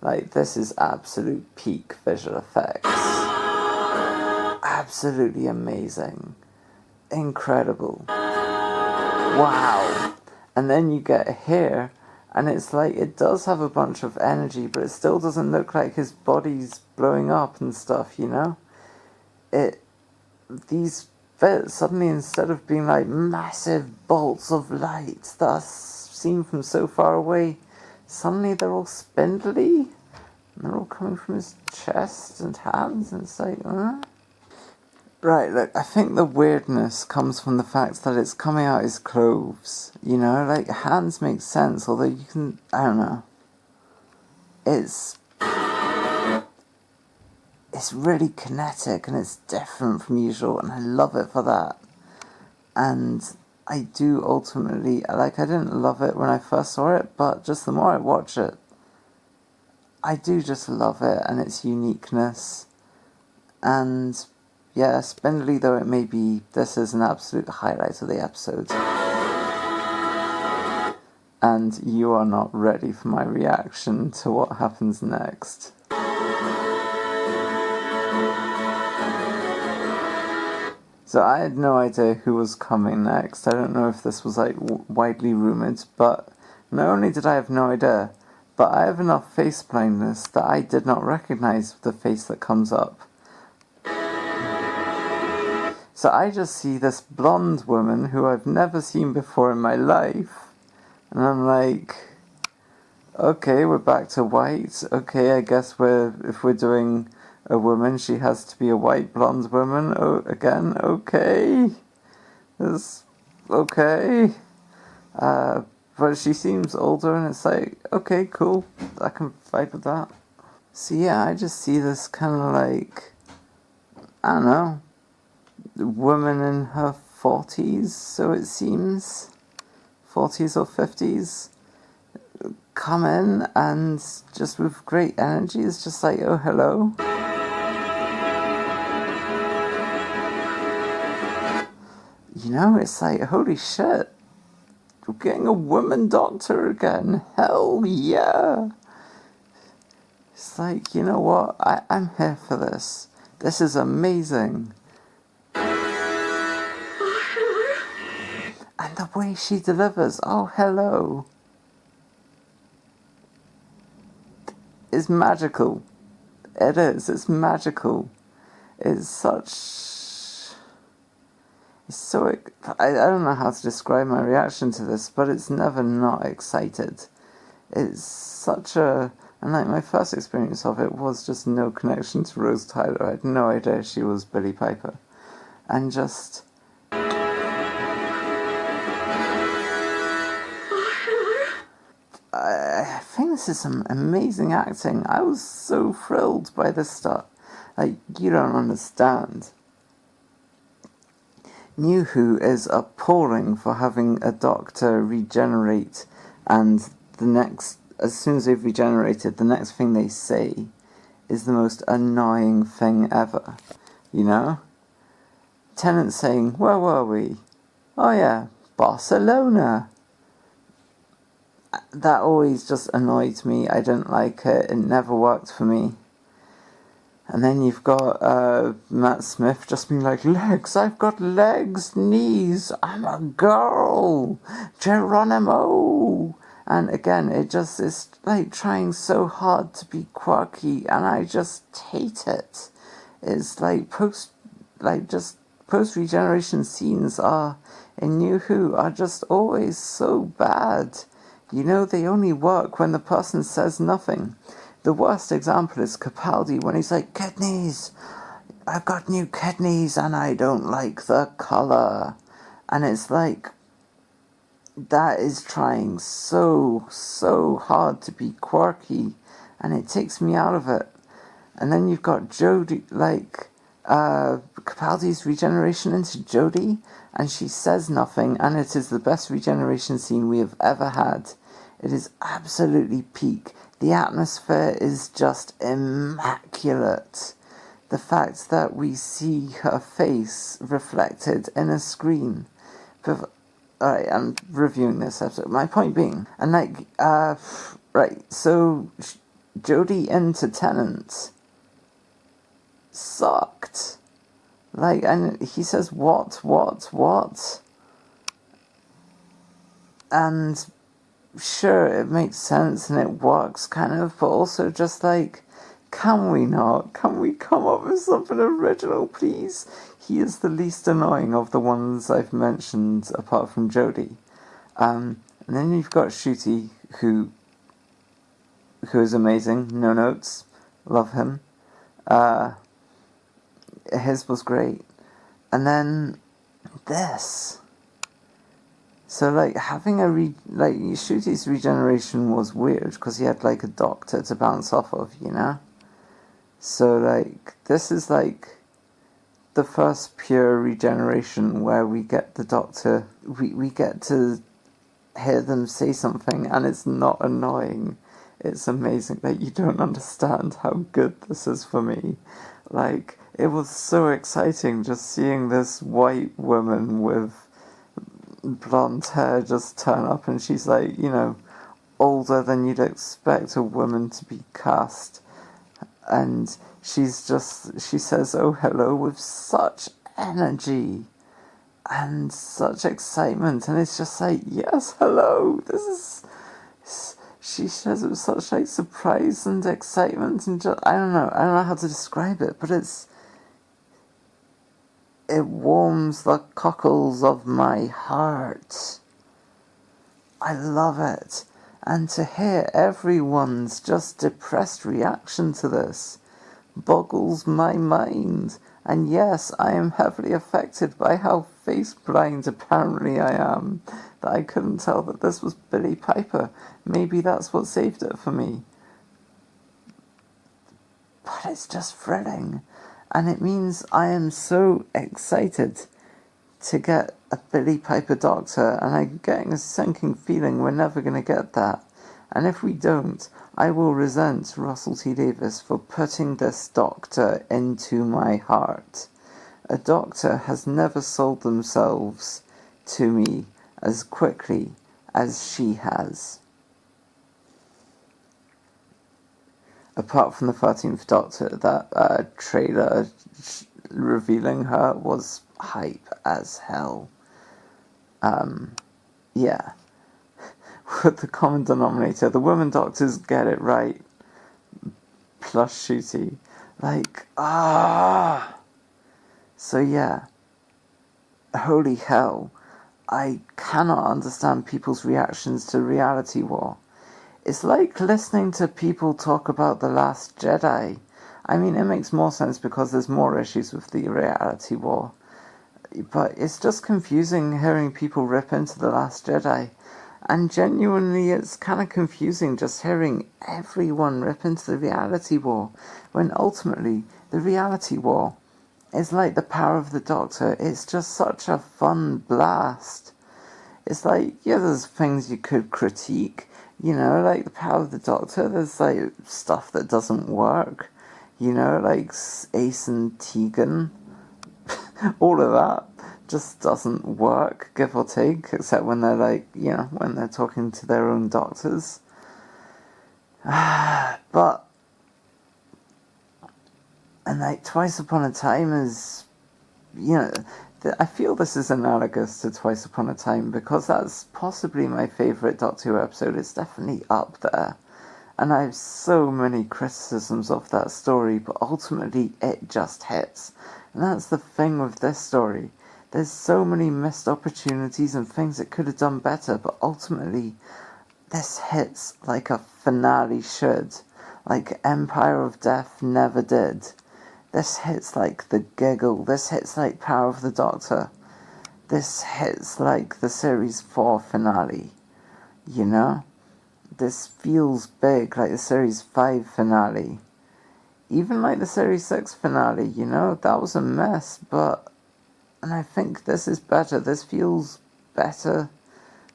Like, this is absolute peak visual effects. Absolutely amazing. Incredible. Wow. And then you get here, and it's like, it does have a bunch of energy, but it still doesn't look like his body's blowing up and stuff, you know? These bits, suddenly, instead of being like massive bolts of light that are seen from so far away, suddenly they're all spindly, and they're all coming from his chest and hands, and it's like, Right, look, I think the weirdness comes from the fact that it's coming out his clothes, you know, like, hands make sense, although you can, I don't know, it's really kinetic, and it's different from usual, and I love it for that, and I do ultimately, like, I didn't love it when I first saw it, but just the more I watch it, I do just love it, and its uniqueness, and... yeah, spindly though it may be, this is an absolute highlight of the episode. And you are not ready for my reaction to what happens next. So I had no idea who was coming next. I don't know if this was like widely rumoured, but not only did I have no idea, but I have enough face blindness that I did not recognise the face that comes up. So I just see this blonde woman who I've never seen before in my life. And I'm like, okay, we're back to white. Okay, I guess if we're doing a woman, she has to be a white blonde woman. Oh, again, okay. It's okay. But she seems older, and it's like, okay, cool. I can fight with that. So yeah, I just see this kind of like, I don't know, woman in her 40s, so it seems, 40s or 50s, come in and just with great energy is just like, oh, hello. You know, it's like, holy shit, we're getting a woman doctor again, hell yeah. It's like, you know what, I'm here for this. This is amazing. And the way she delivers, oh, hello, is magical. It is, it's magical. It's such... It's so... I don't know how to describe my reaction to this, but it's never not excited. It's such a... And like my first experience of it was just no connection to Rose Tyler. I had no idea she was Billie Piper. And just... I think this is some amazing acting. I was so thrilled by this stuff. Like, you don't understand. New Who is appalling for having a doctor regenerate, and as soon as they've regenerated, the next thing they say is the most annoying thing ever. You know? Tennant saying, where were we? Oh yeah, Barcelona. That always just annoyed me. I didn't like it. It never worked for me. And then you've got Matt Smith just being like, legs, I've got legs, knees, I'm a girl, Geronimo. And again, it just is like trying so hard to be quirky, and I just hate it. It's like post-regeneration scenes in New Who are just always so bad. You know, they only work when the person says nothing. The worst example is Capaldi when he's like, kidneys, I've got new kidneys and I don't like the colour. And it's like, that is trying so hard to be quirky, and it takes me out of it. And then you've got Jodie, Capaldi's regeneration into Jodie, and she says nothing, and it is the best regeneration scene we have ever had. It is absolutely peak. The atmosphere is just immaculate. The fact that we see her face reflected in a screen. Alright, I'm reviewing this episode. My point being, and so Jodie into Tennant sucked. And he says, what? And sure, it makes sense and it works, kind of, but also just can we not? Can we come up with something original, please? He is the least annoying of the ones I've mentioned, apart from Jodie. And then you've got Ncuti, who is amazing. No notes. Love him. His was great. And then this. So, having Ncuti's regeneration was weird, because he had, a doctor to bounce off of, you know? So, this is, the first pure regeneration where we get the doctor, we get to hear them say something, and it's not annoying. It's amazing that you don't understand how good this is for me. It was so exciting just seeing this white woman with blonde hair just turn up, and she's older than you'd expect a woman to be cast, and she says oh hello with such energy and such excitement, and it's just yes, hello, she says it with such surprise and excitement, and just I don't know how to describe it, but it warms the cockles of my heart. I love it. And to hear everyone's just depressed reaction to this boggles my mind. And yes, I am heavily affected by how face-blind apparently I am, that I couldn't tell that this was Billie Piper. Maybe that's what saved it for me. But it's just thrilling. And it means I am so excited to get a Billie Piper Doctor, and I'm getting a sinking feeling we're never going to get that. And if we don't, I will resent Russell T Davies for putting this Doctor into my heart. A Doctor has never sold themselves to me as quickly as she has. Apart from the 13th Doctor, that trailer revealing her was hype as hell. Yeah. With the common denominator, the women doctors get it right. Plus Shooty. Like, So yeah. Holy hell. I cannot understand people's reactions to Reality War. It's like listening to people talk about The Last Jedi. I mean, it makes more sense because there's more issues with the Reality War. But it's just confusing hearing people rip into The Last Jedi. And genuinely, it's kind of confusing just hearing everyone rip into the Reality War, when ultimately, the Reality War is like the power of the Doctor. It's just such a fun blast. It's like, yeah, there's things you could critique, like the power of the Doctor. There's like stuff that doesn't work, like Ace and Tegan. All of that just doesn't work, give or take, except when they're like, when they're talking to their own doctors. But, and like Twice Upon a Time is, I feel this is analogous to Twice Upon a Time because that's possibly my favourite Doctor Who episode. It's definitely up there. And I have so many criticisms of that story, but ultimately it just hits. And that's the thing with this story. There's so many missed opportunities and things it could have done better, but ultimately this hits like a finale should. Like Empire of Death never did. This hits like The Giggle. This hits like Power of the Doctor. This hits like the Series 4 finale. This feels big, like the Series 5 finale. Even like the Series 6 finale, that was a mess, and I think this is better. This feels better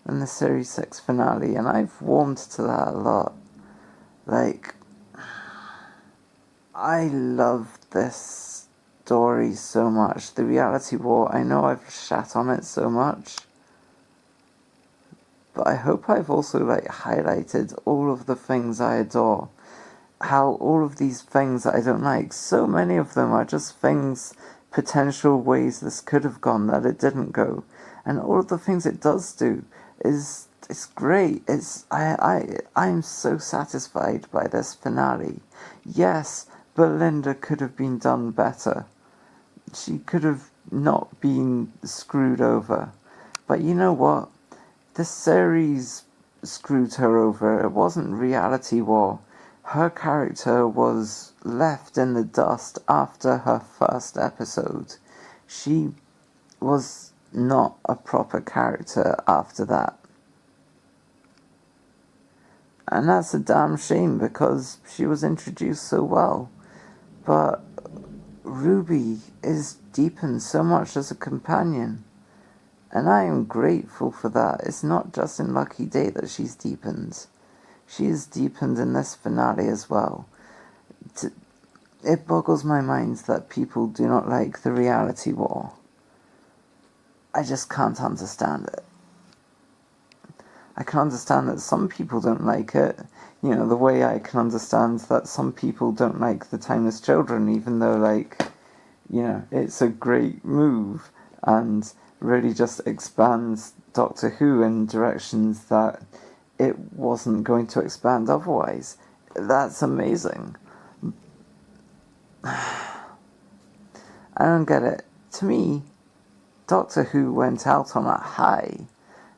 than the Series 6 finale, and I've warmed to that a lot. Like, I love this story so much. The Reality War, I know I've shat on it so much, but I hope I've also highlighted all of the things I adore. How all of these things that I don't like, so many of them are just things, potential ways this could have gone that it didn't go. And all of the things it does do it's great. I'm so satisfied by this finale. Yes, Belinda could have been done better. She could have not been screwed over. But you know what? The series screwed her over. It wasn't Reality War. Her character was left in the dust after her first episode. She was not a proper character after that. And that's a damn shame because she was introduced so well. But Ruby is deepened so much as a companion. And I am grateful for that. It's not just in Lucky Day that she's deepened. She is deepened in this finale as well. It boggles my mind that people do not like the Reality War. I just can't understand it. I can understand that some people don't like it. The way I can understand that some people don't like the Timeless Children, even though, it's a great move and really just expands Doctor Who in directions that it wasn't going to expand otherwise. That's amazing. I don't get it. To me, Doctor Who went out on a high.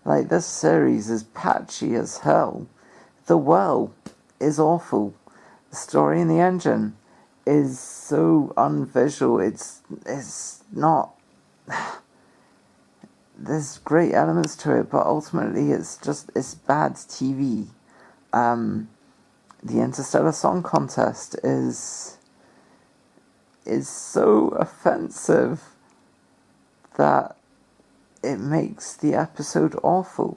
This series is patchy as hell. The Well is awful. The story in the engine is so unvisual. It's not... There's great elements to it, but ultimately it's bad TV. The Interstellar Song Contest is so offensive that it makes the episode awful.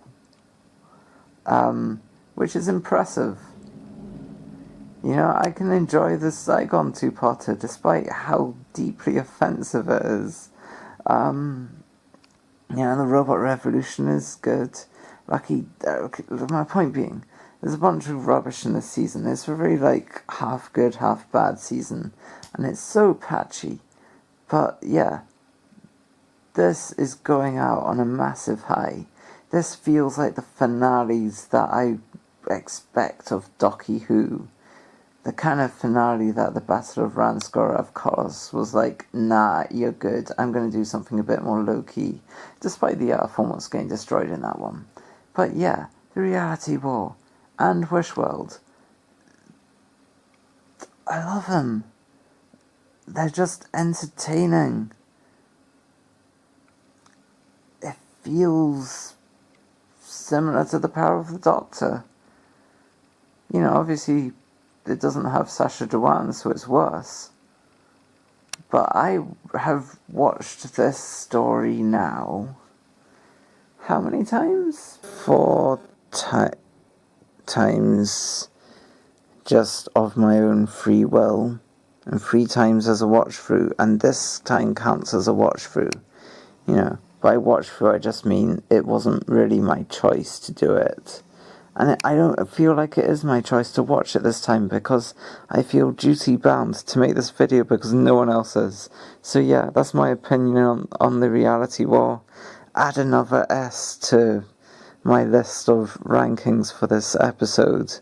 Which is impressive. I can enjoy the Saigon two-parter despite how deeply offensive it is. The Robot Revolution is good. My point being, there's a bunch of rubbish in this season. It's a very, half good, half bad season. And it's so patchy. But, yeah. this is going out on a massive high. This feels like the finales that I expect of Doctor Who. The kind of finale that the Battle of Ranskoroth caused was like, nah, you're good, I'm going to do something a bit more low-key, despite the Earth almost getting destroyed in that one. But yeah, the Reality War and Wishworld, I love them. They're just entertaining. It feels similar to The Power of the Doctor. You know, obviously it doesn't have Sacha Dhawan, so it's worse. But I have watched this story now. How many times? 4 times just of my own free will. And 3 times as a watch through. And this time counts as a watch through. You know, by watch through I just mean it wasn't really my choice to do it. And I don't feel like it is my choice to watch it this time because I feel duty bound to make this video because no one else is. So yeah, that's my opinion on the Reality War. Add another S to my list of rankings for this episode.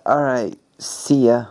Alright, see ya.